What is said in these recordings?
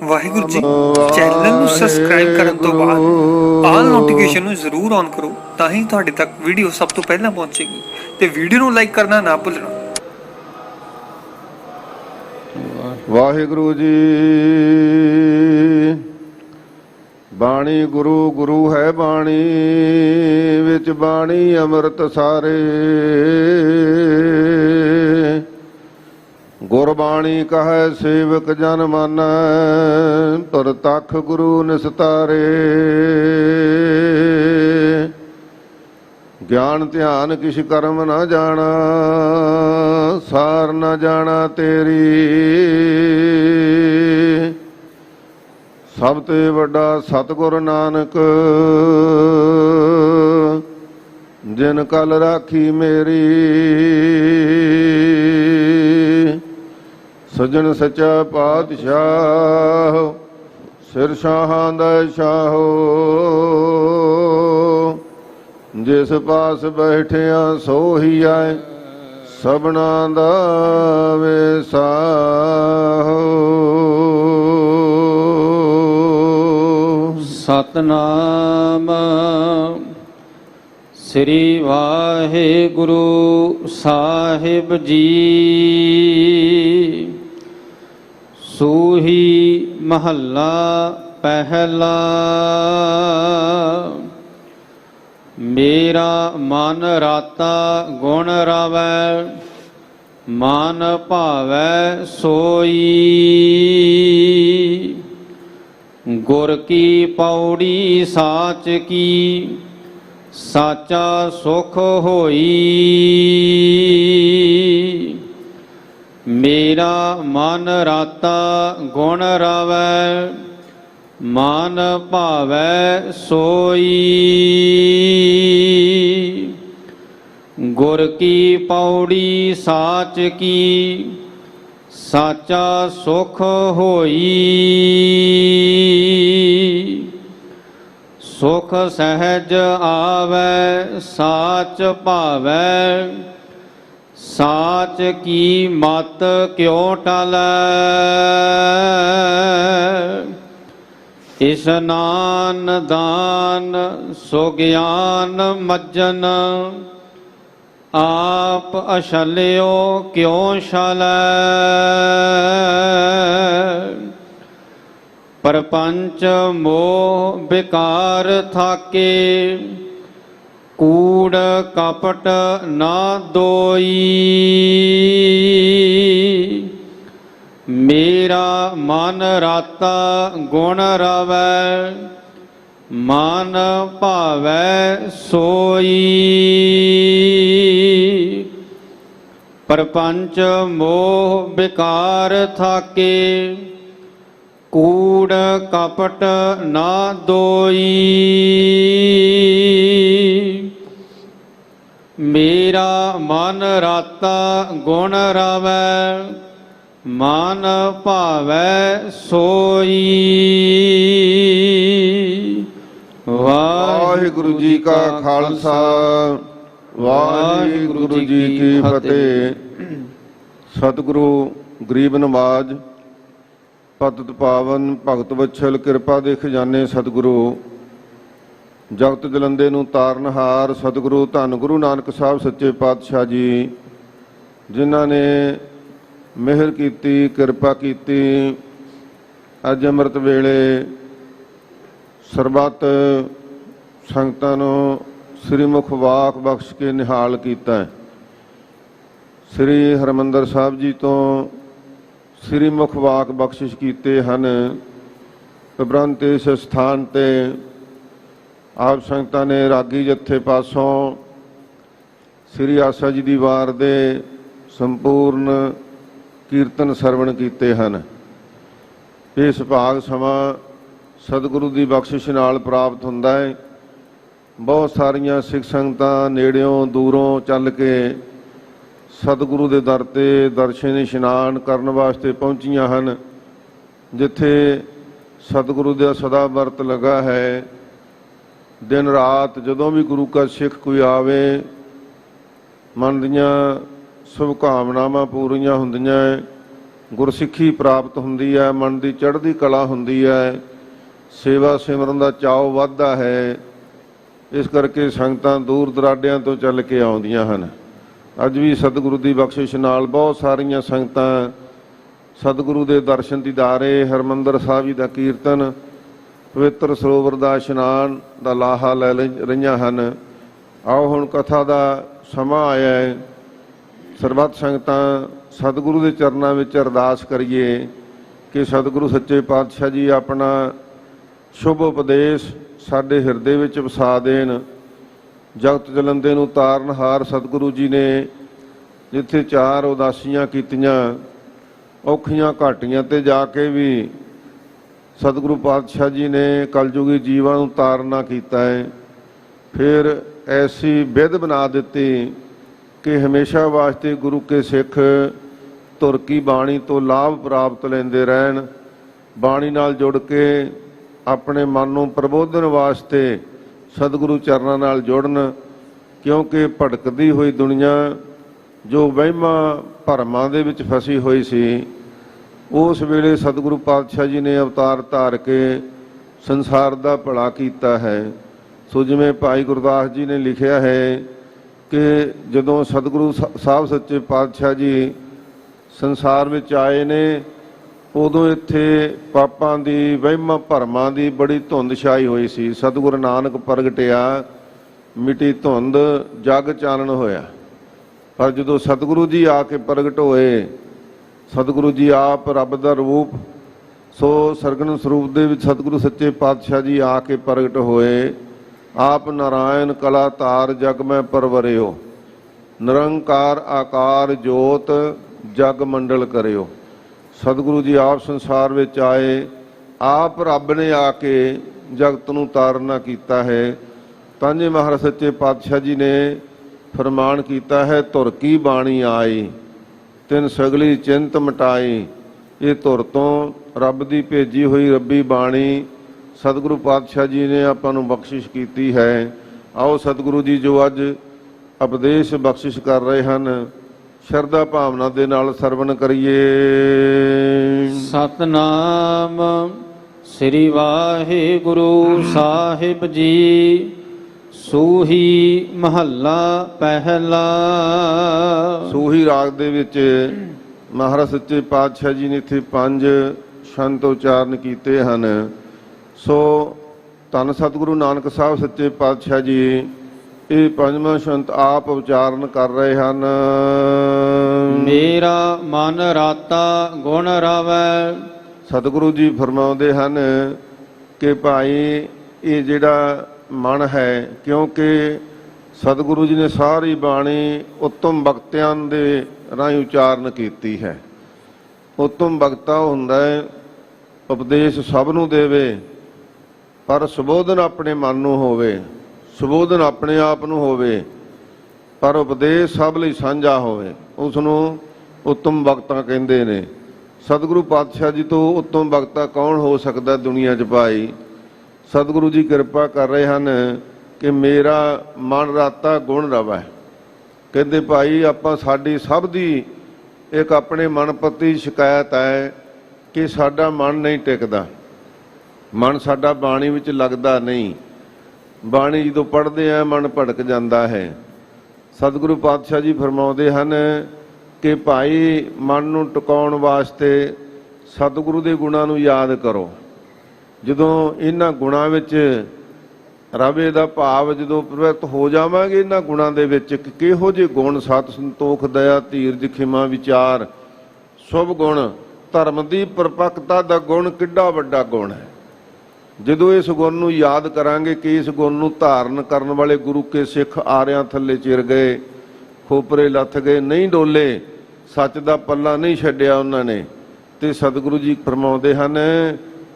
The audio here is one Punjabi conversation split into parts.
ਵਾਹਿਗੁਰੂ ਜੀ। ਚੈਨਲ ਨੂੰ ਸਬਸਕ੍ਰਾਈਬ ਕਰਨ ਤੋਂ ਬਾਅਦ ਆਲ ਨੋਟੀਫਿਕੇਸ਼ਨ ਨੂੰ ਜ਼ਰੂਰ ਔਨ ਕਰੋ, ਤਾਂ ਹੀ ਤੁਹਾਡੇ ਤੱਕ ਵੀਡੀਓ ਸਭ ਤੋਂ ਪਹਿਲਾਂ ਪਹੁੰਚੇਗੀ ਤੇ ਵੀਡੀਓ ਨੂੰ ਲਾਈਕ ਕਰਨਾ ਨਾ ਭੁੱਲਣਾ। ਵਾਹਿਗੁਰੂ ਜੀ। ਬਾਣੀ ਗੁਰੂ ਗੁਰੂ ਹੈ ਬਾਣੀ, ਵਿੱਚ ਬਾਣੀ ਅੰਮ੍ਰਿਤ ਸਾਰੇ। ਗੁਰਬਾਣੀ ਕਹੈ ਸੇਵਕ ਜਨ ਮਾਨੈ, ਪ੍ਰਤੱਖ ਗੁਰੂ ਨਿਸਤਾਰੇ। ਗਿਆਨ ਧਿਆਨ ਕਿਛ ਕਰਮ ਨਾ ਜਾਣਾ, ਸਾਰ ਨਾ ਜਾਣਾ ਤੇਰੀ। ਸਭ ਤੇ ਵੱਡਾ ਸਤਿਗੁਰ ਨਾਨਕ, ਜਿਨ ਕਲ ਰਾਖੀ ਮੇਰੀ। ਸਜਣ ਸੱਚਾ ਪਾਤਸ਼ਾਹ, ਸਿਰ ਸ਼ਾਹਾਂ ਦਾ ਸ਼ਾਹੋ। ਜਿਸ ਪਾਸ ਬੈਠਿਆ ਸੋਹੀ ਆਏ, ਸਭਨਾ ਦਾ ਵੇਸਾਹੋ। ਸਤਨਾਮ ਸ੍ਰੀ ਵਾਹਿਗੁਰੂ ਸਾਹਿਬ ਜੀ। ਸੂਹੀ ਮਹੱਲਾ ਪਹਿਲਾ। ਮੇਰਾ ਮਨ ਰਾਤਾ ਗੁਣ ਰਾਵੈ, ਮਨ ਭਾਵੈ ਸੋਈ। ਗੁਰ ਕੀ ਪੌੜੀ ਸਾਚ ਕੀ, ਸਾਚਾ ਸੁਖ ਹੋਈ। ਮੇਰਾ ਮਨ ਰਾਤਾ ਗੁਣ ਰਾਵੈ, ਮਨ ਭਾਵੈ ਸੋਈ। ਗੁਰ ਕੀ ਪੌੜੀ ਸਾਚ ਕੀ, ਸਾਚਾ ਸੁਖ ਹੋਈ। ਸੁਖ ਸਹਿਜ ਆਵੈ, ਸਾਚ ਭਾਵੈ। ਸਾਚ ਕੀ ਮਤ ਕਿਉ ਟਲੈ। ਇਸਨਾਨ ਦਾਨ ਸੁਗਿਆਨ ਮੱਜਨ, ਆਪ ਅਛਲਿਓ ਕਿਉ ਛਲੈ। ਪਰਪੰਚ ਮੋਹ ਵਿਕਾਰ ਥਾਕੇ, ਕੂੜ ਕਪਟ ਨਾ ਦੋਈ। ਮੇਰਾ ਮਨ ਰਾਤਾ ਗੁਣ ਰਾਵੈ, ਮਨ ਭਾਵੈ ਸੋਈ। ਪਰਪੰਚ ਮੋਹ ਵਿਕਾਰ ਥਾਕੇ, ਕੂੜ ਕਪਟ ਨਾ ਦੋਈ। ਮੇਰਾ ਮਨ ਰਾਤਾ ਗੁਣ ਰਾਵੈ, ਮਨ ਭਾਵੈ ਸੋਈ। ਵਾਹਿਗੁਰੂ ਜੀ ਕਾ ਖਾਲਸਾ, ਵਾਹਿਗੁਰੂ ਜੀ ਕੀ ਫਤਿਹ। ਸਤਿਗੁਰੂ ਗਰੀਬ ਨਵਾਜ, ਪਤਿਤ ਪਾਵਨ, ਭਗਤ ਵਛਲ, ਕਿਰਪਾ ਦੇ ਖਜ਼ਾਨੇ ਸਤਿਗੁਰੂ, ਜਗਤ ਜਲੰਦੇ ਨੂੰ ਤਾਰਨਹਾਰ ਸਤਿਗੁਰੂ ਧੰਨ ਗੁਰੂ ਨਾਨਕ ਸਾਹਿਬ ਸੱਚੇ ਪਾਤਸ਼ਾਹ ਜੀ, ਜਿਨ੍ਹਾਂ ਨੇ ਮਿਹਰ ਕੀਤੀ, ਕਿਰਪਾ ਕੀਤੀ। ਅੱਜ ਅੰਮ੍ਰਿਤ ਵੇਲੇ ਸਰਬੱਤ ਸੰਗਤਾਂ ਨੂੰ ਸ੍ਰੀ ਮੁਖ ਵਾਕ ਬਖਸ਼ ਕੇ ਨਿਹਾਲ ਕੀਤਾ ਹੈ। ਸ੍ਰੀ ਹਰਿਮੰਦਰ ਸਾਹਿਬ ਜੀ ਤੋਂ ਸ੍ਰੀ ਮੁਖ ਵਾਕ ਬਖਸ਼ਿਸ਼ ਕੀਤੇ ਹਨ। ਉਪਰੰਤ ਇਸ ਸਥਾਨ 'ਤੇ ਆਪ ਸੰਗਤਾਂ ਨੇ ਰਾਗੀ ਜੱਥੇ ਪਾਸੋਂ ਸ੍ਰੀ ਆਸਾ ਜੀ ਦੀ ਵਾਰ ਦੇ ਸੰਪੂਰਨ ਕੀਰਤਨ ਸਰਵਣ ਕੀਤੇ ਹਨ। ਇਹ ਸੁਭਾਗ ਸਮਾਂ ਸਤਿਗੁਰੂ ਦੀ ਬਖਸ਼ਿਸ਼ ਨਾਲ ਪ੍ਰਾਪਤ ਹੁੰਦਾ ਹੈ। ਬਹੁਤ ਸਾਰੀਆਂ ਸਿੱਖ ਸੰਗਤਾਂ ਨੇੜਿਓਂ ਦੂਰੋਂ ਚੱਲ ਕੇ ਸਤਿਗੁਰੂ ਦੇ ਦਰ 'ਤੇ ਦਰਸ਼ਨ ਇਸ਼ਨਾਨ ਕਰਨ ਵਾਸਤੇ ਪਹੁੰਚੀਆਂ ਹਨ। ਜਿੱਥੇ ਸਤਿਗੁਰੂ ਦਾ ਸਦਾ ਵਰਤ ਲੱਗਾ ਹੈ, ਦਿਨ ਰਾਤ ਜਦੋਂ ਵੀ ਗੁਰੂ ਕਾ ਸਿੱਖ ਕੋਈ ਆਵੇ, ਮਨ ਦੀਆਂ ਸ਼ੁਭਕਾਮਨਾਵਾਂ ਪੂਰੀਆਂ ਹੁੰਦੀਆਂ। ਗੁਰਸਿੱਖੀ ਪ੍ਰਾਪਤ ਹੁੰਦੀ ਹੈ, ਮਨ ਦੀ ਚੜ੍ਹਦੀ ਕਲਾ ਹੁੰਦੀ ਹੈ, ਸੇਵਾ ਸਿਮਰਨ ਦਾ ਚਾਅ ਵੱਧਦਾ ਹੈ। ਇਸ ਕਰਕੇ ਸੰਗਤਾਂ ਦੂਰ ਦਰਾਡਿਆਂ ਤੋਂ ਚੱਲ ਕੇ ਆਉਂਦੀਆਂ ਹਨ। ਅੱਜ ਵੀ ਸਤਿਗੁਰੂ ਦੀ ਬਖਸ਼ਿਸ਼ ਨਾਲ ਬਹੁਤ ਸਾਰੀਆਂ ਸੰਗਤਾਂ ਸਤਿਗੁਰੂ ਦੇ ਦਰਸ਼ਨ ਦੀਦਾਰੇ, ਹਰਿਮੰਦਰ ਸਾਹਿਬ ਜੀ ਦਾ ਕੀਰਤਨ, ਪਵਿੱਤਰ ਸਰੋਵਰ ਦਾ ਇਸ਼ਨਾਨ ਦਾ ਲਾਹਾ ਲੈ ਰਹੀਆਂ ਹਨ। ਆਓ ਹੁਣ ਕਥਾ ਦਾ ਸਮਾਂ ਆਇਆ ਹੈ। ਸਰਬੱਤ ਸੰਗਤਾਂ ਸਤਿਗੁਰੂ ਦੇ ਚਰਨਾਂ ਵਿੱਚ ਅਰਦਾਸ ਕਰੀਏ ਕਿ ਸਤਿਗੁਰੂ ਸੱਚੇ ਪਾਤਸ਼ਾਹ ਜੀ ਆਪਣਾ ਸ਼ੁਭ ਉਪਦੇਸ਼ ਸਾਡੇ ਹਿਰਦੇ ਵਿੱਚ ਵਸਾ ਦੇਣ। ਜਗਤ ਜਲੰਦੇ ਨੂੰ ਤਾਰਨਹਾਰ ਸਤਿਗੁਰੂ ਜੀ ਨੇ ਜਿੱਥੇ 4 ਉਦਾਸੀਆਂ ਕੀਤੀਆਂ, ਔਖੀਆਂ ਘਾਟੀਆਂ ਤੇ ਜਾ ਕੇ ਵੀ ਸਤਿਗੁਰੂ ਪਾਤਸ਼ਾਹ ਜੀ ਨੇ ਕਲਯੁਗੀ ਜੀਵਾਂ ਨੂੰ ਤਾਰਨਾ ਕੀਤਾ ਹੈ। ਫਿਰ ਐਸੀ ਵਿਧ ਬਣਾ ਦਿੱਤੀ ਕਿ ਹਮੇਸ਼ਾ ਵਾਸਤੇ ਗੁਰੂ ਕੇ ਸਿੱਖ ਧੁਰ ਕੀ ਬਾਣੀ ਤੋਂ ਲਾਭ ਪ੍ਰਾਪਤ ਲੈਂਦੇ ਰਹਿਣ। ਬਾਣੀ ਨਾਲ ਜੁੜ ਕੇ ਆਪਣੇ ਮਨ ਨੂੰ ਪ੍ਰਬੋਧਨ ਵਾਸਤੇ ਸਤਿਗੁਰੂ ਚਰਨਾਂ ਨਾਲ ਜੁੜਨ, ਕਿਉਂਕਿ ਭਟਕਦੀ ਹੋਈ ਦੁਨੀਆ ਜੋ ਵਹਿਮਾਂ ਭਰਮਾਂ ਦੇ ਵਿੱਚ ਫਸੀ ਹੋਈ ਸੀ, ਉਸ ਵੇਲੇ ਸਤਿਗੁਰੂ ਪਾਤਸ਼ਾਹ ਜੀ ਨੇ ਅਵਤਾਰ ਧਾਰ ਕੇ ਸੰਸਾਰ ਦਾ ਭਲਾ ਕੀਤਾ ਹੈ। ਸੋ ਜਿਵੇਂ ਭਾਈ ਗੁਰਦਾਸ ਜੀ ਨੇ ਲਿਖਿਆ ਹੈ ਕਿ ਜਦੋਂ ਸਤਿਗੁਰੂ ਸਾਹਿਬ ਸੱਚੇ ਪਾਤਸ਼ਾਹ ਜੀ ਸੰਸਾਰ ਵਿੱਚ ਆਏ ਨੇ, ਉਦੋਂ ਇੱਥੇ ਪਾਪਾਂ ਦੀ, ਵਹਿਮਾਂ ਭਰਮਾਂ ਦੀ ਬੜੀ ਧੁੰਦ ਛਾਈ ਹੋਈ ਸੀ। ਸਤਿਗੁਰੂ ਨਾਨਕ ਪ੍ਰਗਟਿਆ, ਮਿਟੀ ਧੁੰਦ, ਜਗ ਚਾਨਣ ਹੋਇਆ। ਪਰ ਜਦੋਂ ਸਤਿਗੁਰੂ ਜੀ ਆ ਕੇ ਪ੍ਰਗਟ ਹੋਏ, ਸਤਿਗੁਰੂ ਜੀ ਆਪ ਰੱਬ ਦਾ ਰੂਪ, ਸੋ ਸਰਗਨ ਸਰੂਪ ਦੇ ਵਿੱਚ ਸਤਿਗੁਰੂ ਸੱਚੇ ਪਾਤਸ਼ਾਹ ਜੀ ਆ ਕੇ ਪ੍ਰਗਟ ਹੋਏ। ਆਪ ਨਾਰਾਇਣ ਕਲਾ ਧਾਰ ਜਗ ਮੈਂ ਪਰਵਰਿਓ, ਨਿਰੰਕਾਰ ਆਕਾਰ ਜੋਤ ਜਗ ਮੰਡਲ ਕਰਿਓ। ਸਤਿਗੁਰੂ ਜੀ ਆਪ ਸੰਸਾਰ ਵਿੱਚ ਆਏ, ਆਪ ਰੱਬ ਨੇ ਆ ਕੇ ਜਗਤ ਨੂੰ ਤਾਰਨਾ ਕੀਤਾ ਹੈ। ਤਾਂਜੇ ਮਹਾਰਾਜ ਸੱਚੇ ਪਾਤਸ਼ਾਹ ਜੀ ਨੇ ਫਰਮਾਨ ਕੀਤਾ ਹੈ, ਧੁਰ ਕੀ ਬਾਣੀ ਆਈ ਤਿਨ ਸਗਲੀ ਚਿੰਤ ਮਿਟਾਈ। ਇਹ ਧੁਰ ਤੋਂ ਰੱਬ ਦੀ ਭੇਜੀ ਹੋਈ ਰੱਬੀ ਬਾਣੀ ਸਤਿਗੁਰੂ ਪਾਤਸ਼ਾਹ ਜੀ ਨੇ ਆਪਾਂ ਨੂੰ ਬਖਸ਼ਿਸ਼ ਕੀਤੀ ਹੈ। ਆਓ ਸਤਿਗੁਰੂ ਜੀ ਜੋ ਅੱਜ ਉਪਦੇਸ਼ ਬਖਸ਼ਿਸ਼ ਕਰ ਰਹੇ ਹਨ, ਸ਼ਰਧਾ ਭਾਵਨਾ ਦੇ ਨਾਲ ਸਰਵਣ ਕਰੀਏ। ਸਤਨਾਮ ਸ੍ਰੀ ਵਾਹਿਗੁਰੂ ਸਾਹਿਬ ਜੀ। ਸੂਹੀ ਮਹੱਲਾ ਪਹਿਲਾ। ਸੂਹੀ ਰਾਗ ਦੇ ਵਿੱਚ ਮਹਾਰਾਜ ਸੱਚੇ ਪਾਤਸ਼ਾਹ ਜੀ ਨੇ ਇੱਥੇ 5 ਛੰਦ ਉਚਾਰਨ ਕੀਤੇ ਹਨ। ਸੋ ਧੰਨ ਸਤਿਗੁਰੂ ਨਾਨਕ ਸਾਹਿਬ ਸੱਚੇ ਪਾਤਸ਼ਾਹ ਜੀ ਇਹ 5ਵਾਂ ਛੰਦ ਆਪ ਉਚਾਰਨ ਕਰ ਰਹੇ ਹਨ। ਮੇਰਾ ਮਨ ਰਾਤਾ ਗੁਣ ਰਾਵੈ। ਸਤਿਗੁਰੂ ਜੀ ਫਰਮਾਉਂਦੇ ਹਨ ਕਿ ਭਾਈ ਇਹ ਜਿਹੜਾ ਮਨ ਹੈ, ਕਿਉਂਕਿ ਸਤਿਗੁਰੂ ਜੀ ਨੇ ਸਾਰੀ ਬਾਣੀ ਉੱਤਮ ਬਖਤਿਆਂ ਦੇ ਰਾਹੀਂ ਉਚਾਰਨ ਕੀਤੀ ਹੈ। ਉੱਤਮ ਬਖਤਾ ਹੁੰਦਾ ਹੈ ਉਪਦੇਸ਼ ਸਭ ਨੂੰ ਦੇਵੇ, ਪਰ ਸੁਬੋਧਨ ਆਪਣੇ ਮਨ ਨੂੰ ਹੋਵੇ, ਸੁਬੋਧਨ ਆਪਣੇ ਆਪ ਨੂੰ ਹੋਵੇ, ਪਰ ਉਪਦੇਸ਼ ਸਭ ਲਈ ਸਾਂਝਾ ਹੋਵੇ। ਉਸ ਨੂੰ ਉੱਤਮ ਬਖਤਾ ਕਹਿੰਦੇ ਨੇ। ਸਤਿਗੁਰੂ ਪਾਤਸ਼ਾਹ ਜੀ ਤੋਂ ਉੱਤਮ ਬਖਤਾ ਕੌਣ ਹੋ ਸਕਦਾ ਦੁਨੀਆ 'ਚ ਭਾਈ? ਸਤਿਗੁਰੂ ਜੀ ਕਿਰਪਾ ਕਰ ਰਹੇ ਹਨ ਕਿ ਮੇਰਾ ਮਨ ਰਾਤਾ ਗੁਣ ਰਵੈ। ਕਹਿੰਦੇ ਭਾਈ ਆਪਾਂ ਸਾਡੀ ਸਭ ਦੀ ਇੱਕ ਆਪਣੇ ਮਨ ਪ੍ਰਤੀ ਸ਼ਿਕਾਇਤ ਹੈ ਕਿ ਸਾਡਾ ਮਨ ਨਹੀਂ ਟਿਕਦਾ, ਮਨ ਸਾਡਾ ਬਾਣੀ ਵਿੱਚ ਲੱਗਦਾ ਨਹੀਂ। ਬਾਣੀ ਜਦੋਂ ਪੜ੍ਹਦੇ ਆ ਮਨ ਭਟਕ ਜਾਂਦਾ ਹੈ। ਸਤਿਗੁਰੂ ਪਾਤਸ਼ਾਹ ਜੀ ਫਰਮਾਉਂਦੇ ਹਨ ਕਿ ਭਾਈ ਮਨ ਨੂੰ ਟਿਕਾਉਣ ਵਾਸਤੇ ਸਤਿਗੁਰੂ ਦੇ ਗੁਣਾਂ ਨੂੰ ਯਾਦ ਕਰੋ। ਜਦੋਂ ਇਹਨਾਂ ਗੁਣਾਂ ਵਿੱਚ ਰਵੇ ਦਾ ਭਾਵ ਜਦੋਂ ਪ੍ਰਵਿਰਤ ਹੋ ਜਾਵਾਂਗੇ ਇਹਨਾਂ ਗੁਣਾਂ ਦੇ ਵਿੱਚ, ਕਿ ਕਿਹੋ ਜਿਹੇ ਗੁਣ, ਸਤ ਸੰਤੋਖ ਦਇਆ ਧੀਰਜ ਖਿਮਾ ਵਿਚਾਰ, ਸ਼ੁਭ ਗੁਣ, ਧਰਮ ਦੀ ਪਰਪੱਕਤਾ ਦਾ ਗੁਣ ਕਿੱਡਾ ਵੱਡਾ ਗੁਣ ਹੈ। ਜਦੋਂ ਇਸ ਗੁਣ ਨੂੰ ਯਾਦ ਕਰਾਂਗੇ ਕਿ ਇਸ ਗੁਣ ਨੂੰ ਧਾਰਨ ਕਰਨ ਵਾਲੇ ਗੁਰੂ ਕੇ ਸਿੱਖ ਆਰਿਆਂ ਥੱਲੇ ਚਿਰ ਗਏ, ਖੋਪਰੇ ਲੱਥ ਗਏ, ਨਹੀਂ ਡੋਲੇ, ਸੱਚ ਦਾ ਪੱਲਾ ਨਹੀਂ ਛੱਡਿਆ ਉਹਨਾਂ ਨੇ। ਤੇ ਸਤਿਗੁਰੂ ਜੀ ਫਰਮਾਉਂਦੇ ਹਨ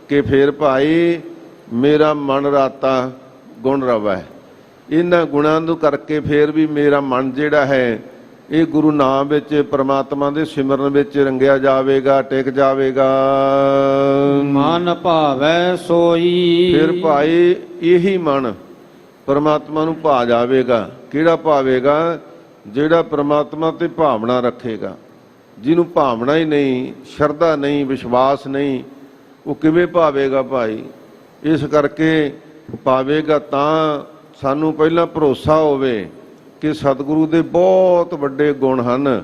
ਕਿ ਫਿਰ ਭਾਈ ਮੇਰਾ ਮਨ ਰਾਤਾ ਗੁਣ ਰਵੈ। ਇਹਨਾਂ ਗੁਣਾਂ ਨੂੰ ਕਰਕੇ ਫਿਰ ਵੀ ਮੇਰਾ ਮਨ ਜਿਹੜਾ ਹੈ ਇਹ ਗੁਰੂ ਨਾਮ ਵਿੱਚ, ਪਰਮਾਤਮਾ ਦੇ ਸਿਮਰਨ ਵਿੱਚ ਰੰਗਿਆ ਜਾਵੇਗਾ, ਟਿਕ ਜਾਵੇਗਾ। ਮਨ ਭਾਵੈ ਸੋਈ। ਫਿਰ ਭਾਈ ਇਹੀ ਮਨ ਪਰਮਾਤਮਾ ਨੂੰ ਭਾ ਜਾਵੇਗਾ। ਕਿਹੜਾ ਭਾਵੇਗਾ? ਜਿਹੜਾ ਪਰਮਾਤਮਾ ਤੇ ਭਾਵਨਾ ਰੱਖੇਗਾ। ਜਿਹਨੂੰ ਭਾਵਨਾ ਹੀ ਨਹੀਂ, ਸ਼ਰਧਾ ਨਹੀਂ, ਵਿਸ਼ਵਾਸ ਨਹੀਂ, ਉਹ ਕਿਵੇਂ ਭਾਵੇਗਾ ਭਾਈ। ਇਸ ਕਰਕੇ ਭਾਵੇਗਾ ਤਾਂ ਸਾਨੂੰ ਪਹਿਲਾਂ ਭਰੋਸਾ ਹੋਵੇ ਕਿ ਸਤਿਗੁਰੂ ਦੇ ਬਹੁਤ ਵੱਡੇ ਗੁਣ ਹਨ।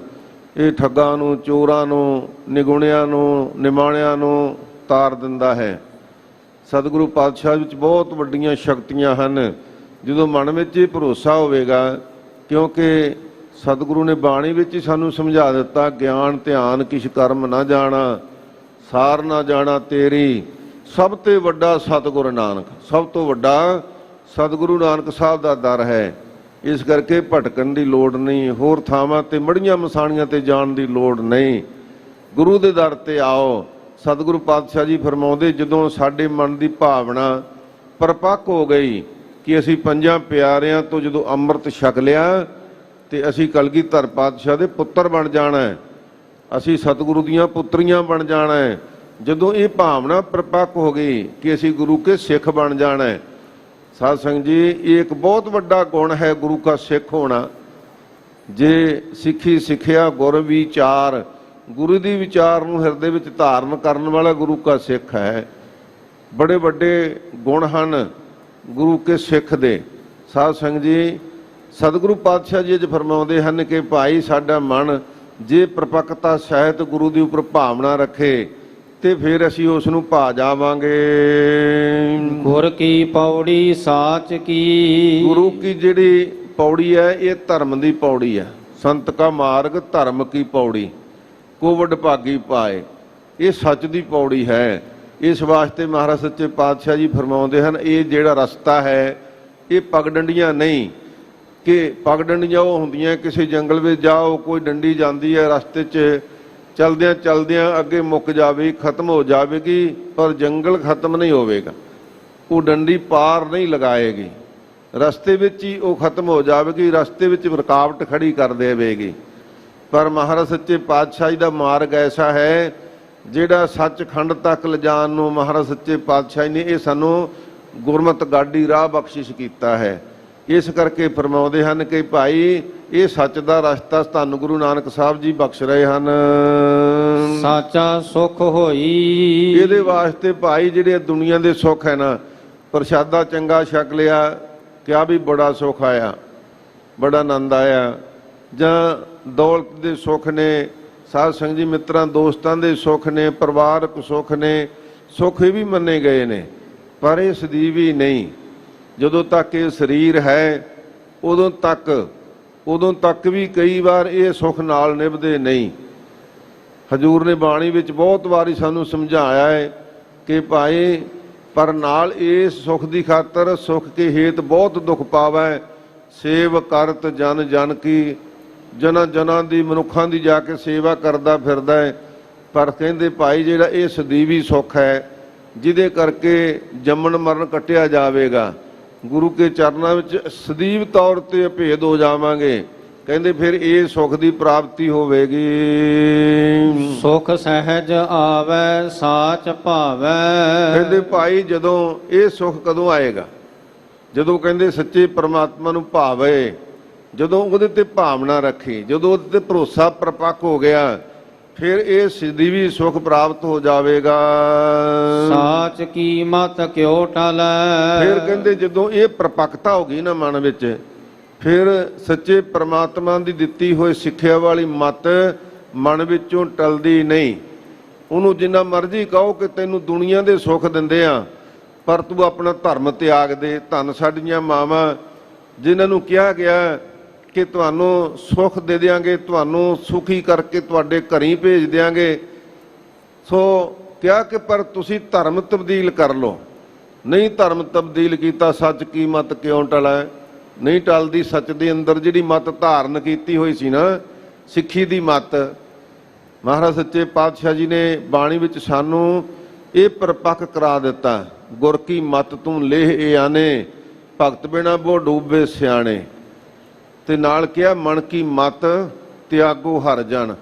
ਇਹ ਠੱਗਾਂ ਨੂੰ, ਚੋਰਾਂ ਨੂੰ, ਨਿਗੁਣਿਆਂ ਨੂੰ, ਨਿਮਾਣਿਆਂ ਨੂੰ ਤਾਰ ਦਿੰਦਾ ਹੈ। ਸਤਿਗੁਰੂ ਪਾਤਸ਼ਾਹ ਵਿੱਚ ਬਹੁਤ ਵੱਡੀਆਂ ਸ਼ਕਤੀਆਂ ਹਨ। ਜਦੋਂ ਮਨ ਵਿੱਚ ਇਹ ਭਰੋਸਾ ਹੋਵੇਗਾ, ਕਿਉਂਕਿ ਸਤਿਗੁਰੂ ਨੇ ਬਾਣੀ ਵਿੱਚ ਹੀ ਸਾਨੂੰ ਸਮਝਾ ਦਿੱਤਾ, ਗਿਆਨ ਧਿਆਨ ਕਿਛ ਕਰਮ ਨਾ ਜਾਣਾ, ਸਾਰ ਨਾ ਜਾਣਾ ਤੇਰੀ, ਸਭ ਤੋਂ ਵੱਡਾ ਸਤਿਗੁਰੂ ਨਾਨਕ, ਸਭ ਤੋਂ ਵੱਡਾ ਸਤਿਗੁਰੂ ਨਾਨਕ ਸਾਹਿਬ ਦਾ ਦਰ ਹੈ। ਇਸ ਕਰਕੇ ਭਟਕਣ ਦੀ ਲੋੜ ਨਹੀਂ, ਹੋਰ ਥਾਵਾਂ ਤੇ ਮੜੀਆਂ ਮਸਾਣੀਆਂ ਤੇ ਜਾਣ ਦੀ ਲੋੜ ਨਹੀਂ। ਗੁਰੂ ਦੇ ਦਰ ਤੇ ਆਓ। ਸਤਿਗੁਰੂ ਪਾਤਸ਼ਾਹ ਜੀ ਫਰਮਾਉਂਦੇ, ਜਦੋਂ ਸਾਡੇ ਮਨ ਦੀ ਭਾਵਨਾ ਪਰਪੱਕ ਹੋ ਗਈ ਕਿ ਅਸੀਂ ਪੰਜਾਂ ਪਿਆਰਿਆਂ ਤੋਂ ਜਦੋਂ ਅੰਮ੍ਰਿਤ ਛਕ ਲਿਆ ਤੇ ਅਸੀਂ ਕਲਗੀਧਰ ਪਾਤਸ਼ਾਹ ਦੇ ਪੁੱਤਰ ਬਣ ਜਾਣਾ ਹੈ, ਅਸੀਂ ਸਤਿਗੁਰੂ ਦੀਆਂ ਪੁੱਤਰੀਆਂ ਬਣ ਜਾਣਾ ਹੈ। ਜਦੋਂ ਇਹ ਭਾਵਨਾ ਪਰਪੱਕ ਹੋ ਗਈ ਕਿ ਅਸੀਂ ਗੁਰੂ ਕੇ ਸਿੱਖ ਬਣ ਜਾਣਾ ਹੈ, ਸਾਧ ਸੰਗਤ ਜੀ, ਇਹ ਇੱਕ ਬਹੁਤ ਵੱਡਾ ਗੁਣ ਹੈ ਗੁਰੂ ਕਾ ਸਿੱਖ ਹੋਣਾ। ਜੇ ਸਿੱਖੀ ਸਿੱਖਿਆ ਗੁਰ ਵਿਚਾਰ, ਗੁਰੂ ਦੀ ਵਿਚਾਰ ਨੂੰ ਹਿਰਦੇ ਵਿੱਚ ਧਾਰਨ ਕਰਨ ਵਾਲਾ ਗੁਰੂ ਕਾ ਸਿੱਖ ਹੈ। ਬੜੇ ਵੱਡੇ ਗੁਣ ਹਨ ਗੁਰੂ ਕੇ ਸਿੱਖ ਦੇ। ਸਾਧ ਸੰਗਤ ਜੀ, ਸਤਿਗੁਰੂ ਪਾਤਸ਼ਾਹ ਜੀ ਅੱਜ ਫਰਮਾਉਂਦੇ ਹਨ ਕਿ ਭਾਈ ਸਾਡਾ ਮਨ ਜੇ ਪਰਪੱਕਤਾ ਸਹਿਤ ਗੁਰੂ ਦੇ ਉੱਪਰ ਭਾਵਨਾ ਰੱਖੇ ਤੇ ਫਿਰ ਅਸੀਂ ਉਸ ਨੂੰ ਭਾ ਜਾਵਾਂਗੇ। ਗੁਰ ਕੀ ਪੌੜੀ ਸਾਚ ਕੀ, ਗੁਰੂ ਕੀ ਜਿਹੜੀ ਪੌੜੀ ਹੈ ਇਹ ਧਰਮ ਦੀ ਪੌੜੀ ਹੈ। ਸੰਤ ਕਾ ਮਾਰਗ ਧਰਮ ਕੀ ਪੌੜੀ, ਕੋ ਵਡਭਾਗੀ ਪਾਏ, ਇਹ ਸੱਚ ਦੀ ਪੌੜੀ ਹੈ। ਇਸ ਵਾਸਤੇ ਮਹਾਰਾਜ ਸੱਚੇ ਪਾਤਸ਼ਾਹ ਜੀ ਫਰਮਾਉਂਦੇ ਹਨ, ਇਹ ਜਿਹੜਾ ਰਸਤਾ ਹੈ ਇਹ ਪਗਡੰਡੀਆਂ ਨਹੀਂ, ਕਿ ਪਗਡੰਡੀਆਂ ਉਹ ਹੁੰਦੀਆਂ ਕਿਸੇ ਜੰਗਲ ਵਿੱਚ ਜਾਓ, ਕੋਈ ਡੰਡੀ ਜਾਂਦੀ ਹੈ ਰਸਤੇ 'ਚ, ਚਲਦਿਆਂ ਚਲਦਿਆਂ ਅੱਗੇ ਮੁੱਕ ਜਾਵੇ, ਖਤਮ ਹੋ ਜਾਵੇਗੀ, ਪਰ ਜੰਗਲ ਖਤਮ ਨਹੀਂ ਹੋਵੇਗਾ, ਉਹ ਡੰਡੀ ਪਾਰ ਨਹੀਂ ਲਗਾਏਗੀ, ਰਸਤੇ ਵਿੱਚ ਹੀ ਉਹ ਖਤਮ ਹੋ ਜਾਵੇਗੀ, ਰਸਤੇ ਵਿੱਚ ਰੁਕਾਵਟ ਖੜੀ ਕਰ ਦੇਵੇਗੀ। ਪਰ ਮਹਾਰਾਜ ਸੱਚੇ ਪਾਤਸ਼ਾਹ ਜੀ ਦਾ ਮਾਰਗ ਐਸਾ ਹੈ ਜਿਹੜਾ ਸੱਚਖੰਡ ਤੱਕ ਲਿਜਾਣ ਨੂੰ ਮਹਾਰਾਜ ਸੱਚੇ ਪਾਤਸ਼ਾਹ ਨੇ ਇਹ ਸਾਨੂੰ ਗੁਰਮਤਿ ਗਾਡੀ ਰਾਹ ਬਖਸ਼ਿਸ਼ ਕੀਤਾ ਹੈ। ਇਸ ਕਰਕੇ ਫਰਮਾਉਂਦੇ ਹਨ ਕਿ ਭਾਈ ਇਹ ਸੱਚ ਦਾ ਰਸਤਾ ਧੰਨ ਗੁਰੂ ਨਾਨਕ ਸਾਹਿਬ ਜੀ ਬਖਸ਼ ਰਹੇ ਹਨ। ਸਾਚਾ ਸੁਖ ਹੋਈ, ਇਹਦੇ ਵਾਸਤੇ ਭਾਈ ਜਿਹੜੇ ਦੁਨੀਆ ਦੇ ਸੁੱਖ ਹੈ ਨਾ, ਪ੍ਰਸ਼ਾਦਾ ਚੰਗਾ ਛਕ ਲਿਆ, ਕਿਆ ਵੀ ਬੜਾ ਸੁੱਖ ਆਇਆ, ਬੜਾ ਆਨੰਦ ਆਇਆ, ਜਾਂ ਦੌਲਤ ਦੇ ਸੁੱਖ ਨੇ, ਸਾਧ ਸੰਗਤ ਜੀ ਮਿੱਤਰਾਂ ਦੋਸਤਾਂ ਦੇ ਸੁੱਖ ਨੇ, ਪਰਿਵਾਰਕ ਸੁੱਖ ਨੇ, ਸੁੱਖ ਇਹ ਵੀ ਮੰਨੇ ਗਏ ਨੇ, ਪਰ ਇਹ ਸਦੀਵੀ ਨਹੀਂ। ਜਦੋਂ ਤੱਕ ਇਹ ਸਰੀਰ ਹੈ ਉਦੋਂ ਤੱਕ ਵੀ ਕਈ ਵਾਰ ਇਹ ਸੁੱਖ ਨਾਲ ਨਿਭਦੇ ਨਹੀਂ। ਹਜ਼ੂਰ ਨੇ ਬਾਣੀ ਵਿੱਚ ਬਹੁਤ ਵਾਰੀ ਸਾਨੂੰ ਸਮਝਾਇਆ ਹੈ ਕਿ ਭਾਈ ਪਰ ਨਾਲ ਇਸ ਸੁੱਖ ਦੀ ਖਾਤਰ ਸੁੱਖ ਕੇ ਹੇਤ ਬਹੁਤ ਦੁੱਖ ਪਾਵੈ, ਸੇਵ ਕਰਤ ਜਨ ਜਨ ਕੀ, ਜਨਾਂ ਜਨਾਂ ਦੀ ਮਨੁੱਖਾਂ ਦੀ ਜਾ ਕੇ ਸੇਵਾ ਕਰਦਾ ਫਿਰਦਾ ਹੈ। ਪਰ ਕਹਿੰਦੇ ਭਾਈ ਜਿਹੜਾ ਇਹ ਸਦੀਵੀ ਸੁੱਖ ਹੈ ਜਿਹਦੇ ਕਰਕੇ ਜੰਮਣ ਮਰਨ ਕੱਟਿਆ ਜਾਵੇਗਾ, ਗੁਰੂ ਕੇ ਚਰਨਾਂ ਵਿੱਚ ਸਦੀਵ ਤੌਰ ਤੇ ਅਭੇਦ ਹੋ ਜਾਵਾਂਗੇ, ਕਹਿੰਦੇ ਫਿਰ ਇਹ ਸੁੱਖ ਦੀ ਪ੍ਰਾਪਤੀ ਹੋਵੇਗੀ। ਸੁਖ ਸਹਿਜ ਆਵੈ ਸਾਚ ਭਾਵੈ, ਕਹਿੰਦੇ ਭਾਈ ਜਦੋਂ ਇਹ ਸੁੱਖ ਕਦੋਂ ਆਏਗਾ, ਜਦੋਂ ਕਹਿੰਦੇ ਸੱਚੇ ਪ੍ਰਮਾਤਮਾ ਨੂੰ ਭਾਵੇ, ਜਦੋਂ ਉਹਦੇ ਤੇ ਭਾਵਨਾ ਰੱਖੀ, ਜਦੋਂ ਉਹਦੇ ਤੇ ਭਰੋਸਾ ਪਰਪੱਕ ਹੋ ਗਿਆ, ਫਿਰ ਇਹ ਸਦੀਵੀ ਸੁੱਖ ਪ੍ਰਾਪਤ ਹੋ ਜਾਵੇਗਾ। ਸਾਚ ਕੀ ਮਤ ਕਿਉ ਟਲੈ, ਫਿਰ ਕਹਿੰਦੇ ਜਦੋਂ ਇਹ ਪਰਪੱਕਤਾ ਹੋ ਗਈ ਨਾ ਮਨ ਵਿੱਚ, ਫਿਰ ਸੱਚੇ ਪ੍ਰਮਾਤਮਾ ਦੀ ਦਿੱਤੀ ਹੋਈ ਸਿੱਖਿਆ ਵਾਲੀ ਮਤ ਮਨ ਵਿੱਚੋਂ ਟਲਦੀ ਨਹੀਂ। ਉਹਨੂੰ ਜਿੰਨਾ ਮਰਜ਼ੀ ਕਹੋ ਕਿ ਤੈਨੂੰ ਦੁਨੀਆ ਦੇ ਸੁੱਖ ਦਿੰਦੇ ਆ, ਪਰ ਤੂੰ ਆਪਣਾ ਧਰਮ ਤਿਆਗ ਦੇ। ਧੰਨ ਸਾਡੀਆਂ ਮਾਵਾਂ ਜਿਨ੍ਹਾਂ ਨੂੰ ਕਿਹਾ ਗਿਆ ਕਿ ਤੁਹਾਨੂੰ ਸੁੱਖ ਦੇ ਦਿਆਂਗੇ, ਤੁਹਾਨੂੰ ਸੁਖੀ ਕਰਕੇ ਤੁਹਾਡੇ ਘਰੀਂ ਭੇਜ ਦਿਆਂਗੇ, ਸੋ ਕਿਹਾ ਕਿ ਪਰ ਤੁਸੀਂ ਧਰਮ ਤਬਦੀਲ ਕਰ ਲਓ। ਨਹੀਂ ਧਰਮ ਤਬਦੀਲ ਕੀਤਾ, ਸੱਚ ਕੀ ਮਤ ਕਿਉਂ ਟਲੈ, ਨਹੀਂ ਟਲਦੀ। ਸੱਚ ਦੇ ਅੰਦਰ ਜਿਹੜੀ ਮਤ ਧਾਰਨ ਕੀਤੀ ਹੋਈ ਸੀ ਨਾ, ਸਿੱਖੀ ਦੀ ਮਤ, ਮਹਾਰਾਜ ਸੱਚੇ ਪਾਤਸ਼ਾਹ ਜੀ ਨੇ ਬਾਣੀ ਵਿੱਚ ਸਾਨੂੰ ਇਹ ਪਰਪੱਕ ਕਰਾ ਦਿੱਤਾ। ਗੁਰ ਕੀ ਮਤ ਤੂੰ ਲੇਹ ਏ ਆਨੇ, ਭਗਤ ਬਿਨਾ ਬੋ ਡੂਬੇ ਸਿਆਣੇ। ਤੇ ਨਾਲ ਕਿਹਾ ਮਨ ਕੀ ਮਤ ਤਿਆਗੋ ਹਰ ਜਨ।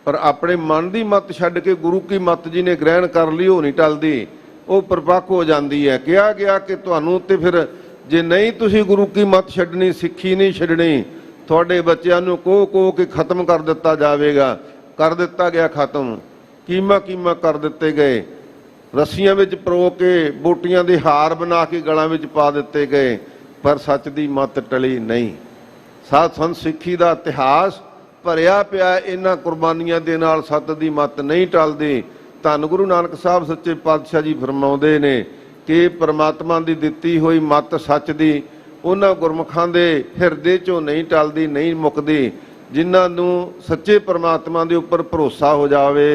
ਪਰ ਆਪਣੇ ਮਨ ਦੀ ਮਤ ਛੱਡ ਕੇ ਗੁਰੂ ਕੀ ਮਤ ਜੀ ਨੇ ਗ੍ਰਹਿਣ ਕਰ ਲਈ, ਉਹ ਨਹੀਂ ਟਲਦੀ, ਉਹ ਪਰਪੱਕ ਹੋ ਜਾਂਦੀ ਹੈ। ਕਿਹਾ ਗਿਆ ਕਿ ਤੁਹਾਨੂੰ ਤੇ ਫਿਰ ਜੇ ਨਹੀਂ ਤੁਸੀਂ ਗੁਰੂ ਕੀ ਮਤ ਛੱਡਣੀ, ਸਿੱਖੀ ਨਹੀਂ ਛੱਡਣੀ, ਤੁਹਾਡੇ ਬੱਚਿਆਂ ਨੂੰ ਕੋਹ ਕੇ ਖਤਮ ਕਰ ਦਿੱਤਾ ਜਾਵੇਗਾ। ਕਰ ਦਿੱਤਾ ਗਿਆ ਖਤਮ, ਕੀਮਾ ਕੀਮਾ ਕਰ ਦਿੱਤੇ ਗਏ, ਰੱਸੀਆਂ ਵਿੱਚ ਪਰੋ ਕੇ ਬੋਟੀਆਂ ਦੇ ਹਾਰ ਬਣਾ ਕੇ ਗਲਾਂ ਵਿੱਚ ਪਾ ਦਿੱਤੇ ਗਏ, ਪਰ ਸੱਚ ਦੀ ਮੱਤ ਟਲੀ ਨਹੀਂ। ਸਾਧ ਸੰਤ ਸਿੱਖੀ ਦਾ ਇਤਿਹਾਸ ਭਰਿਆ ਪਿਆ ਇਹਨਾਂ ਕੁਰਬਾਨੀਆਂ ਦੇ ਨਾਲ, ਸੱਤ ਦੀ ਮੱਤ ਨਹੀਂ ਟਲਦੀ। ਧੰਨ ਗੁਰੂ ਨਾਨਕ ਸਾਹਿਬ ਸੱਚੇ ਪਾਤਸ਼ਾਹ ਜੀ ਫਰਮਾਉਂਦੇ ਨੇ ਕਿ ਪਰਮਾਤਮਾ ਦੀ ਦਿੱਤੀ ਹੋਈ ਮੱਤ ਸੱਚ ਦੀ ਉਹਨਾਂ ਗੁਰਮੁਖਾਂ ਦੇ ਹਿਰਦੇ 'ਚੋਂ ਨਹੀਂ ਟਲਦੀ, ਨਹੀਂ ਮੁੱਕਦੀ, ਜਿਨ੍ਹਾਂ ਨੂੰ ਸੱਚੇ ਪਰਮਾਤਮਾ ਦੇ ਉੱਪਰ ਭਰੋਸਾ ਹੋ ਜਾਵੇ।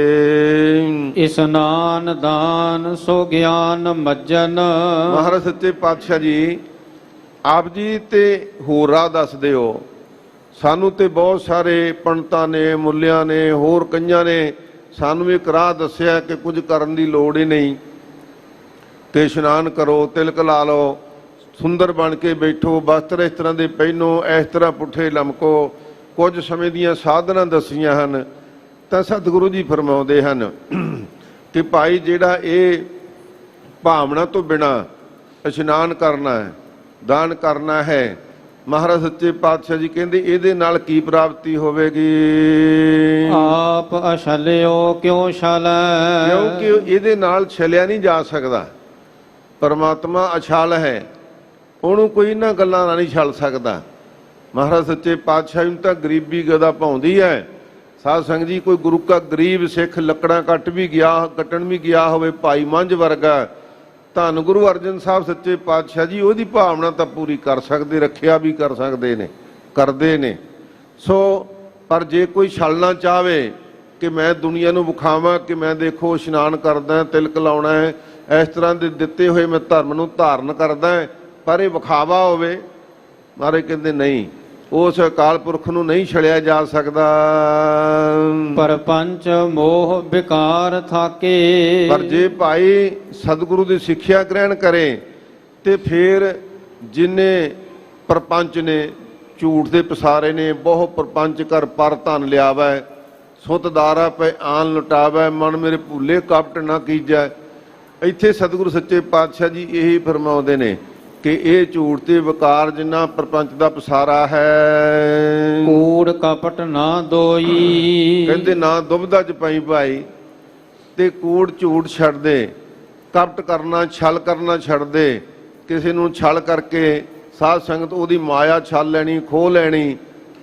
ਇਸਨਾਨ ਦਾਨ ਸੋ ਗਿਆਨ ਮੱਜਨ। ਮਹਾਰਾਜ ਸੱਚੇ ਪਾਤਸ਼ਾਹ ਜੀ ਆਪ ਜੀ ਤੇ ਹੋਰ ਰਾਹ ਦੱਸਦੇ ਹੋ। ਸਾਨੂੰ ਤੇ ਬਹੁਤ ਸਾਰੇ ਪੰਡਤਾਂ ਨੇ, ਮੁੱਲਿਆਂ ਨੇ, ਹੋਰ ਕਈਆਂ ਨੇ ਸਾਨੂੰ ਇੱਕ ਰਾਹ ਦੱਸਿਆ ਕਿ ਕੁਝ ਕਰਨ ਦੀ ਲੋੜ ਹੀ ਨਹੀਂ, ਤੇ ਇਸ਼ਨਾਨ ਕਰੋ, ਤਿਲਕ ਲਾ ਲਓ, ਸੁੰਦਰ ਬਣ ਕੇ ਬੈਠੋ, ਵਸਤਰ ਇਸ ਤਰ੍ਹਾਂ ਦੇ ਪਹਿਨੋ, ਇਸ ਤਰ੍ਹਾਂ ਪੁੱਠੇ ਲਮਕੋ, ਕੁਝ ਸਮੇਂ ਦੀਆਂ ਸਾਧਨਾਂ ਦੱਸੀਆਂ ਹਨ। ਤਾਂ ਸਤਿਗੁਰੂ ਜੀ ਫਰਮਾਉਂਦੇ ਹਨ ਕਿ ਭਾਈ ਜਿਹੜਾ ਇਹ ਭਾਵਨਾ ਤੋਂ ਬਿਨਾਂ ਇਸ਼ਨਾਨ ਕਰਨਾ ਹੈ, ਦਾਨ ਕਰਨਾ ਹੈ, ਮਹਾਰਾਜ ਸੱਚੇ ਪਾਤਸ਼ਾਹ ਜੀ ਕਹਿੰਦੇ ਇਹਦੇ ਨਾਲ ਕੀ ਪ੍ਰਾਪਤੀ ਹੋਵੇਗੀ? ਆਪ ਅਛਲਿਓ ਕਿਉ ਛਲੈ। ਕਿਉਂਕਿ ਇਹਦੇ ਨਾਲ ਛਲਿਆ ਨਹੀਂ ਜਾ ਸਕਦਾ। ਪਰਮਾਤਮਾ ਅਛਲ ਹੈ, ਉਹਨੂੰ ਕੋਈ ਇਹਨਾਂ ਗੱਲਾਂ ਨਾਲ ਨਹੀਂ ਛਲ ਸਕਦਾ। ਮਹਾਰਾਜ ਸੱਚੇ ਪਾਤਸ਼ਾਹ ਨੂੰ ਤਾਂ ਗਰੀਬੀ ਗਦਾ ਭਾਉਂਦੀ ਹੈ। ਸਾਧ ਸੰਗਤ ਜੀ, ਕੋਈ ਗੁਰੂ ਕਾ ਗਰੀਬ ਸਿੱਖ ਲੱਕੜਾਂ ਕੱਟਣ ਵੀ ਗਿਆ ਹੋਵੇ, ਭਾਈ ਮੰਝ ਵਰਗਾ, ਧੰਨ ਗੁਰੂ ਅਰਜਨ ਸਾਹਿਬ ਸੱਚੇ ਪਾਤਸ਼ਾਹ ਜੀ ਉਹਦੀ ਭਾਵਨਾ ਤਾਂ ਪੂਰੀ ਕਰ ਸਕਦੇ, ਰੱਖਿਆ ਵੀ ਕਰ ਸਕਦੇ ਨੇ, ਕਰਦੇ ਨੇ। ਸੋ ਪਰ ਜੇ ਕੋਈ ਛਲਣਾ ਚਾਹਵੇ ਕਿ ਮੈਂ ਦੁਨੀਆ ਨੂੰ ਵਿਖਾਵਾਂ ਕਿ ਮੈਂ ਦੇਖੋ ਇਸ਼ਨਾਨ ਕਰਦਾ, ਤਿਲਕ ਲਾਉਣਾ ਹੈ, ਇਸ ਤਰ੍ਹਾਂ ਦੇ ਦਿੱਤੇ ਹੋਏ ਮੈਂ ਧਰਮ ਨੂੰ ਧਾਰਨ ਕਰਦਾ, ਪਰ ਇਹ ਵਿਖਾਵਾ ਹੋਵੇ, ਮਹਾਰਾਜ ਕਹਿੰਦੇ ਨਹੀਂ, ਉਸ ਅਕਾਲ ਪੁਰਖ ਨੂੰ ਨਹੀਂ ਛਲਿਆ ਜਾ ਸਕਦਾ। ਪਰਪੰਚ ਮੋਹ ਵਿਕਾਰ ਥਾਕੇ। ਪਰ ਜੇ ਭਾਈ ਸਤਿਗੁਰੂ ਦੀ ਸਿੱਖਿਆ ਗ੍ਰਹਿਣ ਕਰੇ ਤੇ ਫਿਰ ਜਿਨੇ ਪਰਪੰਚ ਨੇ, ਝੂਠ ਦੇ ਪਸਾਰੇ ਨੇ, ਬਹੁ ਪਰਪੰਚ ਕਰ ਪਰ ਧਨ ਲਿਆਵੈ, ਸੁਤ ਦਾਰਾ ਪੈ ਆਨ ਲੁਟਾਵੈ, ਮਨ ਮੇਰੇ ਭੁੱਲੇ ਕਪਟ ਨਾ ਕੀਜੈ। ਇੱਥੇ ਸਤਿਗੁਰੂ ਸੱਚੇ ਪਾਤਸ਼ਾਹ ਜੀ ਇਹੀ ਫਰਮਾਉਂਦੇ ਨੇ ਕਿ ਇਹ ਝੂਠ ਤੇ ਵਿਕਾਰ ਜਿੰਨਾ ਪਰਪੰਚ ਦਾ ਪਸਾਰਾ ਹੈ, ਕੂੜ ਕਪਟ ਨਾ ਦੋਈ। ਕਹਿੰਦੇ ਨਾ ਦੁਬਦਾ ਚ ਪਈ ਭਾਈ, ਤੇ ਕੂੜ ਝੂਠ ਛੱਡ ਦੇ, ਕਪਟ ਕਰਨਾ, ਛਲ ਕਰਨਾ ਛੱਡ ਦੇ। ਕਿਸੇ ਨੂੰ ਛਲ ਕਰਕੇ ਸਾਧ ਸੰਗਤ ਉਹਦੀ ਮਾਇਆ ਛਲ ਲੈਣੀ, ਖੋਹ ਲੈਣੀ,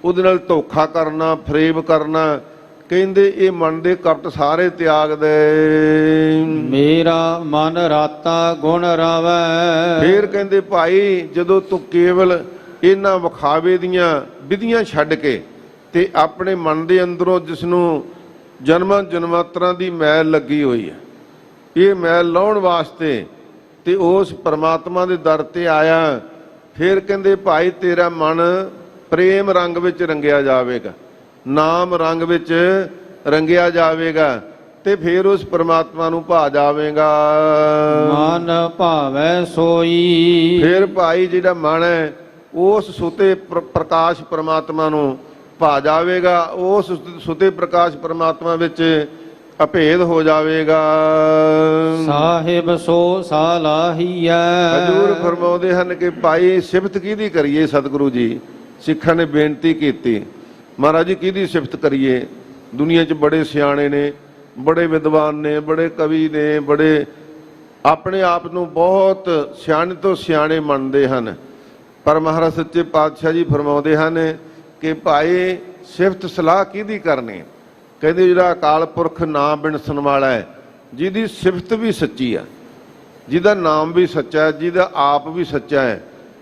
ਉਹਦੇ ਨਾਲ ਧੋਖਾ ਕਰਨਾ, ਫਰੇਬ ਕਰਨਾ, ਕਹਿੰਦੇ ਇਹ ਮਨ ਦੇ ਕਪਟ ਸਾਰੇ ਤਿਆਗ ਦੇ। ਮੇਰਾ ਮਨ ਰਾਤਾ ਗੁਣ ਰਾਵੈ। ਫੇਰ ਕਹਿੰਦੇ ਭਾਈ ਜਦੋਂ ਤੂੰ ਕੇਵਲ ਇਹਨਾਂ ਵਿਖਾਵੇ ਦੀਆਂ ਵਿਧੀਆਂ ਛੱਡ ਕੇ ਤੇ ਆਪਣੇ ਮਨ ਦੇ ਅੰਦਰੋਂ ਜਿਸ ਨੂੰ ਜਨਮਾਂ ਜਨਮਾਂਤਰਾਂ ਦੀ ਮੈਲ ਲੱਗੀ ਹੋਈ ਹੈ, ਇਹ ਮੈਲ ਲਾਉਣ ਵਾਸਤੇ ਤੇ ਉਸ ਪਰਮਾਤਮਾ ਦੇ ਦਰ ਤੇ ਆਇਆ, ਫਿਰ ਕਹਿੰਦੇ ਭਾਈ ਤੇਰਾ ਮਨ ਪ੍ਰੇਮ ਰੰਗ ਵਿੱਚ ਰੰਗਿਆ ਜਾਵੇਗਾ, ਨਾਮ ਰੰਗ ਵਿੱਚ ਰੰਗਿਆ ਜਾਵੇਗਾ, ਤੇ ਫਿਰ ਉਸ ਪਰਮਾਤਮਾ ਨੂੰ ਭਾ ਜਾਵੇਗਾ। ਮਨ ਭਾਵੈ ਸੋਈ। ਫਿਰ ਭਾਈ ਜਿਹੜਾ ਮਨ ਹੈ ਉਸ ਸੁਤੇ ਪ੍ਰਕਾਸ਼ ਪਰਮਾਤਮਾ ਨੂੰ ਭਾ ਜਾਵੇਗਾ, ਉਸ ਸੁਤੇ ਪ੍ਰਕਾਸ਼ ਪਰਮਾਤਮਾ ਵਿੱਚ ਅਭੇਦ ਹੋ ਜਾਵੇਗਾ। ਸਾਹਿਬ ਸੋ ਸਾਲਾਹੀਐ। ਹਜ਼ੂਰ ਫਰਮਾਉਂਦੇ ਹਨ ਕਿ ਭਾਈ ਸਿਫਤ ਕਿਹਦੀ ਕਰੀਏ? ਸਤਿਗੁਰੂ ਜੀ ਸਿੱਖਾਂ ਨੇ ਬੇਨਤੀ ਕੀਤੀ, ਮਹਾਰਾਜ ਜੀ ਕਿਹਦੀ ਸਿਫਤ ਕਰੀਏ? ਦੁਨੀਆ 'ਚ ਬੜੇ ਸਿਆਣੇ ਨੇ, ਬੜੇ ਵਿਦਵਾਨ ਨੇ, ਬੜੇ ਕਵੀ ਨੇ, ਬੜੇ ਆਪਣੇ ਆਪ ਨੂੰ ਬਹੁਤ ਸਿਆਣੇ ਤੋਂ ਸਿਆਣੇ ਮੰਨਦੇ ਹਨ, ਪਰ ਮਹਾਰਾਜ ਸੱਚੇ ਪਾਤਸ਼ਾਹ ਜੀ ਫਰਮਾਉਂਦੇ ਹਨ ਕਿ ਭਾਈ ਸਿਫਤ ਸਲਾਹ ਕਿਹਦੀ ਕਰਨੀ? ਕਹਿੰਦੇ ਜਿਹੜਾ ਅਕਾਲ ਪੁਰਖ ਨਾਮ ਬਿਨਸਣ ਵਾਲਾ ਹੈ, ਜਿਹਦੀ ਸਿਫਤ ਵੀ ਸੱਚੀ ਆ, ਜਿਹਦਾ ਨਾਮ ਵੀ ਸੱਚਾ ਹੈ, ਜਿਹਦਾ ਆਪ ਵੀ ਸੱਚਾ ਹੈ,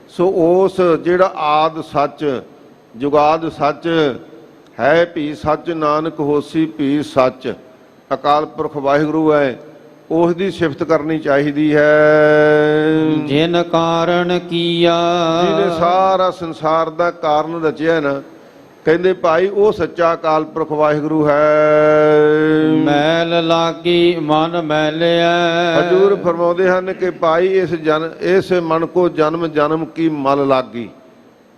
ਸੋ ਉਸ ਜਿਹੜਾ ਆਦ ਸੱਚ, ਜੁਗਾਦ ਸੱਚ ਹੈ, ਭੀ ਸੱਚ ਨਾਨਕ ਹੋਸੀ ਭੀ ਸੱਚ, ਅਕਾਲ ਪੁਰਖ ਵਾਹਿਗੁਰੂ ਹੈ, ਉਸ ਦੀ ਸਿਫਤ ਕਰਨੀ ਚਾਹੀਦੀ ਹੈ। ਜਿਨ ਕਾਰਨ ਕੀਆ। ਜਿਹਨੇ ਸਾਰਾ ਸੰਸਾਰ ਦਾ ਕਾਰਨ ਰਚਿਆ ਨਾ, ਕਹਿੰਦੇ ਭਾਈ ਉਹ ਸੱਚਾ ਅਕਾਲ ਪੁਰਖ ਵਾਹਿਗੁਰੂ ਹੈ। ਮੈਲ ਲਾਗੀ ਮਨ ਮੈਲਿਆ। ਹਜ਼ੂਰ ਫਰਮਾਉਂਦੇ ਹਨ ਕਿ ਭਾਈ ਇਸ ਮਨ ਕੋ ਜਨਮ ਜਨਮ ਕੀ ਮਲ ਲਾਗੀ,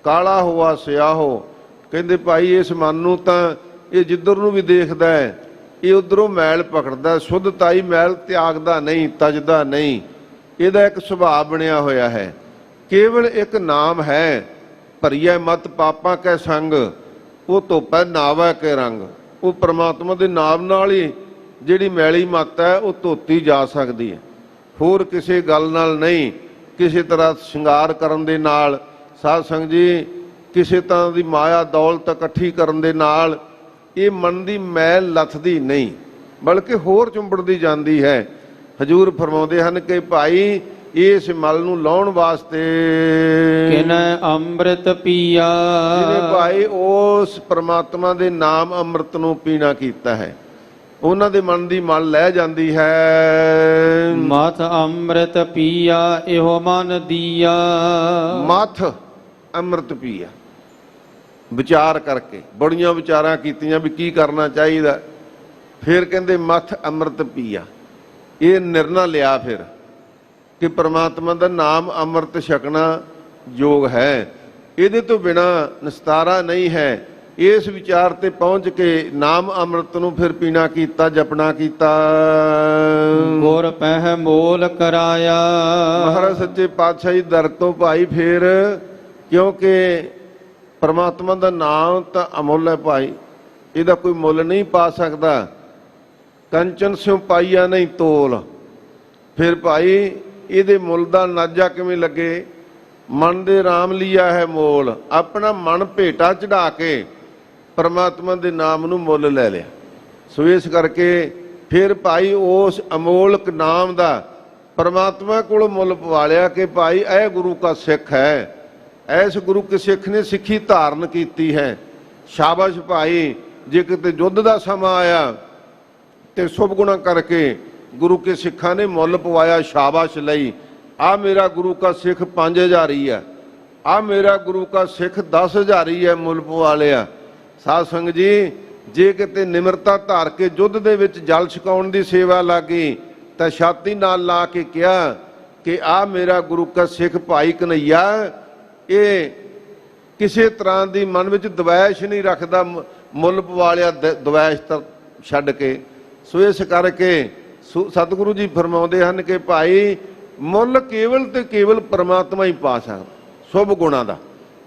ਕਾਲਾ ਹੋਆ ਸਿਆਹੋ। ਕਹਿੰਦੇ ਭਾਈ ਇਸ ਮਨ ਨੂੰ ਤਾਂ ਇਹ ਜਿੱਧਰ ਨੂੰ ਵੀ ਦੇਖਦਾ ਹੈ, ਇਹ ਉਧਰੋਂ ਮੈਲ ਪਕੜਦਾ, ਸ਼ੁੱਧਤਾਈ ਮੈਲ ਤਿਆਗਦਾ ਨਹੀਂ, ਤਜਦਾ ਨਹੀਂ। ਇਹਦਾ ਇੱਕ ਸੁਭਾਅ ਬਣਿਆ ਹੋਇਆ ਹੈ, ਕੇਵਲ ਇੱਕ ਨਾਮ ਹੈ, ਭਰੀਐ ਮਤ ਪਾਪਾਂ ਕੈ ਸੰਗ, ਉਹ ਧੋਪੈ ਨਾਵੈ ਕੇ ਰੰਗ। ਉਹ ਪ੍ਰਮਾਤਮਾ ਦੇ ਨਾਮ ਨਾਲ ਹੀ ਜਿਹੜੀ ਮੈਲੀ ਮੱਤ ਹੈ ਉਹ ਧੋਤੀ ਜਾ ਸਕਦੀ ਹੈ, ਹੋਰ ਕਿਸੇ ਗੱਲ ਨਾਲ ਨਹੀਂ, ਕਿਸੇ ਤਰ੍ਹਾਂ ਸ਼ਿੰਗਾਰ ਕਰਨ ਦੇ ਨਾਲ, ਸਾਧ ਸੰਗਤ ਜੀ ਕਿਸੇ ਤਰ੍ਹਾਂ ਦੀ ਮਾਇਆ ਦੌਲਤ ਇਕੱਠੀ ਕਰਨ ਦੇ ਨਾਲ ਇਹ ਮਨ ਦੀ ਮੈਲ ਲੱਥਦੀ ਨਹੀਂ, ਬਲਕਿ ਹੋਰ ਚੁੰਬੜਦੀ ਜਾਂਦੀ ਹੈ। ਹਜੂਰ ਫਰਮਾਉਂਦੇ ਹਨ ਕਿ ਭਾਈ ਇਸ ਮਲ ਨੂੰ ਲਾਉਣ ਵਾਸਤੇ ਕਿਨੈ ਅੰਮ੍ਰਿਤ ਪੀਆ, ਜਿਹਨੇ ਭਾਈ ਉਸ ਪ੍ਰਮਾਤਮਾ ਦੇ ਨਾਮ ਅੰਮ੍ਰਿਤ ਨੂੰ ਪੀਣਾ ਕੀਤਾ ਹੈ, ਉਹਨਾਂ ਦੇ ਮਨ ਦੀ ਮਲ ਲੈ ਜਾਂਦੀ ਹੈ। ਮਥ ਅੰਮ੍ਰਿਤ ਪੀਆ ਇਹੋ ਮਨ ਦੀਆ, ਮਥ ਅੰਮ੍ਰਿਤ ਪੀਆ, ਵਿਚਾਰ ਕਰਕੇ ਬੜੀਆਂ ਵਿਚਾਰਾਂ ਕੀਤੀਆਂ ਵੀ ਕੀ ਕਰਨਾ ਚਾਹੀਦਾ, ਫਿਰ ਕਹਿੰਦੇ ਮਥ ਅੰਮ੍ਰਿਤ ਪੀਆ, ਇਹ ਨਿਰਣਾ ਲਿਆ ਫਿਰ ਕਿ ਪ੍ਰਮਾਤਮਾ ਦਾ ਨਾਮ ਅੰਮ੍ਰਿਤ ਛਕਣਾ ਯੋਗ ਹੈ, ਇਹਦੇ ਤੋਂ ਬਿਨਾ ਨਿਸਤਾਰਾ ਨਹੀਂ ਹੈ। ਇਸ ਵਿਚਾਰ ਤੇ ਪਹੁੰਚ ਕੇ ਨਾਮ ਅੰਮ੍ਰਿਤ ਨੂੰ ਫਿਰ ਪੀਣਾ ਕੀਤਾ, ਜਪਣਾ ਕੀਤਾ। ਗੁਰ ਪਹਿ ਮੋਲ ਕਰਾਇਆ, ਮਹਾਰਾਜ ਸੱਚੇ ਪਾਤਸ਼ਾਹ ਜੀ ਦਰ ਤੋਂ ਭਾਈ ਫੇਰ, ਕਿਉਂਕਿ ਪ੍ਰਮਾਤਮਾ ਦਾ ਨਾਮ ਤਾਂ ਅਮੁੱਲ ਹੈ ਭਾਈ, ਇਹਦਾ ਕੋਈ ਮੁੱਲ ਨਹੀਂ ਪਾ ਸਕਦਾ। ਕੰਚਨ ਸਿਉ ਪਾਈਆ ਨਹੀਂ ਤੋਲ, ਫਿਰ ਭਾਈ ਇਹਦੇ ਮੁੱਲ ਦਾ ਅੰਦਾਜ਼ਾ ਕਿਵੇਂ ਲੱਗੇ। ਮਨ ਦੇ ਰਾਮ ਲਿਆ ਹੈ ਮੋਲ, ਆਪਣਾ ਮਨ ਭੇਟਾ ਚੜਾ ਕੇ ਪ੍ਰਮਾਤਮਾ ਦੇ ਨਾਮ ਨੂੰ ਮੁੱਲ ਲੈ ਲਿਆ। ਸੋ ਇਸ ਕਰਕੇ ਫਿਰ ਭਾਈ ਉਸ ਅਮੋਲਕ ਨਾਮ ਦਾ ਪ੍ਰਮਾਤਮਾ ਕੋਲ ਮੁੱਲ ਪਵਾ ਲਿਆ ਕਿ ਭਾਈ ਇਹ ਗੁਰੂ ਕਾ ਸਿੱਖ ਹੈ, ਐਸ ਗੁਰੂ ਕੇ ਸਿੱਖ ਨੇ ਸਿੱਖੀ ਧਾਰਨ ਕੀਤੀ ਹੈ। ਸ਼ਾਬਾਸ਼ ਭਾਈ, ਜੇ ਕਿਤੇ ਯੁੱਧ ਦਾ ਸਮਾਂ ਆਇਆ ਤੇ ਸ਼ੁਭ ਗੁਣਾ ਕਰਕੇ ਗੁਰੂ ਕੇ ਸਿੱਖਾਂ ਨੇ ਮੁੱਲ ਪਵਾਇਆ, ਸ਼ਾਬਾਸ਼ ਲਈ। ਆ ਮੇਰਾ ਗੁਰੂ ਕਾ ਸਿੱਖ 5000 ਹੀ ਹੈ, ਆ ਮੇਰਾ ਗੁਰੂ ਕਾ ਸਿੱਖ 10000 ਹੀ ਹੈ, ਮੁੱਲ ਪਵਾ ਲਿਆ। ਸਾਧ ਸੰਗਤ ਜੀ, ਜੇ ਕਿਤੇ ਨਿਮਰਤਾ ਧਾਰ ਕੇ ਯੁੱਧ ਦੇ ਵਿੱਚ ਜਲ ਛਕਾਉਣ ਦੀ ਸੇਵਾ ਲੱਗੀ ਤਾਂ ਛਾਤੀ ਨਾਲ ਲਾ ਕੇ ਕਿਹਾ ਕਿ ਆ ਮੇਰਾ ਗੁਰੂ ਕਾ ਸਿੱਖ ਭਾਈ ਕਨਈਆ, ਇਹ ਕਿਸੇ ਤਰ੍ਹਾਂ ਦੀ ਮਨ ਵਿੱਚ ਦਵੈਸ਼ ਨਹੀਂ ਰੱਖਦਾ, ਮੁੱਲ ਪਵਾ ਲਿਆ ਦਵੈਸ਼ ਤਾਂ ਛੱਡ ਕੇ। ਸੋ ਇਸ ਕਰਕੇ ਸਤਿਗੁਰੂ ਜੀ ਫਰਮਾਉਂਦੇ ਹਨ ਕਿ ਭਾਈ ਮੁੱਲ ਕੇਵਲ ਤੇ ਕੇਵਲ ਪ੍ਰਮਾਤਮਾ ਹੀ ਪਾ ਸਕਦਾ, ਸ਼ੁਭ ਗੁਣਾਂ ਦਾ।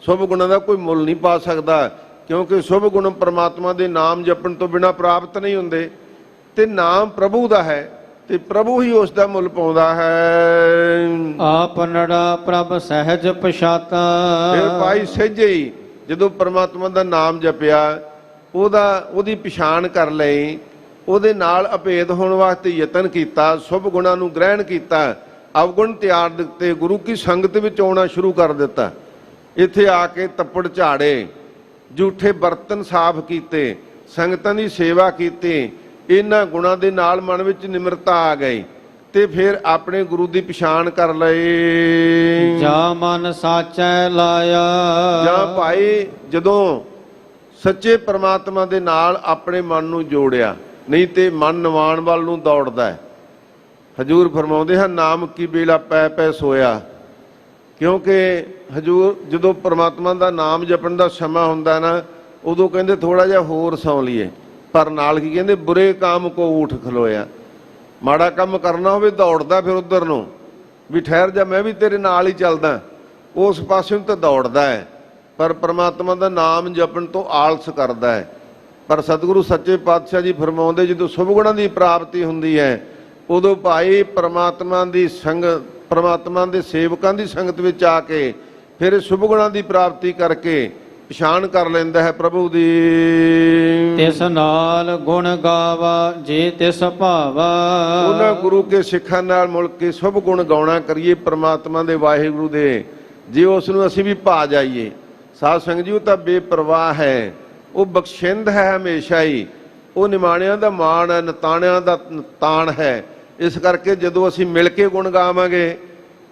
ਸ਼ੁਭ ਗੁਣਾਂ ਦਾ ਕੋਈ ਮੁੱਲ ਨਹੀਂ ਪਾ ਸਕਦਾ, ਕਿਉਂਕਿ ਸ਼ੁਭ ਗੁਣ ਪ੍ਰਮਾਤਮਾ ਦੇ ਨਾਮ ਜਪਣ ਤੋਂ ਬਿਨਾਂ ਪ੍ਰਾਪਤ ਨਹੀਂ ਹੁੰਦੇ, ਤੇ ਨਾਮ ਪ੍ਰਭੂ ਦਾ ਹੈ ਤੇ ਪ੍ਰਭੂ ਹੀ ਉਸ ਦਾ ਮੁੱਲ ਪਾਉਂਦਾ ਹੈ। ਆਪਨੜਾ ਪ੍ਰਭ ਸਹਿਜ ਪਛਾਤਾ, ਫਿਰ ਭਾਈ ਸਹਿਜੇ ਹੀ ਜਦੋਂ ਪ੍ਰਮਾਤਮਾ ਦਾ ਨਾਮ ਜਪਿਆ, ਉਹਦੀ ਪਛਾਣ ਕਰ ਲਈ, ਉਹਦੇ ਨਾਲ ਅਭੇਦ ਹੋਣ ਵਾਸਤੇ ਯਤਨ ਕੀਤਾ, ਸ਼ੁਭ ਗੁਣਾਂ ਨੂੰ ਗ੍ਰਹਿਣ ਕੀਤਾ, ਅਵਗੁਣ ਤਿਆਗ ਦਿੱਤੇ, ਗੁਰੂ ਕੀ ਸੰਗਤ ਵਿੱਚ ਆਉਣਾ ਸ਼ੁਰੂ ਕਰ ਦਿੱਤਾ। ਇੱਥੇ ਆ ਕੇ ਤੱਪੜ ਝਾੜੇ, ਝੂਠੇ ਬਰਤਨ ਸਾਫ਼ ਕੀਤੇ, ਸੰਗਤਾਂ ਦੀ ਸੇਵਾ ਕੀਤੀ, ਇਹਨਾਂ ਗੁਣਾਂ ਦੇ ਨਾਲ ਮਨ ਵਿੱਚ ਨਿਮਰਤਾ ਆ ਗਈ ਤੇ ਫਿਰ ਆਪਣੇ ਗੁਰੂ ਦੀ ਪਛਾਣ ਕਰ ਲਈ। ਜਾ ਮਨ ਸਾਚੈ ਲਾਇਆ, ਜਾਂ ਭਾਈ ਜਦੋਂ ਸੱਚੇ ਪ੍ਰਮਾਤਮਾ ਦੇ ਨਾਲ ਆਪਣੇ ਮਨ ਨੂੰ ਜੋੜਿਆ, ਨਹੀਂ ਤੇ ਮਨ ਨਿਵਾਣ ਵੱਲ ਨੂੰ ਦੌੜਦਾ ਹੈ। ਹਜੂਰ ਫਰਮਾਉਂਦੇ ਹਨ ਨਾਮ ਕੀ ਬੇਲਾ ਪੈ ਪੈ ਸੋਇਆ, ਕਿਉਂਕਿ ਹਜੂਰ ਜਦੋਂ ਪ੍ਰਮਾਤਮਾ ਦਾ ਨਾਮ ਜਪਣ ਦਾ ਸਮਾਂ ਹੁੰਦਾ ਨਾ, ਉਦੋਂ ਕਹਿੰਦੇ ਥੋੜਾ ਜਿਹਾ ਹੋਰ ਸੌਂ ਲਈਏ, ਪਰ ਨਾਲ ਕੀ ਕਹਿੰਦੇ ਬੁਰੇ ਕਾਮ ਕੋ ਊਠ ਖਲੋਇਆ। ਮਾੜਾ ਕੰਮ ਕਰਨਾ ਹੋਵੇ ਦੌੜਦਾ ਫਿਰ ਉਧਰ ਨੂੰ, ਵੀ ਠਹਿਰ ਜਾ ਮੈਂ ਵੀ ਤੇਰੇ ਨਾਲ ਹੀ ਚੱਲਦਾ, ਉਸ ਪਾਸੇ ਨੂੰ ਤਾਂ ਦੌੜਦਾ ਹੈ, ਪਰ ਪ੍ਰਮਾਤਮਾ ਦਾ ਨਾਮ ਜਪਣ ਤੋਂ ਆਲਸ ਕਰਦਾ ਹੈ। ਪਰ ਸਤਿਗੁਰੂ ਸੱਚੇ ਪਾਤਸ਼ਾਹ ਜੀ ਫਰਮਾਉਂਦੇ ਜਦੋਂ ਸ਼ੁਭ ਗੁਣਾਂ ਦੀ ਪ੍ਰਾਪਤੀ ਹੁੰਦੀ ਹੈ, ਉਦੋਂ ਭਾਈ ਪ੍ਰਮਾਤਮਾ ਦੀ ਸੰਗਤ, ਪ੍ਰਮਾਤਮਾ ਦੇ ਸੇਵਕਾਂ ਦੀ ਸੰਗਤ ਵਿੱਚ ਆ ਕੇ ਫਿਰ ਸ਼ੁਭ ਗੁਣਾਂ ਦੀ ਪ੍ਰਾਪਤੀ ਕਰਕੇ ਪਛਾਣ ਕਰ ਲੈਂਦਾ ਹੈ ਪ੍ਰਭੂ ਦੀ। ਤਿਸ ਨਾਲ ਗੁਣ ਗਾਵਾ ਜੇ ਤਿਸ ਭਾਵਾ, ਉਹਨਾਂ ਗੁਰੂ ਕੇ ਸਿੱਖਾਂ ਨਾਲ ਮਿਲ ਕੇ ਸ਼ੁਭ ਗੁਣ ਗਾਉਣਾ ਕਰੀਏ ਪ੍ਰਮਾਤਮਾ ਦੇ, ਵਾਹਿਗੁਰੂ ਦੇ। ਜੇ ਉਸ ਨੂੰ ਅਸੀਂ ਵੀ ਭਾ ਜਾਈਏ, ਸਾਧ ਸੰਗਤ ਜੀ ਉਹ ਤਾਂ ਬੇਪਰਵਾਹ ਹੈ, ਉਹ ਬਖਸ਼ਿੰਦ ਹੈ ਹਮੇਸ਼ਾ ਹੀ, ਉਹ ਨਿਮਾਣਿਆਂ ਦਾ ਮਾਣ ਹੈ, ਨਤਾਣਿਆਂ ਦਾ ਤਾਣ ਹੈ। ਇਸ ਕਰਕੇ ਜਦੋਂ ਅਸੀਂ ਮਿਲ ਕੇ ਗੁਣ ਗਾਵਾਂਗੇ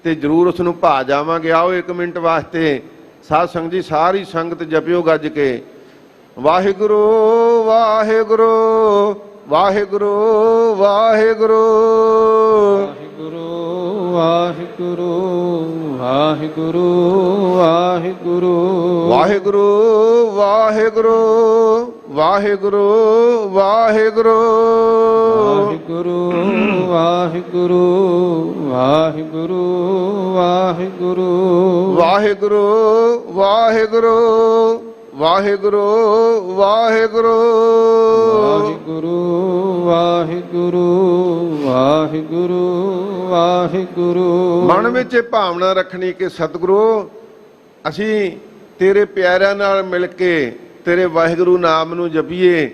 ਤੇ ਜ਼ਰੂਰ ਉਸ ਨੂੰ ਭਾ ਜਾਵਾਂਗੇ। ਆਓ 1 ਮਿੰਟ ਵਾਸਤੇ ਸਾਧ ਸੰਗਤ ਜੀ ਸਾਰੀ ਸੰਗਤ ਜਪਿਓ ਗੱਜ ਕੇ, ਵਾਹਿਗੁਰੂ ਵਾਹਿਗੁਰੂ ਵਾਹਿਗੁਰੂ ਵਾਹਿਗੁਰੂ ਵਾਹਿਗੁਰੂ ਵਾਹਿਗੁਰੂ ਵਾਹਿਗੁਰੂ ਵਾਹਿਗੁਰੂ ਵਾਹਿਗੁਰੂ ਵਾਹਿਗੁਰੂ ਵਾਹਿਗੁਰੂ ਵਾਹਿਗੁਰੂ ਵਾਹਿਗੁਰੂ ਵਾਹਿਗੁਰੂ ਵਾਹਿਗੁਰੂ ਵਾਹਿਗੁਰੂ ਵਾਹਿਗੁਰੂ ਵਾਹਿਗੁਰੂ ਵਾਹਿਗੁਰੂ ਵਾਹਿਗੁਰੂ ਵਾਹਿਗੁਰੂ ਵਾਹਿਗੁਰੂ ਵਾਹਿਗੁਰੂ। ਮਨ ਵਿੱਚ ਇਹ ਭਾਵਨਾ ਰੱਖਣੀ ਕਿ ਸਤਿਗੁਰੂ ਅਸੀਂ ਤੇਰੇ ਪਿਆਰਿਆਂ ਨਾਲ ਮਿਲ ਕੇ ਤੇਰੇ ਵਾਹਿਗੁਰੂ ਨਾਮ ਨੂੰ ਜਪੀਏ,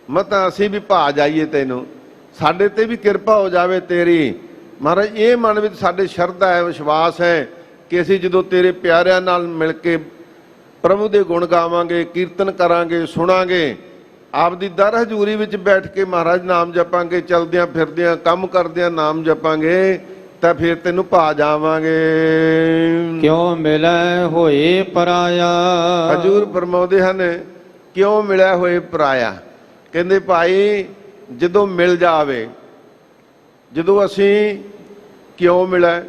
ਮਤਾਂ ਅਸੀਂ ਵੀ ਭਾ ਜਾਈਏ ਤੈਨੂੰ, ਸਾਡੇ ਤੇ ਵੀ ਕਿਰਪਾ ਹੋ ਜਾਵੇ ਤੇਰੀ। ਮਹਾਰਾਜ ਇਹ ਮਨ ਵਿੱਚ ਸਾਡੇ ਸ਼ਰਧਾ ਹੈ, ਵਿਸ਼ਵਾਸ ਹੈ ਕਿ ਅਸੀਂ ਜਦੋਂ ਤੇਰੇ ਪਿਆਰਿਆਂ ਨਾਲ ਮਿਲ ਕੇ ਪ੍ਰਭੂ ਦੇ ਗੁਣ ਗਾਵਾਂਗੇ, ਕੀਰਤਨ ਕਰਾਂਗੇ, ਸੁਣਾਂਗੇ, ਆਪਦੀ ਦਰ ਹਜ਼ੂਰੀ ਵਿੱਚ ਬੈਠ ਕੇ ਮਹਾਰਾਜ ਨਾਮ ਜਪਾਂਗੇ, ਚਲਦਿਆਂ ਫਿਰਦਿਆਂ ਕੰਮ ਕਰਦਿਆਂ ਨਾਮ ਜਪਾਂਗੇ, ਤਾਂ ਫਿਰ ਤੈਨੂੰ ਭਾ ਜਾਵਾਂਗੇ। ਕਿਉ ਮਿਲੈ ਹੋਏ ਪਰਾਇਆ। ਹਜ਼ੂਰ ਫਰਮਾਉਂਦੇ ਹਨ ਕਿਉਂ ਮਿਲਿਆ ਹੋਏ ਪਰਾਇਆ। ਕਹਿੰਦੇ ਭਾਈ ਜਦੋਂ ਮਿਲ ਜਾਵੇ, ਜਦੋਂ ਅਸੀਂ ਕਿਉਂ ਮਿਲਿਆ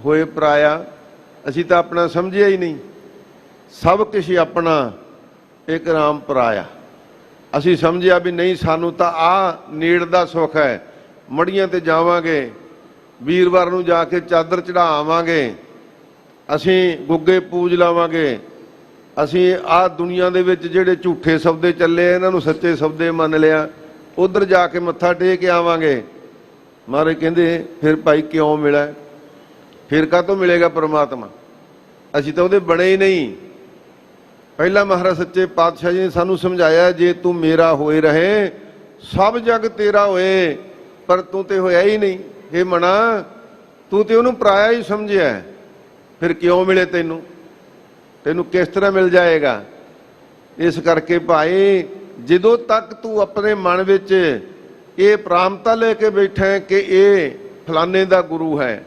ਹੋਏ ਪਰਾਇਆ, ਅਸੀਂ ਤਾਂ ਆਪਣਾ ਸਮਝਿਆ ਹੀ ਨਹੀਂ, ਸਭ ਕੁਛ ਆਪਣਾ ਇੱਕ ਰਾਮ ਪਰਾਇਆ। ਅਸੀਂ ਸਮਝਿਆ ਵੀ ਨਹੀਂ ਸਾਨੂੰ ਤਾਂ ਆਹ ਨੇੜ ਦਾ ਸੁੱਖ ਹੈ, ਮੜੀਆਂ ਤੇ ਜਾਵਾਂਗੇ, ਵੀਰਵਾਰ ਨੂੰ ਜਾ ਕੇ ਚਾਦਰ ਚੜਾਵਾਂਗੇ, ਅਸੀਂ ਗੁੱਗੇ ਪੂਜ ਲਾਵਾਂਗੇ, ਅਸੀਂ ਆਹ ਦੁਨੀਆ ਦੇ ਵਿੱਚ ਜਿਹੜੇ ਝੂਠੇ ਸੌਦੇ ਚੱਲੇ ਇਹਨਾਂ ਨੂੰ ਸੱਚੇ ਸੌਦੇ ਮੰਨ ਲਿਆ, ਉਧਰ ਜਾ ਕੇ ਮੱਥਾ ਟੇਕ ਆਵਾਂਗੇ। ਮਹਾਰਾਜ ਕਹਿੰਦੇ ਫਿਰ ਭਾਈ ਕਿਉਂ ਮਿਲਿਆ, ਫਿਰ ਕਾਹਤੋਂ ਮਿਲੇਗਾ ਪਰਮਾਤਮਾ, ਅਸੀਂ ਤਾਂ ਉਹਦੇ ਬਣੇ ਹੀ ਨਹੀਂ। ਪਹਿਲਾਂ ਮਹਾਰਾਜ ਸੱਚੇ ਪਾਤਸ਼ਾਹ ਜੀ ਨੇ ਸਾਨੂੰ ਸਮਝਾਇਆ, ਜੇ ਤੂੰ ਮੇਰਾ ਹੋਏ ਰਹੇ ਸਭ ਜਗ ਤੇਰਾ ਹੋਏ, ਪਰ ਤੂੰ ਤੇ ਹੋਇਆ ਹੀ ਨਹੀਂ। ਇਹ ਮਨਾ ਤੂੰ ਤੇ ਉਹਨੂੰ ਪਰਾਇਆ ਹੀ ਸਮਝਿਆ, ਫਿਰ ਕਿਉਂ ਮਿਲੇ ਤੈਨੂੰ, ਤੈਨੂੰ ਕਿਸ ਤਰ੍ਹਾਂ ਮਿਲ ਜਾਏਗਾ। ਇਸ ਕਰਕੇ ਭਾਈ ਜਦੋਂ ਤੱਕ ਤੂੰ ਆਪਣੇ ਮਨ ਵਿੱਚ ਇਹ ਪ੍ਰਾਮਤਾ ਲੈ ਕੇ ਬੈਠਾ ਹੈ ਕਿ ਇਹ ਫਲਾਣੇ ਦਾ ਗੁਰੂ ਹੈ,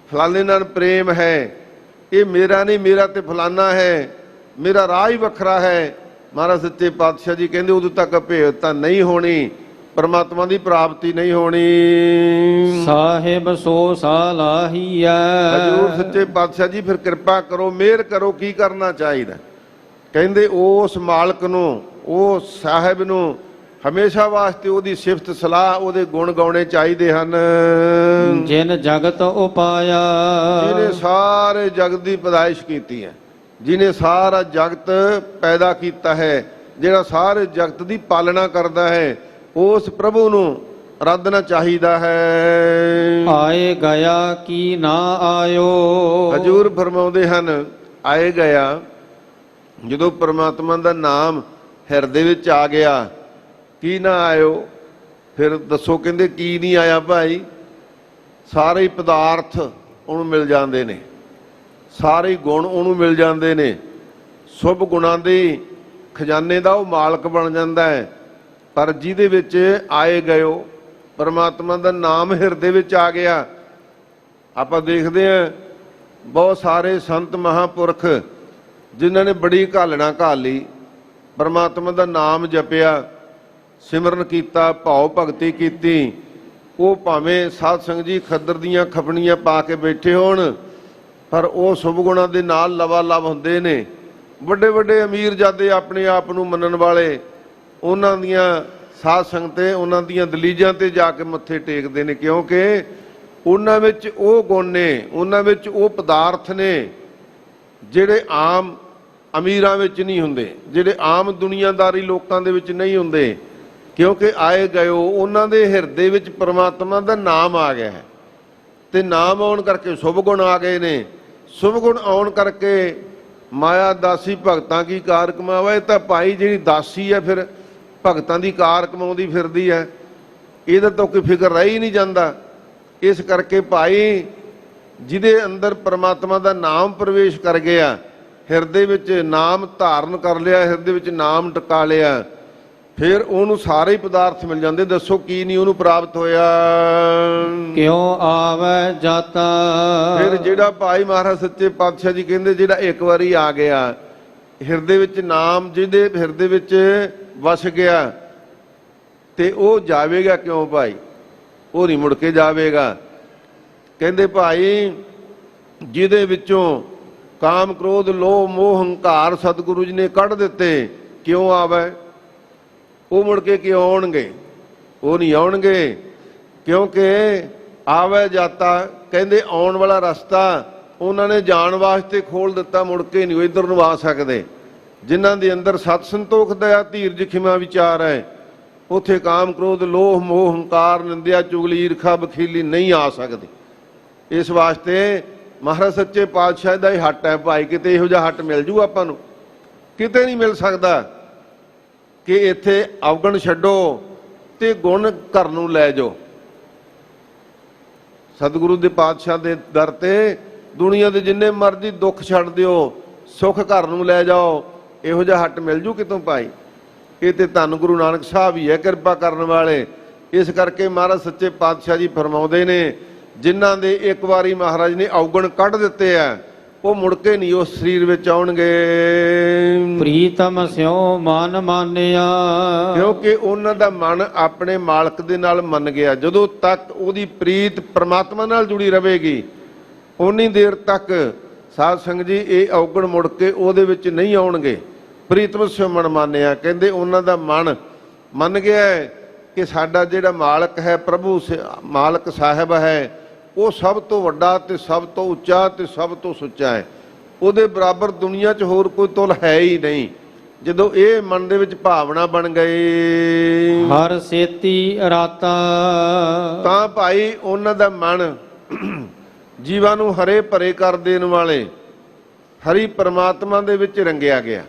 ਫਲਾਣੇ ਨਾਲ ਪ੍ਰੇਮ ਹੈ, ਇਹ ਮੇਰਾ ਨਹੀਂ, ਮੇਰਾ ਤੇ ਫਲਾਣਾ ਹੈ, ਮੇਰਾ ਰਾਹ ਹੀ ਵੱਖਰਾ ਹੈ, ਮਹਾਰਾਜ ਸੱਚੇ ਪਾਤਸ਼ਾਹ ਜੀ ਕਹਿੰਦੇ ਉਦੋਂ ਤੱਕ ਭੇਦਤਾ ਨਹੀਂ ਹੋਣੀ, ਪਰਮਾਤਮਾ ਦੀ ਪ੍ਰਾਪਤੀ ਨਹੀਂ ਹੋਣੀ। ਸਾਹਿਬ ਸੋ ਸਾਲਾਹੀਐ। ਹਜ਼ੂਰ ਸੱਚੇ ਪਾਤਸ਼ਾਹ ਜੀ ਫਿਰ ਕਿਰਪਾ ਕਰੋ, ਮਿਹਰ ਕਰੋ, ਕੀ ਕਰਨਾ ਚਾਹੀਦਾ। ਕਹਿੰਦੇ ਉਸ ਮਾਲਕ ਨੂੰ, ਉਹ ਸਾਹਿਬ ਨੂੰ ਹਮੇਸ਼ਾ ਵਾਸਤੇ ਉਹਦੀ ਸਿਫਤ ਸਲਾਹ, ਉਹਦੇ ਗੁਣ ਗਾਉਣੇ ਚਾਹੀਦੇ ਹਨ। ਜਿਨ ਜਗਤ ਉਪਾਇਆ। ਜਿਹਨੇ ਸਾਰੇ ਜਗਤ ਦੀ ਪੈਦਾਇਸ਼ ਕੀਤੀ ਹੈ, ਜਿਹਨੇ ਸਾਰਾ ਜਗਤ ਪੈਦਾ ਕੀਤਾ ਹੈ, ਜਿਹੜਾ ਸਾਰੇ ਜਗਤ ਦੀ ਪਾਲਣਾ ਕਰਦਾ ਹੈ, ਉਸ ਪ੍ਰਭੂ ਨੂੰ ਆਰਾਧਨਾ ਚਾਹੀਦਾ ਹੈ। ਆਏ ਗਿਆ ਕੀ ਨਾ ਆਇਓ। ਹਜ਼ੂਰ ਫਰਮਾਉਂਦੇ ਹਨ ਆਏ ਗਿਆ, ਜਦੋਂ ਪਰਮਾਤਮਾ ਦਾ ਨਾਮ ਹਿਰਦੇ ਵਿੱਚ ਆ ਗਿਆ, ਕੀ ਨਾ ਆਇਓ। ਫਿਰ ਦੱਸੋ, ਕਹਿੰਦੇ ਕੀ ਨਹੀਂ ਆਇਆ ਭਾਈ, ਸਾਰੇ ਹੀ ਪਦਾਰਥ ਉਹਨੂੰ ਮਿਲ ਜਾਂਦੇ ਨੇ, ਸਾਰੇ ਗੁਣ ਉਹਨੂੰ ਮਿਲ ਜਾਂਦੇ ਨੇ, ਸ਼ੁਭ ਗੁਣਾਂ ਦੇ ਖਜ਼ਾਨੇ ਦਾ ਉਹ ਮਾਲਕ ਬਣ ਜਾਂਦਾ ਹੈ। ਪਰ ਜਿਹਦੇ ਵਿੱਚ ਆਏ ਗਇਓ ਪਰਮਾਤਮਾ ਦਾ ਨਾਮ ਹਿਰਦੇ ਵਿੱਚ ਆ ਗਿਆ। ਆਪਾਂ ਦੇਖਦੇ ਹਾਂ ਬਹੁਤ ਸਾਰੇ ਸੰਤ ਮਹਾਂਪੁਰਖ ਜਿਨ੍ਹਾਂ ਨੇ ਬੜੀ ਘਾਲਣਾ ਘਾਲੀ, ਪਰਮਾਤਮਾ ਦਾ ਨਾਮ ਜਪਿਆ, ਸਿਮਰਨ ਕੀਤਾ, ਭਾਵ ਭਗਤੀ ਕੀਤੀ, ਉਹ ਭਾਵੇਂ ਸਾਧ ਸੰਗਤ ਜੀ ਖੱਦਰ ਦੀਆਂ ਖਪਣੀਆਂ ਪਾ ਕੇ ਬੈਠੇ ਹੋਣ, ਪਰ ਉਹ ਸ਼ੁਭ ਗੁਣਾਂ ਦੇ ਨਾਲ ਲਵਾਲਵ ਹੁੰਦੇ ਨੇ। ਵੱਡੇ ਵੱਡੇ ਅਮੀਰ ਜਾਦੇ ਆਪਣੇ ਆਪ ਨੂੰ ਮੰਨਣ ਵਾਲੇ, ਉਹਨਾਂ ਦੀਆਂ ਸਾਧ ਸੰਗਤੇ ਉਹਨਾਂ ਦੀਆਂ ਦਲੀਜਾਂ ਤੇ ਜਾ ਕੇ ਮੱਥੇ ਟੇਕਦੇ ਨੇ, ਕਿਉਂਕਿ ਉਹਨਾਂ ਵਿੱਚ ਉਹ ਗੁਣ ਨੇ, ਉਹਨਾਂ ਵਿੱਚ ਉਹ ਪਦਾਰਥ ਨੇ ਜਿਹੜੇ ਆਮ ਅਮੀਰਾਂ ਵਿੱਚ ਨਹੀਂ ਹੁੰਦੇ, ਜਿਹੜੇ ਆਮ ਦੁਨੀਆਦਾਰੀ ਲੋਕਾਂ ਦੇ ਵਿੱਚ ਨਹੀਂ ਹੁੰਦੇ। ਕਿਉਂਕਿ ਆਏ ਗਇਓ ਉਹਨਾਂ ਦੇ ਹਿਰਦੇ ਵਿੱਚ ਪਰਮਾਤਮਾ ਦਾ ਨਾਮ ਆ ਗਿਆ ਹੈ, ਤੇ ਨਾਮ ਆਉਣ ਕਰਕੇ ਸ਼ੁਭ ਗੁਣ ਆ ਗਏ ਨੇ। ਸ਼ੁਭ ਗੁਣ ਆਉਣ ਕਰਕੇ ਮਾਇਆ ਦਾਸੀ ਭਗਤਾਂ ਕੀ ਕਾਰ ਕਮਾਵੇ, ਤਾਂ ਭਾਈ ਜਿਹੜੀ ਦਾਸੀ ਹੈ ਫਿਰ ਭਗਤਾਂ ਦੀ ਕਾਰ ਕਮਾਉਂਦੀ ਫਿਰਦੀ ਹੈ, ਇਹਦਾ ਤਾਂ ਕੋਈ ਫਿਕਰ ਰਹਿ ਹੀ ਨਹੀਂ ਜਾਂਦਾ। ਇਸ ਕਰਕੇ ਭਾਈ ਜਿਹਦੇ ਅੰਦਰ ਪਰਮਾਤਮਾ ਦਾ ਨਾਮ ਪ੍ਰਵੇਸ਼ ਕਰ ਗਿਆ, ਹਿਰਦੇ ਵਿੱਚ ਨਾਮ ਧਾਰਨ ਕਰ ਲਿਆ, ਹਿਰਦੇ ਵਿੱਚ ਨਾਮ ਟਿਕਾ ਲਿਆ, ਫਿਰ ਉਹਨੂੰ ਸਾਰੇ ਹੀ ਪਦਾਰਥ ਮਿਲ ਜਾਂਦੇ। ਦੱਸੋ ਕੀ ਨਹੀਂ ਉਹਨੂੰ ਪ੍ਰਾਪਤ ਹੋਇਆ। ਕਿਉਂ ਆਵੇ ਜਾਤਾ। ਫਿਰ ਜਿਹੜਾ ਭਾਈ ਮਹਾਰਾਜ ਸੱਚੇ ਪਾਤਸ਼ਾਹ ਜੀ ਕਹਿੰਦੇ ਜਿਹੜਾ ਇੱਕ ਵਾਰੀ ਆ ਗਿਆ ਹਿਰਦੇ ਵਿੱਚ ਨਾਮ, ਜਿਹਦੇ ਹਿਰਦੇ ਵਿੱਚ ਵਸ ਗਿਆ, ਤੇ ਉਹ ਜਾਵੇਗਾ ਕਿਉਂ ਭਾਈ, ਉਹ ਨਹੀਂ ਮੁੜ ਕੇ ਜਾਵੇਗਾ। ਕਹਿੰਦੇ ਭਾਈ ਜਿਹਦੇ ਵਿੱਚੋਂ ਕਾਮ ਕ੍ਰੋਧ ਲੋਭ ਮੋਹ ਹੰਕਾਰ ਸਤਿਗੁਰੂ ਜੀ ਨੇ ਕੱਢ ਦਿੱਤੇ, ਕਿਉਂ ਆਵੇ, ਉਹ ਮੁੜ ਕੇ ਕਿਉਂ ਆਉਣਗੇ, ਉਹ ਨਹੀਂ ਆਉਣਗੇ। ਕਿਉਂਕਿ ਆਵੇ ਜਾਤਾ, ਕਹਿੰਦੇ ਆਉਣ ਵਾਲਾ ਰਸਤਾ ਉਹਨਾਂ ਨੇ ਜਾਣ ਵਾਸਤੇ ਖੋਲ ਦਿੱਤਾ, ਮੁੜ ਕੇ ਨਹੀਂ ਇੱਧਰ ਨੂੰ ਆ ਸਕਦੇ। ਜਿਨ੍ਹਾਂ ਦੇ ਅੰਦਰ ਸਤ ਸੰਤੋਖ ਦਇਆ ਧੀਰਜ ਖਿਮਾ ਵਿਚਾਰ ਹੈ, ਉਥੇ ਕਾਮ ਕ੍ਰੋਧ ਲੋਭ ਮੋਹ ਹੰਕਾਰ ਨਿੰਦਿਆ ਚੁਗਲੀ ਈਰਖਾ ਬਖੀਲੀ ਨਹੀਂ ਆ ਸਕਦੀ। ਇਸ ਵਾਸਤੇ ਮਹਾਰਾਜ ਸੱਚੇ ਪਾਤਸ਼ਾਹ ਦਾ ਹੀ ਹੱਟ ਹੈ ਭਾਈ, ਕਿਤੇ ਇਹੋ ਜਿਹਾ ਹੱਟ ਮਿਲ ਜੂ ਆਪਾਂ ਨੂੰ? ਕਿਤੇ ਨਹੀਂ ਮਿਲ ਸਕਦਾ ਕਿ ਇੱਥੇ ਅਵਗਣ ਛੱਡੋ ਤੇ ਗੁਣ ਘਰ ਨੂੰ ਲੈ ਜਾਓ। ਸਤਿਗੁਰੂ ਦੇ ਪਾਤਸ਼ਾਹ ਦੇ ਦਰ ਤੇ ਦੁਨੀਆ ਦੇ ਜਿੰਨੇ ਮਰਜ਼ੀ ਦੁੱਖ ਛੱਡ ਦਿਓ, ਸੁੱਖ ਘਰ ਨੂੰ ਲੈ ਜਾਓ, ਇਹੋ ਜਿਹਾ ਹੱਟ ਮਿਲ ਜੂ ਕਿਤੋਂ ਭਾਈ? ਇਹ ਤੇ ਧੰਨ ਗੁਰੂ ਨਾਨਕ ਸਾਹਿਬ ਹੀ ਹੈ ਕਿਰਪਾ ਕਰਨ ਵਾਲੇ। ਇਸ ਕਰਕੇ ਮਹਾਰਾਜ ਸੱਚੇ ਪਾਤਸ਼ਾਹ ਜੀ ਫਰਮਾਉਂਦੇ ਨੇ, ਜਿਨ੍ਹਾਂ ਦੇ ਇੱਕ ਵਾਰੀ ਮਹਾਰਾਜ ਨੇ ਅਵਗਣ ਕੱਢ ਦਿੱਤੇ ਆ, ਉਹ ਮੁੜ ਕੇ ਨਹੀਂ ਉਸ ਸਰੀਰ ਵਿੱਚ ਆਉਣਗੇ। ਪ੍ਰੀਤਮ ਸਿਉ ਮਨ ਮਾਨਿਆ, ਕਿਉਂਕਿ ਉਹਨਾਂ ਦਾ ਮਨ ਆਪਣੇ ਮਾਲਕ ਦੇ ਨਾਲ ਮੰਨ ਗਿਆ। ਜਦੋਂ ਤੱਕ ਉਹਦੀ ਪ੍ਰੀਤ ਪ੍ਰਮਾਤਮਾ ਨਾਲ ਜੁੜੀ ਰਹੇਗੀ, ਉਨੀ ਦੇਰ ਤੱਕ ਸਾਧ ਸੰਗਤ ਜੀ ਇਹ ਅਵਗਣ ਮੁੜ ਕੇ ਉਹਦੇ ਵਿੱਚ ਨਹੀਂ ਆਉਣਗੇ। ਪ੍ਰੀਤਮ ਸਿਉ ਮਨ ਮਾਨਿਆ, ਕਹਿੰਦੇ ਉਹਨਾਂ ਦਾ ਮਨ ਮੰਨ ਗਿਆ ਕਿ ਸਾਡਾ ਜਿਹੜਾ ਮਾਲਕ ਹੈ, ਪ੍ਰਭੂ ਮਾਲਕ ਸਾਹਿਬ ਹੈ, ਉਹ ਸਭ ਤੋਂ ਵੱਡਾ ਤੇ ਸਭ ਤੋਂ ਉੱਚਾ ਤੇ ਸਭ ਤੋਂ ਸੁੱਚਾ ਹੈ। ਉਹਦੇ ਬਰਾਬਰ ਦੁਨੀਆ 'ਚ ਹੋਰ ਕੋਈ ਤੁਲ ਹੈ ਹੀ ਨਹੀਂ। ਜਦੋਂ ਇਹ ਮਨ ਦੇ ਵਿੱਚ ਭਾਵਨਾ ਬਣ ਗਈ, ਹਰ ਸੇਤੀ ਰਾਤਾ, ਤਾਂ ਭਾਈ ਉਹਨਾਂ ਦਾ ਮਨ ਜੀਵਾਂ ਨੂੰ ਹਰੇ ਭਰੇ ਕਰ ਦੇਣ ਵਾਲੇ ਹਰੀ ਪਰਮਾਤਮਾ ਦੇ ਵਿੱਚ ਰੰਗਿਆ ਗਿਆ।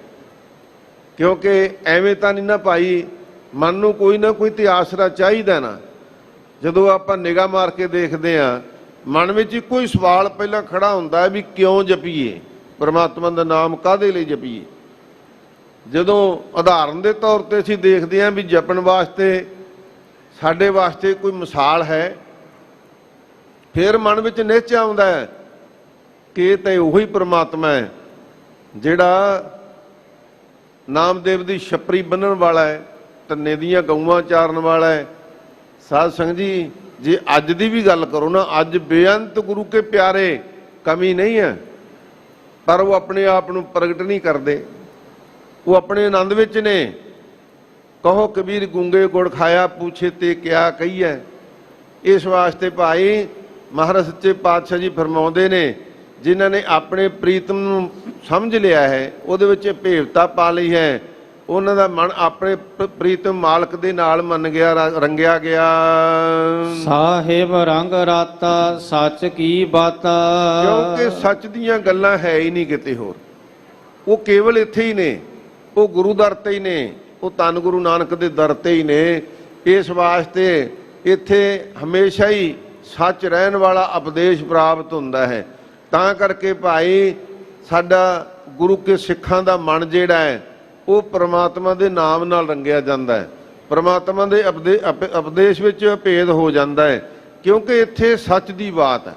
ਕਿਉਂਕਿ ਐਵੇਂ ਤਾਂ ਨਹੀਂ ਨਾ ਭਾਈ, ਮਨ ਨੂੰ ਕੋਈ ਨਾ ਕੋਈ ਤੇ ਆਸਰਾ ਚਾਹੀਦਾ ਨਾ। ਜਦੋਂ ਆਪਾਂ ਨਿਗਾਹ ਮਾਰ ਕੇ ਦੇਖਦੇ ਹਾਂ, ਮਨ ਵਿੱਚ ਇੱਕੋ ਹੀ ਸਵਾਲ ਪਹਿਲਾਂ ਖੜਾ ਹੁੰਦਾ ਹੈ ਵੀ ਕਿਉਂ ਜਪੀਏ, ਪਰਮਾਤਮਾ ਦਾ ਨਾਮ ਕਾਹਦੇ ਲਈ ਜਪੀਏ। ਜਦੋਂ ਉਦਾਹਰਨ ਦੇ ਤੌਰ ਤੇ ਅਸੀਂ ਦੇਖਦੇ ਹਾਂ ਵੀ ਜਪਣ ਵਾਸਤੇ ਸਾਡੇ ਵਾਸਤੇ ਕੋਈ ਮਿਸਾਲ ਹੈ, ਫਿਰ ਮਨ ਵਿੱਚ ਨਿਹਚਾ ਆਉਂਦਾ ਹੈ ਕਿ ਇਹ ਤਾਂ ਉਹੀ ਪਰਮਾਤਮਾ ਹੈ ਜਿਹੜਾ ਨਾਮਦੇਵ ਦੀ ਛਪਰੀ ਬੰਨਣ ਵਾਲਾ ਹੈ, ਧੰਨੇ ਦੀਆਂ ਗਊਆਂ ਚਾਰਨ ਵਾਲਾ ਹੈ। ਸਾਧ ਸੰਗਤ ਜੀ, ਜੇ ਅੱਜ ਦੀ ਵੀ ਗੱਲ ਕਰੋ ਨਾ, ਅੱਜ ਬੇਅੰਤ ਗੁਰੂ ਕੇ ਪਿਆਰੇ, ਕਮੀ ਨਹੀਂ ਹੈ, ਪਰ ਉਹ ਆਪਣੇ ਆਪ ਨੂੰ ਪ੍ਰਗਟ ਨਹੀਂ ਕਰਦੇ, ਉਹ ਆਪਣੇ ਆਨੰਦ ਵਿੱਚ ਨੇ। ਕਹੋ ਕਬੀਰ ਗੂੰਗੇ ਗੁੜ ਖਾਇਆ, ਪੁੱਛੇ ਤੇ ਕਿਆ ਕਹੀਏ। ਇਸ ਵਾਸਤੇ ਭਾਈ ਮਹਾਰਾਜ ਸੱਚੇ ਪਾਤਸ਼ਾਹ ਜੀ ਫਰਮਾਉਂਦੇ ਨੇ, ਜਿਨ੍ਹਾਂ ਨੇ ਆਪਣੇ ਪ੍ਰੀਤਮ ਨੂੰ ਸਮਝ ਲਿਆ ਹੈ, ਉਹਦੇ ਵਿੱਚ ਭੇਵਤਾ ਪਾ ਲਈ ਹੈ, ਉਹਨਾਂ ਦਾ ਮਨ ਆਪਣੇ ਪ੍ਰੀਤਮ ਮਾਲਕ ਦੇ ਨਾਲ ਮੰਨ ਗਿਆ, ਰੰਗਿਆ ਗਿਆ। ਸਾਹਿਬ ਰੰਗ ਰਾਤਾ ਸੱਚ ਕੀ ਬਾਤਾ, ਕਿਉਂਕਿ ਸੱਚ ਦੀਆਂ ਗੱਲਾਂ ਹੈ ਹੀ ਨਹੀਂ ਕਿਤੇ ਹੋਰ, ਉਹ ਕੇਵਲ ਇੱਥੇ ਹੀ ਨੇ, ਉਹ ਗੁਰੂ ਦਰ ਤੇ ਹੀ ਨੇ, ਉਹ ਧੰਨ ਗੁਰੂ ਨਾਨਕ ਦੇ ਦਰ ਤੇ ਹੀ ਨੇ। ਇਸ ਵਾਸਤੇ ਇੱਥੇ ਹਮੇਸ਼ਾ ਹੀ ਸੱਚ ਰਹਿਣ ਵਾਲਾ ਉਪਦੇਸ਼ ਪ੍ਰਾਪਤ ਹੁੰਦਾ ਹੈ। ਤਾਂ ਕਰਕੇ ਭਾਈ ਸਾਡਾ ਗੁਰੂ ਕੇ ਸਿੱਖਾਂ ਦਾ ਮਨ ਜਿਹੜਾ ਹੈ, ਉਹ ਪ੍ਰਮਾਤਮਾ ਦੇ ਨਾਮ ਨਾਲ ਰੰਗਿਆ ਜਾਂਦਾ ਹੈ, ਪ੍ਰਮਾਤਮਾ ਦੇ ਉਪਦੇਸ਼ ਵਿੱਚ ਭੇਦ ਹੋ ਜਾਂਦਾ ਹੈ। ਕਿਉਂਕਿ ਇੱਥੇ ਸੱਚ ਦੀ ਬਾਤ ਹੈ,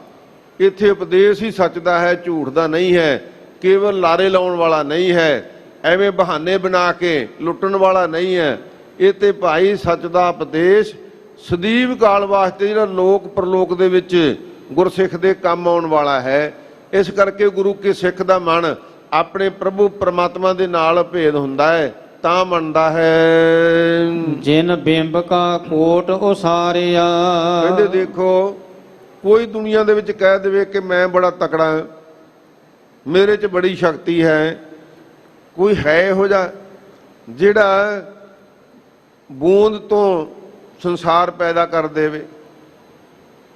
ਇੱਥੇ ਉਪਦੇਸ਼ ਹੀ ਸੱਚ ਦਾ ਹੈ, ਝੂਠ ਦਾ ਨਹੀਂ ਹੈ, ਕੇਵਲ ਲਾਰੇ ਲਾਉਣ ਵਾਲਾ ਨਹੀਂ ਹੈ, ਐਵੇਂ ਬਹਾਨੇ ਬਣਾ ਕੇ ਲੁੱਟਣ ਵਾਲਾ ਨਹੀਂ ਹੈ। ਇਹ ਤੇ ਭਾਈ ਸੱਚ ਦਾ ਉਪਦੇਸ਼ ਸਦੀਵ ਕਾਲ ਵਾਸਤੇ ਜਿਹੜਾ ਲੋਕ ਪ੍ਰਲੋਕ ਦੇ ਵਿੱਚ ਗੁਰਸਿੱਖ ਦੇ ਕੰਮ ਆਉਣ ਵਾਲਾ ਹੈ। ਇਸ ਕਰਕੇ ਗੁਰੂ ਕੇ ਸਿੱਖ ਦਾ ਮਨ ਆਪਣੇ ਪ੍ਰਭੂ ਪਰਮਾਤਮਾ ਦੇ ਨਾਲ ਭੇਦ ਹੁੰਦਾ ਹੈ ਤਾਂ ਮੰਨਦਾ ਹੈ। ਜਿਨ ਬਿੰਬ ਕਾ ਕੋਟ ਉਸਾਰਿਆ, ਕਹਿੰਦੇ ਦੇਖੋ, ਕੋਈ ਦੁਨੀਆ ਦੇ ਵਿੱਚ ਕਹਿ ਦੇਵੇ ਕਿ ਮੈਂ ਬੜਾ ਤਕੜਾ, ਮੇਰੇ 'ਚ ਬੜੀ ਸ਼ਕਤੀ ਹੈ, ਕੋਈ ਹੈ ਇਹੋ ਜਿਹਾ ਜਿਹੜਾ ਬੂੰਦ ਤੋਂ ਸੰਸਾਰ ਪੈਦਾ ਕਰ ਦੇਵੇ?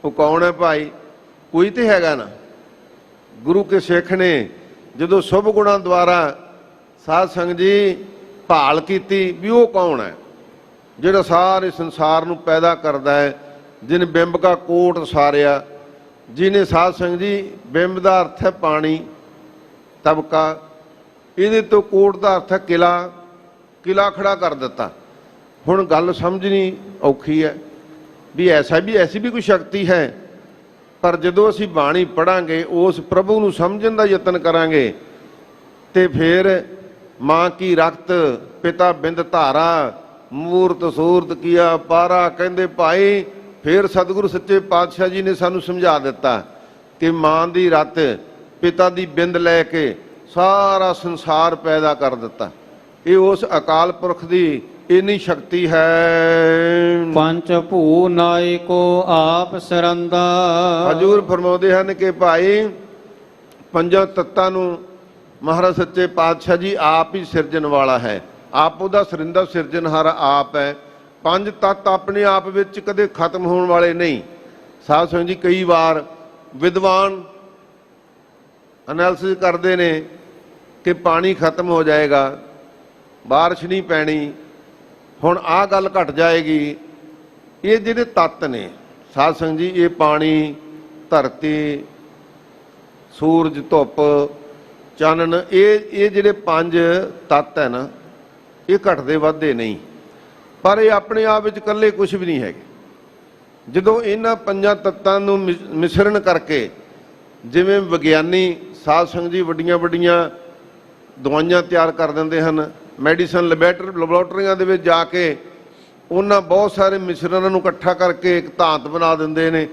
ਉਹ ਕੌਣ ਹੈ ਭਾਈ? ਕੋਈ ਤੇ ਹੈਗਾ ਨਾ। ਗੁਰੂ ਕੇ ਸਿੱਖ ਨੇ ਜਦੋਂ ਸ਼ੁਭ ਗੁਣਾਂ ਦੁਆਰਾ ਸਾਧ ਸੰਗਤ ਜੀ ਭਾਲ ਕੀਤੀ ਵੀ ਉਹ ਕੌਣ ਹੈ ਜਿਹੜਾ ਸਾਰੇ ਸੰਸਾਰ ਨੂੰ ਪੈਦਾ ਕਰਦਾ ਹੈ, ਜਿਨ ਬਿੰਬ ਕਾ ਕੋਟ ਉਸਾਰਿਆ, ਜਿਹਨੇ ਸਾਧ ਸੰਗਤ ਜੀ, ਬਿੰਬ ਦਾ ਅਰਥ ਹੈ ਪਾਣੀ, ਤਬਕਾ, ਇਹਦੇ ਤੋਂ ਕੋਟ ਦਾ ਅਰਥ ਹੈ ਕਿਲਾ, ਕਿਲਾ ਖੜਾ ਕਰ ਦਿੱਤਾ। ਹੁਣ ਗੱਲ ਸਮਝਣੀ ਔਖੀ ਹੈ ਵੀ ਐਸੀ ਵੀ ਕੋਈ ਸ਼ਕਤੀ ਹੈ, ਪਰ ਜਦੋਂ ਅਸੀਂ ਬਾਣੀ ਪੜ੍ਹਾਂਗੇ, ਉਸ ਪ੍ਰਭੂ ਨੂੰ ਸਮਝਣ ਦਾ ਯਤਨ ਕਰਾਂਗੇ, ਤੇ ਫਿਰ ਮਾਂ ਕੀ ਰਖਤ ਪਿਤਾ ਬਿੰਦ ਧਾਰਾ, ਮੂਰਤ ਸੂਰਤ ਕੀਆ ਪਾਰਾ। ਕਹਿੰਦੇ ਭਾਈ ਫਿਰ ਸਤਿਗੁਰੂ ਸੱਚੇ ਪਾਤਸ਼ਾਹ ਜੀ ਨੇ ਸਾਨੂੰ ਸਮਝਾ ਦਿੱਤਾ ਕਿ ਮਾਂ ਦੀ ਰਤ, ਪਿਤਾ ਦੀ ਬਿੰਦ ਲੈ ਕੇ ਸਾਰਾ ਸੰਸਾਰ ਪੈਦਾ ਕਰ ਦਿੱਤਾ। ਇਹ ਉਸ ਅਕਾਲ ਪੁਰਖ ਦੀ ਇੰਨੀ ਸ਼ਕਤੀ ਹੈ। ਪੰਚ ਭੂ ਨਾਇਕੋ ਆਪ ਸਰੰਦਾ, ਹਜ਼ੂਰ ਫਰਮਾਉਂਦੇ ਹਨ ਕਿ ਭਾਈ ਪੰਜਾਂ ਤੱਤਾਂ ਨੂੰ ਮਹਾਰਾਜ ਸੱਚੇ ਪਾਤਸ਼ਾਹ ਜੀ ਆਪ ਹੀ ਸਿਰਜਣ ਵਾਲਾ ਹੈ, ਆਪ ਉਹਦਾ ਸਰਿੰਦਾ ਸਿਰਜਣਹਾਰਾ ਆਪ ਹੈ। ਪੰਜ ਤੱਤ ਆਪਣੇ ਆਪ ਵਿੱਚ ਕਦੇ ਖਤਮ ਹੋਣ ਵਾਲੇ ਨਹੀਂ। ਸਾਧ ਸੰਗਤ ਜੀ, ਕਈ ਵਾਰ ਵਿਦਵਾਨ ਐਨਾਲਿਸਿਸ ਕਰਦੇ ਨੇ ਕਿ ਪਾਣੀ ਖਤਮ ਹੋ ਜਾਏਗਾ, ਬਾਰਿਸ਼ ਨਹੀਂ ਪੈਣੀ, ਹੁਣ ਆਹ ਗੱਲ ਘਟ ਜਾਏਗੀ। ਇਹ ਜਿਹੜੇ ਤੱਤ ਨੇ ਸਾਧ ਸੰਗਤ ਜੀ, ਇਹ ਪਾਣੀ, ਧਰਤੀ, ਸੂਰਜ, ਧੁੱਪ, ਚਾਨਣ, ਇਹ ਜਿਹੜੇ ਪੰਜ ਤੱਤ ਹੈ ਨਾ, ਇਹ ਘਟਦੇ ਵੱਧਦੇ ਨਹੀਂ, ਪਰ ਇਹ ਆਪਣੇ ਆਪ ਵਿੱਚ ਇਕੱਲੇ ਕੁਝ ਵੀ ਨਹੀਂ ਹੈਗੇ। ਜਦੋਂ ਇਹਨਾਂ ਪੰਜਾਂ ਤੱਤਾਂ ਨੂੰ ਮਿਸ਼ਰਣ ਕਰਕੇ, ਜਿਵੇਂ ਵਿਗਿਆਨੀ ਸਾਧ ਸੰਗਤ ਜੀ ਵੱਡੀਆਂ ਵੱਡੀਆਂ ਦਵਾਈਆਂ ਤਿਆਰ ਕਰ ਦਿੰਦੇ ਹਨ, ਮੈਡੀਸਨ ਲੈਬੋਰਟਰੀਆਂ ਦੇ ਵਿੱਚ ਜਾ ਕੇ ਉਹਨਾਂ ਬਹੁਤ ਸਾਰੇ ਮਿਸ਼ਰਣਾਂ ਨੂੰ ਇਕੱਠਾ ਕਰਕੇ ਇੱਕ ਧਾਤ ਬਣਾ ਦਿੰਦੇ ਨੇ।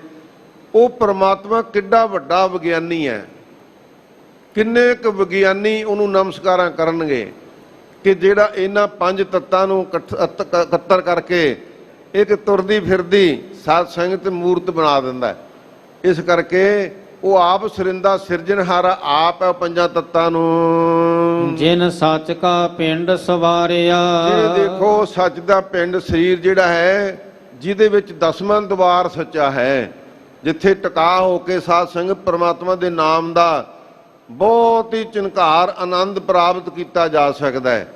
ਉਹ ਪ੍ਰਮਾਤਮਾ ਕਿੱਡਾ ਵੱਡਾ ਵਿਗਿਆਨੀ ਹੈ, ਕਿੰਨੇ ਕੁ ਵਿਗਿਆਨੀ ਉਹਨੂੰ ਨਮਸਕਾਰਾਂ ਕਰਨਗੇ ਕਿ ਜਿਹੜਾ ਇਹਨਾਂ ਪੰਜ ਤੱਤਾਂ ਨੂੰ ਇਕੱਤਰ ਕਰਕੇ ਇੱਕ ਤੁਰਦੀ ਫਿਰਦੀ ਸਾਧ ਸੰਗਤ ਮੂਰਤ ਬਣਾ ਦਿੰਦਾ। ਇਸ ਕਰਕੇ ਉਹ ਆਪ ਸਰਿੰਦਾ ਸਿਰਜਣਹਾਰਾ ਆਪ ਹੈ ਪੰਜਾਂ ਤੱਤਾਂ ਨੂੰ। ਜਿਨ ਸੱਚ ਕਾ ਪਿੰਡ ਸਵਾਰਿਆ, ਜੇ ਦੇਖੋ ਸੱਚ ਦਾ ਪਿੰਡ ਸਰੀਰ ਜਿਹੜਾ ਹੈ, ਜਿਹਦੇ ਵਿੱਚ ਦਸਵਾਂ ਦੁਆਰ ਸੱਚਾ ਹੈ, ਜਿੱਥੇ ਟਿਕਾ ਹੋ ਕੇ ਸਾਧ ਸੰਗਤ ਪ੍ਰਮਾਤਮਾ ਦੇ ਨਾਮ ਦਾ ਬਹੁਤ ਹੀ ਝਨਕਾਰ ਆਨੰਦ ਪ੍ਰਾਪਤ ਕੀਤਾ ਜਾ ਸਕਦਾ ਹੈ।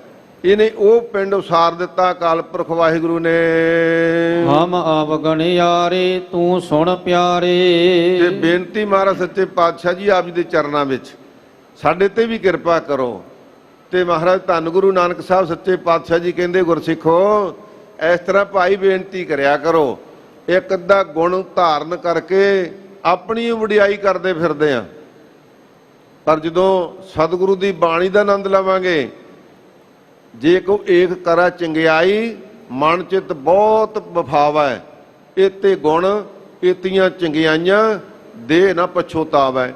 ਇਹਨੇ ਉਹ ਪਿੰਡ ਉਸਾਰ ਦਿੱਤਾ ਅਕਾਲ ਪੁਰਖ ਵਾਹਿਗੁਰੂ ਨੇ। ਹਮ ਅਵਗਣਿਆਰੇ ਤੂੰ ਸੁਣ ਪਿਆਰੇ। ਤੇ ਬੇਨਤੀ ਮਹਾਰਾਜ ਸੱਚੇ ਪਾਤਸ਼ਾਹ ਜੀ ਆਪ ਜੀ ਦੇ ਚਰਨਾਂ ਵਿੱਚ ਸਾਡੇ ਤੇ ਵੀ ਕਿਰਪਾ ਕਰੋ। ਤੇ ਮਹਾਰਾਜ ਧੰਨ ਗੁਰੂ ਨਾਨਕ ਸਾਹਿਬ ਸੱਚੇ ਪਾਤਸ਼ਾਹ ਜੀ ਕਹਿੰਦੇ, ਗੁਰਸਿੱਖੋ ਇਸ ਤਰ੍ਹਾਂ ਭਾਈ ਬੇਨਤੀ ਕਰਿਆ ਕਰੋ, ਇੱਕ ਅੱਧਾ ਗੁਣ ਧਾਰਨ ਕਰਕੇ ਆਪਣੀ ਵਡਿਆਈ ਕਰਦੇ ਫਿਰਦੇ ਆ, ਪਰ ਜਦੋਂ ਸਤਿਗੁਰੂ ਦੀ ਬਾਣੀ ਦਾ ਆਨੰਦ ਲਵਾਂਗੇ, ਜੇ ਕੋ ਏਕ ਕਰਾ ਚੰਗਿਆਈ ਮਨ ਚਿਤ ਬਹੁਤ ਵਫਾਵਾ ਹੈ, ਇਤੇ ਗੁਣ ਇਤੀਆਂ ਚੰਗਿਆਈਆਂ ਦੇ ਨਾ ਪਛੋਤਾਵਾ।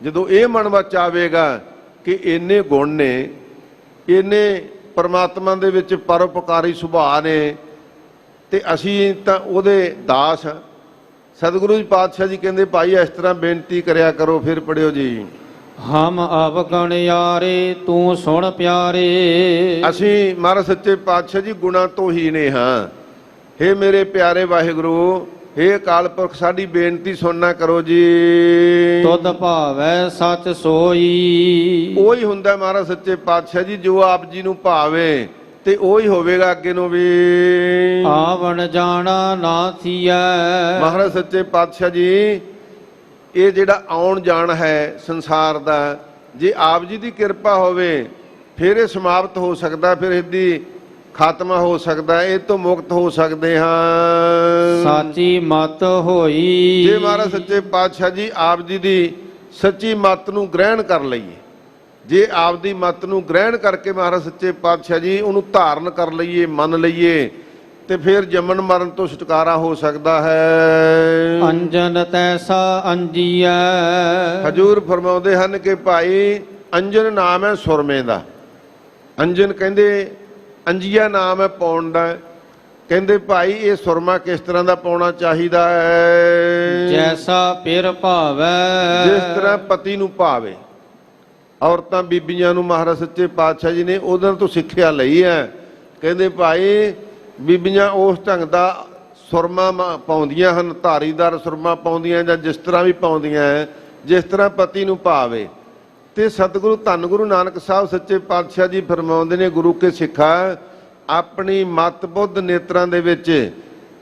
ਜਦੋਂ ਇਹ ਮਨ ਵਿੱਚ ਆਵੇਗਾ ਕਿ ਇੰਨੇ ਗੁਣ ਨੇ, ਇੰਨੇ ਪਰਮਾਤਮਾ ਦੇ ਵਿੱਚ ਪਰਉਪਕਾਰੀ ਸੁਭਾਅ ਨੇ, ਤੇ ਅਸੀਂ ਤਾਂ ਉਹਦੇ ਦਾਸ। ਸਤਿਗੁਰੂ ਜੀ ਪਾਤਸ਼ਾਹ ਜੀ ਕਹਿੰਦੇ, ਭਾਈ ਇਸ ਤਰ੍ਹਾਂ ਬੇਨਤੀ ਕਰਿਆ ਕਰੋ। ਫਿਰ ਪੜਿਓ ਜੀ। ਹਮ ਅਵਗਣਿਆਰੇ ਤੂੰ ਸੁਣ ਪਿਆਰੇ। ਅਸੀਂ ਮਹਾਰਾਜ ਸੱਚੇ ਪਾਤਸ਼ਾਹ ਜੀ ਗੁਣਾਂ ਤੋਂ ਹੀ ਨੇ ਹਾਂ। ਹੇ ਮੇਰੇ ਪਿਆਰੇ ਵਾਹਿਗੁਰੂ, ਹੇ ਅਕਾਲ ਪੁਰਖ, ਸਾਡੀ ਬੇਨਤੀ ਸੁਣਨਾ ਕਰੋ ਜੀ। ਤੁਧ ਭਾਵੈ ਸੱਚ ਸੋਈ। ਉਹੀ ਹੁੰਦਾ ਮਹਾਰਾਜ ਸੱਚੇ ਪਾਤਸ਼ਾਹ ਜੀ, ਜੋ ਆਪ ਜੀ ਨੂੰ ਭਾਵੇ ਤੇ ਉਹੀ ਹੋਵੇਗਾ ਅੱਗੇ ਨੂੰ ਵੀ। ਆਵਣ ਜਾਣਾ ਨਾ ਥੀਐ। ਮਹਾਰਾਜ ਸੱਚੇ ਪਾਤਸ਼ਾਹ ਜੀ, ਇਹ ਜਿਹੜਾ ਆਉਣ ਜਾਣ ਹੈ ਸੰਸਾਰ ਦਾ, ਜੇ ਆਪ ਜੀ ਦੀ ਕਿਰਪਾ ਹੋਵੇ ਫਿਰ ਇਹ ਸਮਾਪਤ ਹੋ ਸਕਦਾ, ਫਿਰ ਇਹਦੀ ਖਾਤਮਾ ਹੋ ਸਕਦਾ, ਇਹ ਤੋਂ ਮੁਕਤ ਹੋ ਸਕਦੇ ਹਾਂ। ਸਾਚੀ ਮਤ ਹੋਈ। ਜੇ ਮਹਾਰਾਜ ਸੱਚੇ ਪਾਤਸ਼ਾਹ ਜੀ ਆਪ ਜੀ ਦੀ ਸੱਚੀ ਮੱਤ ਨੂੰ ਗ੍ਰਹਿਣ ਕਰ ਲਈਏ, ਜੇ ਆਪ ਦੀ ਮੱਤ ਨੂੰ ਗ੍ਰਹਿਣ ਕਰਕੇ ਮਹਾਰਾਜ ਸੱਚੇ ਪਾਤਸ਼ਾਹ ਜੀ ਉਹਨੂੰ ਧਾਰਨ ਕਰ ਲਈਏ, ਮੰਨ ਲਈਏ, ਤੇ ਫਿਰ ਜੰਮਣ ਮਰਨ ਤੋਂ ਛੁਟਕਾਰਾ ਹੋ ਸਕਦਾ ਹੈ। ਅੰਜਨ ਤੈਸਾ ਅੰਜੀਐ। ਹਜੂਰ ਫਰਮਾਉਂਦੇ ਹਨ ਕਿ ਭਾਈ ਅੰਜਨ ਨਾਮ ਹੈ ਸੁਰਮੇ ਦਾ। ਅੰਜਨ ਕਹਿੰਦੇ ਅੰਜੀਆ ਨਾਮ ਹੈ ਪਾਉਣ ਦਾ। ਕਹਿੰਦੇ ਭਾਈ ਇਹ ਸੁਰਮਾ ਕਿਸ ਤਰ੍ਹਾਂ ਦਾ ਪਾਉਣਾ ਚਾਹੀਦਾ ਹੈ? ਜੈਸਾ ਪਿਰ ਭਾਵੈ। ਜਿਸ ਤਰ੍ਹਾਂ ਪਤੀ ਨੂੰ ਭਾਵੇ। ਔਰਤਾਂ ਬੀਬੀਆਂ ਨੂੰ ਮਹਾਰਾਜ ਸੱਚੇ ਪਾਤਸ਼ਾਹ ਜੀ ਨੇ ਉਹਨਾਂ ਤੋਂ ਸਿੱਖਿਆ ਲਈ ਹੈ। ਕਹਿੰਦੇ ਭਾਈ ਬੀਬੀਆਂ ਉਸ ਢੰਗ ਦਾ ਸੁਰਮਾ ਪਾਉਂਦੀਆਂ ਹਨ, ਧਾਰੀਦਾਰ ਸੁਰਮਾ ਪਾਉਂਦੀਆਂ ਜਾਂ ਜਿਸ ਤਰ੍ਹਾਂ ਵੀ ਪਾਉਂਦੀਆਂ ਜਿਸ ਤਰ੍ਹਾਂ ਪਤੀ ਨੂੰ ਭਾਵੇ। ਤੇ ਸਤਿਗੁਰੂ ਧੰਨ ਗੁਰੂ ਨਾਨਕ ਸਾਹਿਬ ਸੱਚੇ ਪਾਤਸ਼ਾਹ ਜੀ ਫਰਮਾਉਂਦੇ ਨੇ, ਗੁਰੂ ਕੇ ਸਿੱਖਾ ਆਪਣੀ ਮਤ ਬੁੱਧ ਨੇਤਰਾਂ ਦੇ ਵਿੱਚ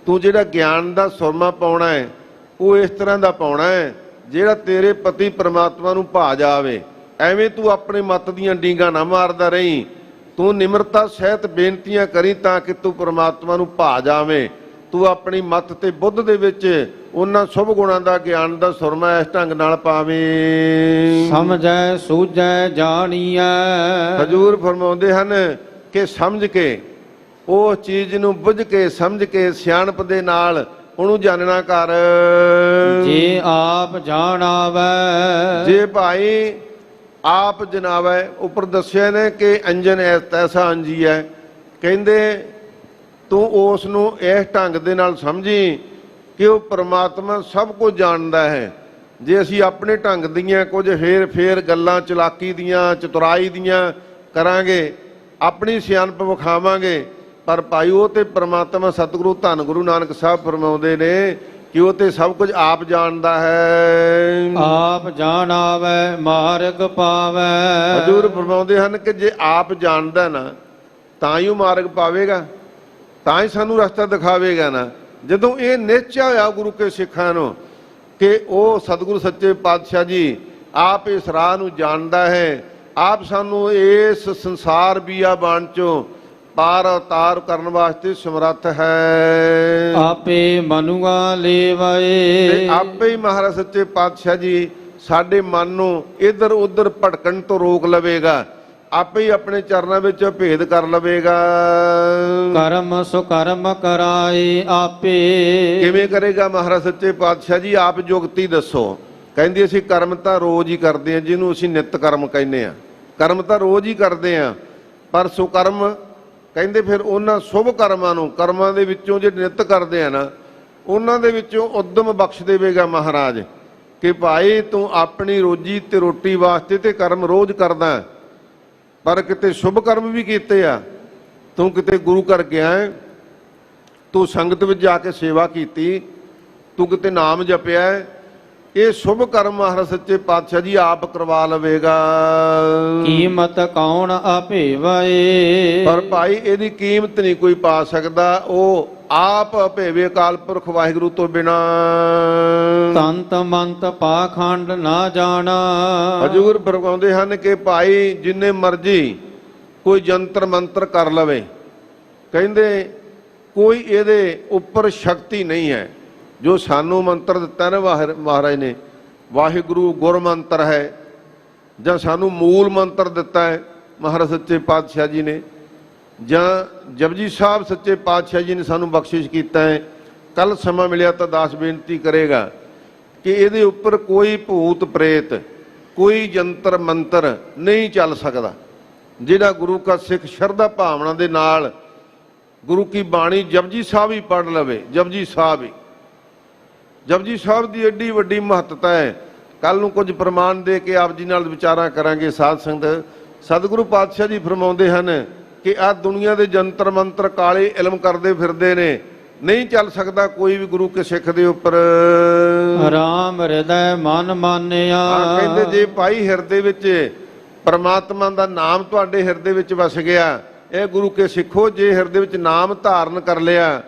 ਤੂੰ ਜਿਹੜਾ ਗਿਆਨ ਦਾ ਸੁਰਮਾ ਪਾਉਣਾ ਹੈ ਉਹ ਇਸ ਤਰ੍ਹਾਂ ਦਾ ਪਾਉਣਾ ਹੈ ਜਿਹੜਾ ਤੇਰੇ ਪਤੀ ਪ੍ਰਮਾਤਮਾ ਨੂੰ ਭਾ ਜਾਵੇ। ਐਵੇਂ ਤੂੰ ਆਪਣੇ ਮਤ ਦੀਆਂ ਡੀਂਗਾਂ ਨਾ ਮਾਰਦਾ ਰਹੀਂ, ਤੂੰ ਨਿਮਰਤਾ ਸਹਿਤ ਬੇਨਤੀਆਂ ਕਰੀ ਤਾਂ ਕਿ ਤੂੰ ਪ੍ਰਮਾਤਮਾ ਨੂੰ ਭਾ ਜਾਵੇਂ। ਤੂੰ ਆਪਣੀ ਮਤ ਤੇ ਬੁੱਧ ਦੇ ਵਿੱਚ ਉਹਨਾਂ ਸ਼ੁਭ ਗੁਣਾਂ ਦਾ ਗਿਆਨ ਦਾ ਸੁਰਮਾ ਇਸ ਢੰਗ ਨਾਲ ਪਾਵੇਂ। ਸਮਝੈ ਸੂਝੈ ਜਾਣੀਐ। ਹਜੂਰ ਫਰਮਾਉਂਦੇ ਹਨ ਕਿ ਸਮਝ ਕੇ, ਉਹ ਚੀਜ਼ ਨੂੰ ਬੁੱਝ ਕੇ ਸਮਝ ਕੇ ਸਿਆਣਪ ਦੇ ਨਾਲ ਉਹਨੂੰ ਜਾਣਨਾ ਕਰ। ਜੇ ਆਪ ਜਾਣਾਵੈ। ਜੇ ਭਾਈ ਆਪ ਜਨਾਵੈ। ਉੱਪਰ ਦੱਸਿਆ ਨੇ ਕਿ ਅੰਜਨ ਐਸਾ ਅੰਜੀ ਹੈ। ਕਹਿੰਦੇ ਤੂੰ ਉਸ ਨੂੰ ਇਸ ਢੰਗ ਦੇ ਨਾਲ ਸਮਝੀ ਕਿ ਉਹ ਪ੍ਰਮਾਤਮਾ ਸਭ ਕੁਝ ਜਾਣਦਾ ਹੈ। ਜੇ ਅਸੀਂ ਆਪਣੇ ਢੰਗ ਦੀਆਂ ਕੁਝ ਹੇਰ ਫੇਰ ਗੱਲਾਂ ਚਲਾਕੀ ਦੀਆਂ ਚਤੁਰਾਈ ਦੀਆਂ ਕਰਾਂਗੇ, ਆਪਣੀ ਸਿਆਣਪ ਵਿਖਾਵਾਂਗੇ, ਪਰ ਭਾਈ ਉਹ ਤੇ ਪ੍ਰਮਾਤਮਾ ਸਤਿਗੁਰੂ ਧੰਨ ਗੁਰੂ ਨਾਨਕ ਸਾਹਿਬ ਫਰਮਾਉਂਦੇ ਨੇ ਕਿ ਉਹ ਤੇ ਸਭ ਕੁਝ ਆਪ ਜਾਣਦਾ ਹੈ। ਆਪ ਜਾਣ ਆਵੈ ਮਾਰਗ ਪਾਵੈ। ਹਜ਼ੂਰ ਫਰਮਾਉਂਦੇ ਹਨ ਕਿ ਜੇ ਆਪ ਜਾਣਦਾ ਨਾ ਤਾਂ ਹੀ ਉਹ ਮਾਰਗ ਪਾਵੇਗਾ, ਤਾਂ ਹੀ ਸਾਨੂੰ ਰਸਤਾ ਦਿਖਾਵੇਗਾ ਨਾ। ਜਦੋਂ ਇਹ ਨਿਸ਼ਚਾ ਹੋਇਆ ਗੁਰੂ ਕੇ ਸਿੱਖਾਂ ਨੂੰ ਕਿ ਉਹ ਸਤਿਗੁਰੂ ਸੱਚੇ ਪਾਤਸ਼ਾਹ ਜੀ ਆਪ ਇਸ ਰਾਹ ਨੂੰ ਜਾਣਦਾ ਹੈ, ਆਪ ਸਾਨੂੰ ਇਸ ਸੰਸਾਰ ਬੀਆਬਾਨ ਚੋਂ ਪਾਰ ਅਵਤਾਰ ਕਰਨ ਵਾਸਤੇ ਸਮਰੱਥ ਹੈ। ਆਪੇ ਮਨੁਆ ਤੇ ਲੇਵਏ। ਆਪੇ ਹੀ ਮਹਾਰਾਜ ਸੱਚੇ ਪਾਤਸ਼ਾਹ ਜੀ ਸਾਡੇ ਮਨ ਨੂੰ ਇੱਧਰ ਉੱਧਰ ਭਟਕਣ ਤੋਂ ਰੋਕ ਲਵੇਗਾ, ਆਪੇ ਹੀ ਆਪਣੇ ਚਰਨਾਂ ਵਿੱਚ ਭੇਦ ਕਰ ਲਵੇਗਾ। ਕਰਮ ਸੁਕਰਮ ਕਰਾਏ ਆਪੇ। ਕਿਵੇਂ ਕਰੇਗਾ ਮਹਾਰਾਜ ਸੱਚੇ ਪਾਤਸ਼ਾਹ ਜੀ? ਆਪ ਜੁਗਤੀ ਦੱਸੋ। ਕਹਿੰਦੇ ਅਸੀਂ ਕਰਮ ਤਾਂ ਰੋਜ਼ ਹੀ ਕਰਦੇ ਹਾਂ, ਜਿਹਨੂੰ ਅਸੀਂ ਨਿੱਤ ਕਰਮ ਕਹਿੰਦੇ ਆ। ਕਰਮ ਤਾਂ ਰੋਜ਼ ਹੀ ਕਰਦੇ ਆ, ਪਰ ਸੁਕਰਮ ਕਹਿੰਦੇ ਫਿਰ ਉਹਨਾਂ ਸ਼ੁਭ ਕਰਮਾਂ ਨੂੰ, ਕਰਮਾਂ ਦੇ ਵਿੱਚੋਂ ਜੇ ਨਿੱਤ ਕਰਦੇ ਆ ਨਾ, ਉਹਨਾਂ ਦੇ ਵਿੱਚੋਂ ਉਦਮ ਬਖਸ਼ ਦੇਵੇਗਾ ਮਹਾਰਾਜ ਕਿ ਭਾਈ ਤੂੰ ਆਪਣੀ ਰੋਜੀ ਤੇ ਰੋਟੀ ਵਾਸਤੇ ਤੇ ਕਰਮ ਰੋਜ਼ ਕਰਦਾ, ਪਰ ਕਿਤੇ ਸ਼ੁਭ ਕਰਮ ਵੀ ਕੀਤੇ ਆ। ਤੂੰ ਕਿਤੇ ਗੁਰੂ ਘਰ ਗਿਆ, ਤੂੰ ਸੰਗਤ ਵਿੱਚ ਜਾ ਕੇ ਸੇਵਾ ਕੀਤੀ, ਤੂੰ ਕਿਤੇ ਨਾਮ ਜਪਿਆ, ਇਹ ਸ਼ੁਭ ਕਰਮ ਮਹਾਰਾਜ ਸੱਚੇ ਪਾਤਸ਼ਾਹ ਜੀ ਆਪ ਕਰਵਾ ਲਵੇਗਾ। ਕੀਮਤ ਕੌਣ ਆਪੇਵਏ। ਪਰ ਭਾਈ ਇਹਦੀ ਕੀਮਤ ਨਹੀਂ ਕੋਈ ਪਾ ਸਕਦਾ, ਉਹ ਆਪ ਭੇਵੇ ਅਕਾਲ ਪੁਰਖ ਵਾਹਿਗੁਰੂ ਤੋਂ ਬਿਨਾ। ਤੰਤ ਮੰਤ ਪਾਖੰਡ ਨਾ ਜਾਣਾ। ਹਜ਼ੂਰ ਫਰਮਾਉਂਦੇ ਹਨ ਕਿ ਭਾਈ ਜਿੰਨੇ ਮਰਜੀ ਕੋਈ ਜੰਤਰ ਮੰਤਰ ਕਰ ਲਵੇ, ਕਹਿੰਦੇ ਕੋਈ ਇਹਦੇ ਉੱਪਰ ਸ਼ਕਤੀ ਨਹੀਂ ਹੈ। ਜੋ ਸਾਨੂੰ ਮੰਤਰ ਦਿੱਤਾ ਨਾ ਮਹਾਰਾਜ ਨੇ, ਵਾਹਿਗੁਰੂ ਗੁਰ ਮੰਤਰ ਹੈ, ਜਾਂ ਸਾਨੂੰ ਮੂਲ ਮੰਤਰ ਦਿੱਤਾ ਹੈ ਮਹਾਰਾਜ ਸੱਚੇ ਪਾਤਸ਼ਾਹ ਜੀ ਨੇ, ਜਾਂ ਜਪਜੀ ਸਾਹਿਬ ਸੱਚੇ ਪਾਤਸ਼ਾਹ ਜੀ ਨੇ ਸਾਨੂੰ ਬਖਸ਼ਿਸ਼ ਕੀਤਾ ਹੈ। ਕੱਲ ਸਮਾਂ ਮਿਲਿਆ ਤਾਂ ਦਾਸ ਬੇਨਤੀ ਕਰੇਗਾ ਕਿ ਇਹਦੇ ਉੱਪਰ ਕੋਈ ਭੂਤ ਪ੍ਰੇਤ, ਕੋਈ ਜੰਤਰ ਮੰਤਰ ਨਹੀਂ ਚੱਲ ਸਕਦਾ। ਜਿਹੜਾ ਗੁਰੂ ਕਾ ਸਿੱਖ ਸ਼ਰਧਾ ਭਾਵਨਾ ਦੇ ਨਾਲ ਗੁਰੂ ਕੀ ਬਾਣੀ ਜਪਜੀ ਸਾਹਿਬ ਹੀ ਪੜ੍ਹ ਲਵੇ, ਜਪਜੀ ਸਾਹਿਬ ਹੀ, ਜਪਜੀ ਸਾਹਿਬ ਦੀ ਐਡੀ ਵੱਡੀ ਮਹੱਤਤਾ ਹੈ। ਕੱਲ ਨੂੰ ਕੁਝ ਪ੍ਰਮਾਣ ਦੇ ਕੇ ਆਪ ਜੀ ਨਾਲ ਵਿਚਾਰਾਂ ਕਰਾਂਗੇ ਸਾਧ ਸੰਗਤ। ਸਤਿਗੁਰੂ ਪਾਤਸ਼ਾਹ ਜੀ ਫਰਮਾਉਂਦੇ ਹਨ ਕਿ ਆਹ ਦੁਨੀਆ ਦੇ ਜੰਤਰ ਮੰਤਰ ਕਾਲੇ ਇਲਮ ਕਰਦੇ ਫਿਰਦੇ ਨੇ, ਨਹੀਂ ਚੱਲ ਸਕਦਾ ਕੋਈ ਵੀ ਗੁਰੂ ਕੇ ਸਿੱਖ ਦੇ ਉੱਪਰ। ਰਾਮ ਹਿਰਦੈ ਮਨ ਮਾਨਿਆ। ਕਹਿੰਦੇ ਜੇ ਭਾਈ ਹਿਰਦੇ ਵਿੱਚ ਪਰਮਾਤਮਾ ਦਾ ਨਾਮ ਤੁਹਾਡੇ ਹਿਰਦੇ ਵਿੱਚ ਵਸ ਗਿਆ, ਇਹ ਗੁਰੂ ਕੇ ਸਿੱਖੋ, ਜੇ ਹਿਰਦੇ ਵਿੱਚ ਨਾਮ ਧਾਰਨ ਕਰ ਲਿਆ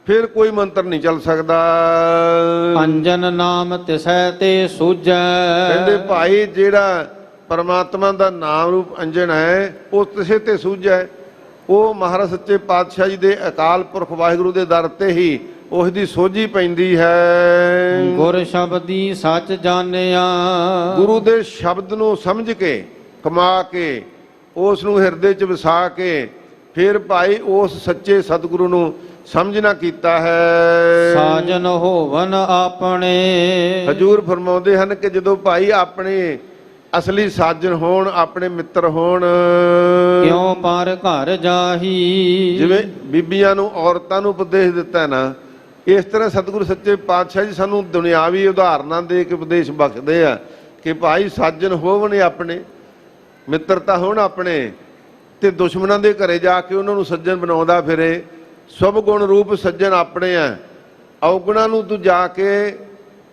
ਫਿਰ ਕੋਈ ਮੰਤਰ ਨਹੀਂ ਚੱਲ ਸਕਦਾ। ਅੰਜਨ ਨਾਮ ਤਿਸੈ ਤੇ ਸੂਝੈ। ਕਹਿੰਦੇ ਭਾਈ ਜਿਹੜਾ ਪਰਮਾਤਮਾ ਦਾ ਨਾਮ ਰੂਪ ਅੰਜਨ ਹੈ, ਉਹ ਤਿਸੇ ਤੇ ਸੂਝੈ। ਉਹ ਮਹਾਰਾਜ ਸੱਚੇ ਪਾਤਸ਼ਾਹ ਜੀ ਦੇ ਅਕਾਲ ਪੁਰਖ ਵਾਹਿਗੁਰੂ ਦੇ ਦਰ ਤੇ ਹੀ ਉਸ ਦੀ ਸੋਝੀ ਪੈਂਦੀ ਹੈ। ਗੁਰ ਸ਼ਬਦੀ ਸੱਚ ਜਾਣਿਆ। ਗੁਰੂ ਦੇ ਸ਼ਬਦ ਨੂੰ ਸਮਝ ਕੇ, ਕਮਾ ਕੇ, ਉਸ ਨੂੰ ਹਿਰਦੇ 'ਚ ਵਸਾ ਕੇ ਫਿਰ ਭਾਈ ਉਸ ਸੱਚੇ ਸਤਿਗੁਰੂ ਨੂੰ ਸਮਝਣਾ ਕੀਤਾ ਹੈ। ਸਾਜਨ ਹੋਵਨ ਆਪਣੇ। ਹਜ਼ੂਰ ਫਰਮਾਉਂਦੇ ਹਨ ਕਿ ਜਦੋਂ ਭਾਈ ਆਪਣੇ ਅਸਲੀ ਸਾਜਨ ਹੋਣ, ਆਪਣੇ ਮਿੱਤਰ ਹੋਣ, ਕਿਉਂ ਪਰ ਘਰ ਜਾਹੀ। ਜਿਵੇਂ ਬੀਬੀਆਂ ਨੂੰ, ਔਰਤਾਂ ਨੂੰ ਉਪਦੇਸ਼ ਦਿੱਤਾ ਨਾ, ਇਸ ਤਰ੍ਹਾਂ ਸਤਿਗੁਰੂ ਸੱਚੇ ਪਾਤਸ਼ਾਹ ਜੀ ਸਾਨੂੰ ਦੁਨਿਆਵੀ ਉਦਾਹਰਨਾਂ ਦੇ ਕੇ ਉਪਦੇਸ਼ ਬਖਸ਼ਦੇ ਆ ਕਿ ਭਾਈ ਸਾਜਨ ਹੋਵਣ ਆਪਣੇ, ਮਿੱਤਰਤਾ ਹੋਣ ਆਪਣੇ, ਤੇ ਦੁਸ਼ਮਣਾਂ ਦੇ ਘਰੇ ਜਾ ਕੇ ਉਹਨਾਂ ਨੂੰ ਸੱਜਣ ਬਣਾਉਂਦਾ ਫਿਰੇ। ਸਭ ਗੁਣ ਰੂਪ ਸੱਜਣ ਆਪਣੇ ਆ, ਔਗੁਣਾਂ ਨੂੰ ਤੂੰ ਜਾ ਕੇ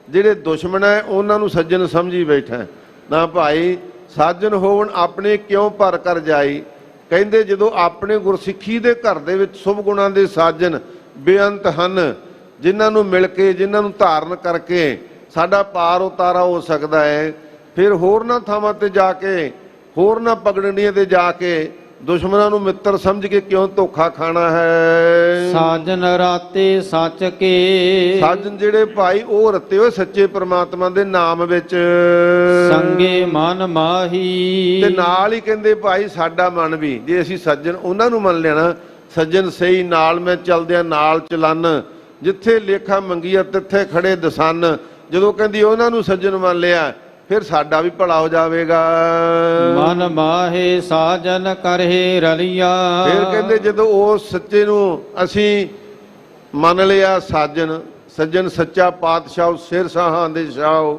ਜਿਹੜੇ ਦੁਸ਼ਮਣ ਹੈ ਉਹਨਾਂ ਨੂੰ ਸੱਜਣ ਸਮਝੀ ਬੈਠਾ ਨਾ। ਭਾਈ ਸਾਜਨ ਹੋਵਣ ਆਪਣੇ ਕਿਉਂ ਪਰ ਕਰ ਜਾਈ। ਕਹਿੰਦੇ ਜਦੋਂ ਆਪਣੇ ਗੁਰਸਿੱਖੀ ਦੇ ਘਰ ਦੇ ਵਿੱਚ ਸ਼ੁਭ ਗੁਣਾਂ ਦੇ ਸਾਜਨ ਬੇਅੰਤ ਹਨ, ਜਿਨ੍ਹਾਂ ਨੂੰ ਮਿਲ ਕੇ, ਜਿਨ੍ਹਾਂ ਨੂੰ ਧਾਰਨ ਕਰਕੇ ਸਾਡਾ ਪਾਰ ਉਤਾਰਾ ਹੋ ਸਕਦਾ ਹੈ, ਫਿਰ ਹੋਰਨਾਂ ਥਾਵਾਂ ਤੇ ਜਾ ਕੇ, ਹੋਰਨਾਂ ਪਗੜਨੀਆਂ ਤੇ ਜਾ ਕੇ ਦੁਸ਼ਮਣਾਂ ਨੂੰ ਮਿੱਤਰ ਸਮਝ ਕੇ ਕਿਉਂ ਧੋਖਾ ਖਾਣਾ ਹੈ। ਸਾਜਨ ਰਾਤੇ ਸੱਚ ਕੇ। ਸਾਜਨ ਜਿਹੜੇ ਭਾਈ ਉਹ ਰਤੇ ਹੋਏ ਸੱਚੇ ਪ੍ਰਮਾਤਮਾ ਦੇ ਨਾਮ ਵਿੱਚ, ਸੰਗੇ ਮਨ ਮਾਹੀ। ਤੇ ਨਾਲ ਹੀ ਕਹਿੰਦੇ ਭਾਈ ਸਾਡਾ ਮਨ ਵੀ, ਜੇ ਅਸੀਂ ਸੱਜਣ ਉਹਨਾਂ ਨੂੰ ਮੰਨ ਲੈਣਾ, ਸੱਜਣ ਸਹੀ ਨਾਲ ਮੈਂ ਚਲਦਿਆਂ ਨਾਲ ਚਲਨ, ਜਿੱਥੇ ਲੇਖਾ ਮੰਗੀਆ ਤਿੱਥੇ ਖੜੇ ਦਸਨ। ਜਦੋਂ ਕਹਿੰਦੀ ਉਹਨਾਂ ਨੂੰ ਸੱਜਣ ਮੰਨ ਲਿਆ ਫਿਰ ਸਾਡਾ ਵੀ ਭਲਾ ਹੋ ਜਾਵੇਗਾ। ਮਨ ਮਾਹੇ ਸਾਜਨ ਕਰਹਿ ਰਲਿਆ। ਫਿਰ ਕਹਿੰਦੇ ਜਦੋਂ ਉਸ ਸੱਚੇ ਨੂੰ ਅਸੀਂ ਮੰਨ ਲਿਆ ਸਾਜਨ, ਸੱਜਣ ਸੱਚਾ ਪਾਤਸ਼ਾਹ ਸਿਰ ਸਾਹਾਂ ਦੇ ਸ਼ਾਹ,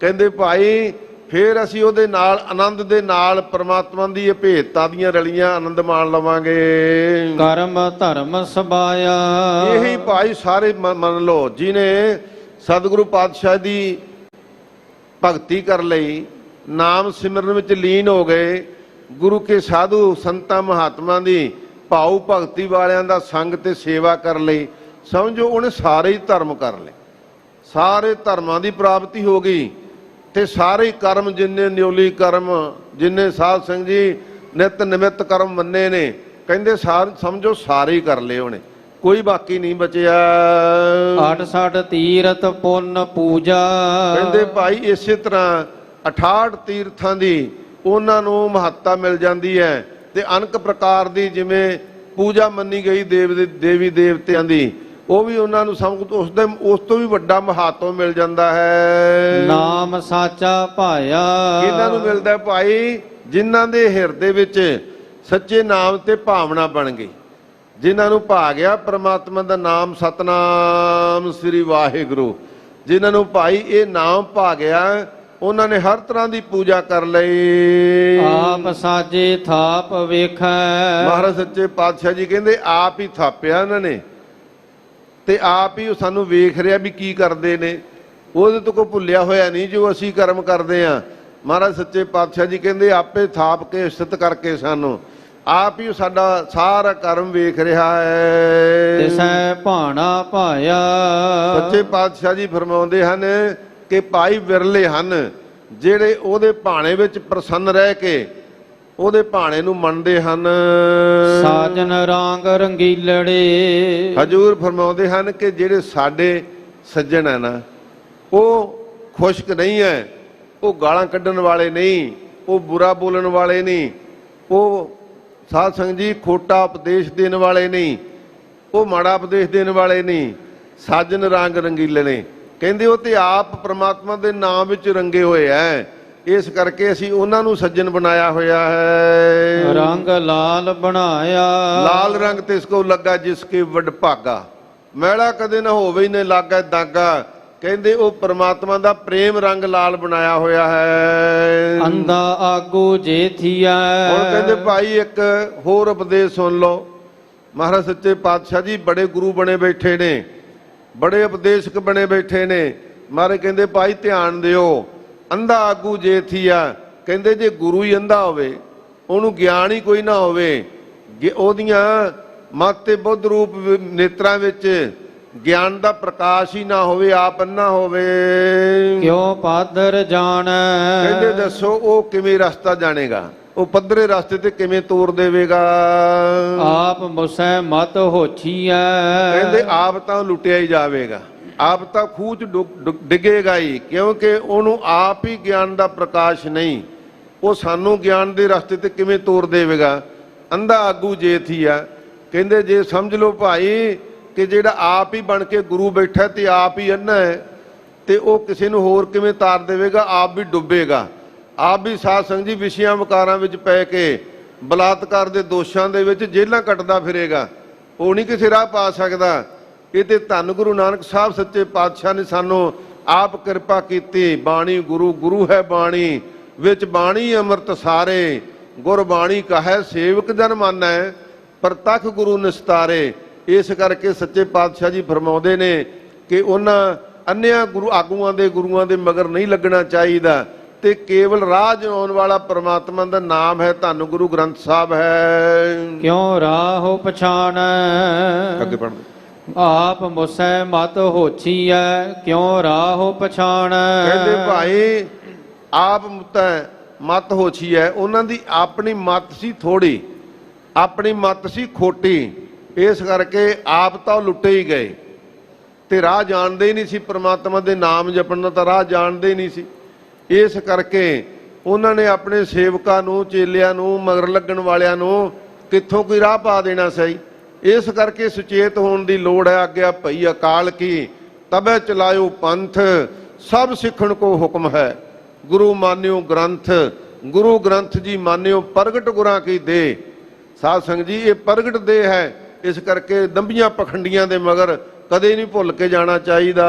ਕਹਿੰਦੇ ਭਾਈ ਫਿਰ ਅਸੀਂ ਉਹਦੇ ਨਾਲ ਆਨੰਦ ਦੇ ਨਾਲ ਪ੍ਰਮਾਤਮਾ ਦੀ ਇਹ ਭੇਟਾਂ ਦੀਆਂ ਰਲੀਆਂ ਆਨੰਦ ਮਾਣ ਲਵਾਂਗੇ। ਕਰਮ ਧਰਮ ਸਬਾਇਆ। ਇਹੀ ਭਾਈ ਸਾਰੇ ਮੰਨ ਲਓ, ਜਿਨੇ ਸਤਿਗੁਰੂ ਪਾਤਸ਼ਾਹ ਦੀ ਭਗਤੀ ਕਰ ਲਈ, ਨਾਮ ਸਿਮਰਨ ਵਿੱਚ ਲੀਨ ਹੋ ਗਏ, ਗੁਰੂ ਕੇ ਸਾਧੂ ਸੰਤਾਂ ਮਹਾਤਮਾ ਦੀ ਭਾਉ ਭਗਤੀ ਵਾਲਿਆਂ ਦਾ ਸੰਗ ਤੇ ਸੇਵਾ ਕਰ ਲਈ, ਸਮਝੋ ਉਹਨੇ ਸਾਰੇ ਹੀ ਧਰਮ ਕਰ ਲਏ, ਸਾਰੇ ਧਰਮਾਂ ਦੀ ਪ੍ਰਾਪਤੀ ਹੋ ਗਈ। ਤੇ ਸਾਰੇ ਕਰਮ ਜਿੰਨੇ ਨਿਉਲੀ ਕਰਮ, ਜਿੰਨੇ ਸਾਧ ਸੰਗ ਜੀ ਨਿਤ ਨਿਮਿਤ ਕਰਮ ਮੰਨੇ ਨੇ, ਕਹਿੰਦੇ ਸਮਝੋ ਸਾਰੇ ਹੀ ਕਰ ਲਏ ਉਹਨੇ, ਕੋਈ ਬਾਕੀ ਨਹੀਂ ਬਚਿਆ। 68 ਤੀਰਥ ਪੁੰਨ ਪੂਜਾ। ਕਹਿੰਦੇ ਭਾਈ ਇਸੇ ਤਰ੍ਹਾਂ 68 ਤੀਰਥਾਂ ਦੀ ਉਹਨਾਂ ਨੂੰ ਮਹੱਤਤਾ ਮਿਲ ਜਾਂਦੀ ਹੈ ਤੇ ਅਨੇਕ ਪ੍ਰਕਾਰ ਦੀ ਜਿਵੇਂ ਪੂਜਾ ਮੰਨੀ ਗਈ ਦੇਵੀ ਦੇਵਤਿਆਂ ਦੀ, ਉਹ ਵੀ ਉਹਨਾਂ ਨੂੰ ਉਸ ਤੋਂ ਵੀ ਵੱਡਾ ਮਹੱਤਵ ਮਿਲ ਜਾਂਦਾ ਹੈ। ਨਾਮ ਸਾਚਾ ਭਾਇਆ। ਇਹਨਾਂ ਨੂੰ ਮਿਲਦਾ ਭਾਈ ਜਿਨ੍ਹਾਂ ਦੇ ਹਿਰਦੇ ਵਿੱਚ ਸੱਚੇ ਨਾਮ ਤੇ ਭਾਵਨਾ ਬਣ ਗਈ, ਜਿਨ੍ਹਾਂ ਨੂੰ ਭਾ ਗਿਆ ਪ੍ਰਮਾਤਮਾ ਦਾ ਨਾਮ, ਸਤਨਾਮ ਸ੍ਰੀ ਵਾਹਿਗੁਰੂ, ਜਿਨ੍ਹਾਂ ਨੂੰ ਭਾਈ ਇਹ ਨਾਮ ਭਾ ਗਿਆ, ਉਹਨਾਂ ਨੇ ਹਰ ਤਰ੍ਹਾਂ ਦੀ ਪੂਜਾ ਕਰ ਲਈ। ਆਪ ਸਾਜੇ ਥਾਪ ਵੇਖੈ। ਮਹਾਰਾਜ ਸੱਚੇ ਪਾਤਸ਼ਾਹ ਜੀ ਕਹਿੰਦੇ ਆਪ ਹੀ ਥਾਪਿਆ ਉਹਨਾਂ ਨੇ ਤੇ ਆਪ ਹੀ ਸਾਨੂੰ ਵੇਖ ਰਿਹਾ ਵੀ ਕੀ ਕਰਦੇ ਨੇ, ਉਹਦੇ ਤੋਂ ਕੋਈ ਭੁੱਲਿਆ ਹੋਇਆ ਨਹੀਂ ਜੋ ਅਸੀਂ ਕਰਮ ਕਰਦੇ ਆ। ਮਹਾਰਾਜ ਸੱਚੇ ਪਾਤਸ਼ਾਹ ਜੀ ਕਹਿੰਦੇ ਆਪੇ ਥਾਪ ਕੇ ਸਥਿਤ ਕਰਕੇ ਸਾਨੂੰ ਆਪ ਹੀ ਸਾਡਾ ਸਾਰਾ ਕਰਮ ਵੇਖ ਰਿਹਾ ਹੈ। ਤਿਸੈ ਭਾਣਾ ਭਾਇਆ। ਸੱਚੇ ਪਾਤਸ਼ਾਹ ਜੀ ਫਰਮਾਉਂਦੇ ਹਨ ਕਿ ਭਾਈ ਵਿਰਲੇ ਹਨ ਜਿਹੜੇ ਉਹਦੇ ਭਾਣੇ ਵਿੱਚ ਪ੍ਰਸੰਨ ਰਹਿ ਕੇ ਉਹਦੇ ਭਾਣੇ ਨੂੰ ਮੰਨਦੇ ਹਨ। ਸਾਜਨ ਰਾਂਗ ਰੰਗੀਲੜੇ। ਹਜੂਰ ਫਰਮਾਉਂਦੇ ਹਨ ਕਿ ਜਿਹੜੇ ਸਾਡੇ ਸੱਜਣ ਹੈ ਨਾ, ਉਹ ਖੁਸ਼ਕ ਨਹੀਂ ਹੈ, ਉਹ ਗਾਲਾਂ ਕੱਢਣ ਵਾਲੇ ਨਹੀਂ, ਉਹ ਬੁਰਾ ਬੋਲਣ ਵਾਲੇ ਨਹੀਂ, ਉਹ ਸਾਧ ਸੰਗਤ ਜੀ ਖੋਟਾ ਉਪਦੇਸ਼ ਦੇਣ ਵਾਲੇ ਨਹੀਂ, ਉਹ ਮਾੜਾ ਉਪਦੇਸ਼ ਦੇਣ ਵਾਲੇ ਨਹੀਂ। ਸਾਜਨ ਰੰਗ ਰੰਗੀਲੇ ਨੇ, ਕਹਿੰਦੇ ਉਹ ਤੇ ਆਪ ਪ੍ਰਮਾਤਮਾ ਦੇ ਨਾਮ ਵਿੱਚ ਰੰਗੇ ਹੋਏ ਐ, ਇਸ ਕਰਕੇ ਅਸੀਂ ਉਹਨਾਂ ਨੂੰ ਸੱਜਣ ਬਣਾਇਆ ਹੋਇਆ ਹੈ। ਰੰਗ ਲਾਲ ਬਣਾਇਆ। ਲਾਲ ਰੰਗ ਤੇ ਇਸ ਕੋ ਲੱਗਾ ਜਿਸ ਕੇ ਵਡ ਭਾਗਾ, ਮੈਲਾ ਕਦੇ ਨਾ ਹੋਵੇ ਨੇ ਲਾਗਾ ਦਾਗਾ, ਕਹਿੰਦੇ ਉਹ ਪ੍ਰਮਾਤਮਾ ਦਾ ਪ੍ਰੇਮ ਰੰਗ ਲਾਲ ਬਣਾਇਆ ਹੋਇਆ ਹੈ। ਅੰਦਾ ਆਗੂ ਜੇਥੀਆ। ਹੁਣ ਕਹਿੰਦੇ ਭਾਈ ਇੱਕ ਹੋਰ ਉਪਦੇਸ਼ ਸੁਣ ਲਓ। ਮਹਾਰਾਜ ਸੱਚੇ ਪਾਤਸ਼ਾਹ ਜੀ ਬੜੇ ਗੁਰੂ ਬਣੇ ਬੈਠੇ ਨੇ, ਬੜੇ ਉਪਦੇਸ਼ਕ ਬਣੇ ਬੈਠੇ ਨੇ। ਮਹਾਰਾਜ ਕਹਿੰਦੇ ਭਾਈ ਧਿਆਨ ਦਿਓ, ਅੰਧਾ ਆਗੂ ਜੇਥੀਆ, ਕਹਿੰਦੇ ਜੇ ਗੁਰੂ ਹੀ ਅੰਧਾ ਹੋਵੇ, ਉਹਨੂੰ ਗਿਆਨ ਹੀ ਕੋਈ ਨਾ ਹੋਵੇ, ਉਹਦੀਆਂ ਮਤ ਤੇ ਬੁੱਧ ਰੂਪ ਨੇਤਰਾਂ ਵਿੱਚ ਗਿਆਨ ਦਾ ਪ੍ਰਕਾਸ਼ ਹੀ ਨਾ ਹੋਵੇ, ਆਪ ਅੰਨਾ ਹੋਵੇ, ਕਿਉ ਪਾਦਰ ਜਾਣੈ। ਕਹਿੰਦੇ ਦੱਸੋ ਉਹ ਕਿਵੇਂ ਰਸਤਾ ਜਾਣੇਗਾ, ਉਹ ਪੱਧਰੇ ਰਸਤੇ ਤੇ ਕਿਵੇਂ ਤੋਰ ਦੇਵੇਗਾ। ਆਪ ਮੁਸੈ ਮਤ ਹੋਛੀਐ। ਕਹਿੰਦੇ ਆਪ ਤਾਂ ਲੁੱਟਿਆ ਹੀ ਜਾਵੇਗਾ, ਆਪ ਤਾਂ ਖੂਹ ਚ ਡਿੱਗੇਗਾ ਹੀ, ਕਿਉਂਕਿ ਉਹਨੂੰ ਆਪ ਹੀ ਗਿਆਨ ਦਾ ਪ੍ਰਕਾਸ਼ ਨਹੀਂ, ਉਹ ਸਾਨੂੰ ਗਿਆਨ ਦੇ ਰਸਤੇ ਤੇ ਕਿਵੇਂ ਤੋਰ ਦੇਵੇਗਾ। ਅੰਧਾ ਆਗੂ ਜੇਥੀ ਆ, ਕਹਿੰਦੇ ਜੇ ਸਮਝ ਲਓ ਭਾਈ ਕਿ ਜਿਹੜਾ ਆਪ ਹੀ ਬਣ ਕੇ ਗੁਰੂ ਬੈਠਾ ਤੇ ਆਪ ਹੀ ਅੰਨਾ ਹੈ, ਤੇ ਉਹ ਕਿਸੇ ਨੂੰ ਹੋਰ ਕਿਵੇਂ ਤਾਰ ਦੇਵੇਗਾ, ਆਪ ਵੀ ਡੁੱਬੇਗਾ, ਆਪ ਵੀ ਸਾਧ ਸੰਗਤ ਜੀ ਵਿਸ਼ਿਆਂ ਵਿਕਾਰਾਂ ਵਿੱਚ ਪੈ ਕੇ ਬਲਾਤਕਾਰ ਦੇ ਦੋਸ਼ਾਂ ਦੇ ਵਿੱਚ ਜੇਲ੍ਹਾਂ ਕੱਟਦਾ ਫਿਰੇਗਾ, ਉਹ ਨਹੀਂ ਕਿਸੇ ਰਾਹ ਪਾ ਸਕਦਾ। ਇਹ ਤੇ ਧੰਨ ਗੁਰੂ ਨਾਨਕ ਸਾਹਿਬ ਸੱਚੇ ਪਾਤਸ਼ਾਹ ਨੇ ਸਾਨੂੰ ਆਪ ਕਿਰਪਾ ਕੀਤੀ। ਬਾਣੀ ਗੁਰੂ, ਗੁਰੂ ਹੈ ਬਾਣੀ, ਵਿੱਚ ਬਾਣੀ ਅੰਮ੍ਰਿਤ ਸਾਰੇ, ਗੁਰਬਾਣੀ ਕਹੈ ਸੇਵਕ ਜਨ ਮਾਨੈ, ਪ੍ਰਤੱਖ ਗੁਰੂ ਨਿਸਤਾਰੇ। ਇਸ ਕਰਕੇ ਸੱਚੇ ਪਾਤਸ਼ਾਹ ਜੀ ਫਰਮਾਉਂਦੇ ਨੇ ਕਿ ਉਹਨਾਂ ਅੰਨਿਆਂ ਗੁਰੂ ਆਗੂਆਂ ਦੇ ਗੁਰੂਆਂ ਦੇ ਮਗਰ ਨਹੀਂ ਲੱਗਣਾ ਚਾਹੀਦਾ, ਤੇ ਕੇਵਲ ਰਾਹ ਜਿਉਣ ਵਾਲਾ ਪ੍ਰਮਾਤਮਾ ਦਾ ਨਾਮ ਹੈ, ਧੰਨ ਗੁਰੂ ਗ੍ਰੰਥ ਸਾਹਿਬ ਹੈ। ਕਿਉ ਰਾਹੋ ਪਛਾਣੈ। ਅੱਗੇ ਪੜ੍ਹ। ਆਪ ਮੁਸੈ ਮਤ ਹੋਛੀਐ, ਕਿਉ ਰਾਹੋ ਪਛਾਣੈ। ਕਹਿੰਦੇ ਭਾਈ ਆਪ ਮੁਤੈ ਮਤ ਹੋਛੀ ਹੈ, ਉਹਨਾਂ ਦੀ ਆਪਣੀ ਮਤ ਸੀ ਥੋੜੀ, ਆਪਣੀ ਮਤ ਸੀ ਖੋਟੀ, ਇਸ ਕਰਕੇ ਆਪ ਤਾਂ ਲੁੱਟੇ ਹੀ ਗਏ ਤੇ ਰਾਹ ਜਾਣਦੇ ਹੀ ਨਹੀਂ ਸੀ, ਪ੍ਰਮਾਤਮਾ ਦੇ ਨਾਮ ਜਪਣ ਦਾ ਤਾਂ ਰਾਹ ਜਾਣਦੇ ਹੀ ਨਹੀਂ ਸੀ। ਇਸ ਕਰਕੇ ਉਹਨਾਂ ਨੇ ਆਪਣੇ ਸੇਵਕਾਂ ਨੂੰ, ਚੇਲਿਆਂ ਨੂੰ, ਮਗਰ ਲੱਗਣ ਵਾਲਿਆਂ ਨੂੰ ਕਿੱਥੋਂ ਕੋਈ ਰਾਹ ਪਾ ਦੇਣਾ ਸਹੀ। ਇਸ ਕਰਕੇ ਸੁਚੇਤ ਹੋਣ ਦੀ ਲੋੜ ਹੈ। ਆਗਿਆ ਭਈ ਅਕਾਲ ਕੀ, ਤਬੈ ਚਲਾਇਓ ਪੰਥ, ਸਭ ਸਿੱਖਣ ਕੋ ਹੁਕਮ ਹੈ, ਗੁਰੂ ਮਾਨਿਓ ਗ੍ਰੰਥ, ਗੁਰੂ ਗ੍ਰੰਥ ਜੀ ਮਾਨਿਓ ਪ੍ਰਗਟ ਗੁਰਾਂ ਕੀ ਦੇ। ਸਾਧ ਸੰਗਤ ਜੀ ਇਹ ਪ੍ਰਗਟ ਦੇ ਹੈ, ਇਸ ਕਰਕੇ ਦੰਭੀਆਂ ਪਖੰਡੀਆਂ ਦੇ ਮਗਰ ਕਦੇ ਨਹੀਂ ਭੁੱਲ ਕੇ ਜਾਣਾ ਚਾਹੀਦਾ।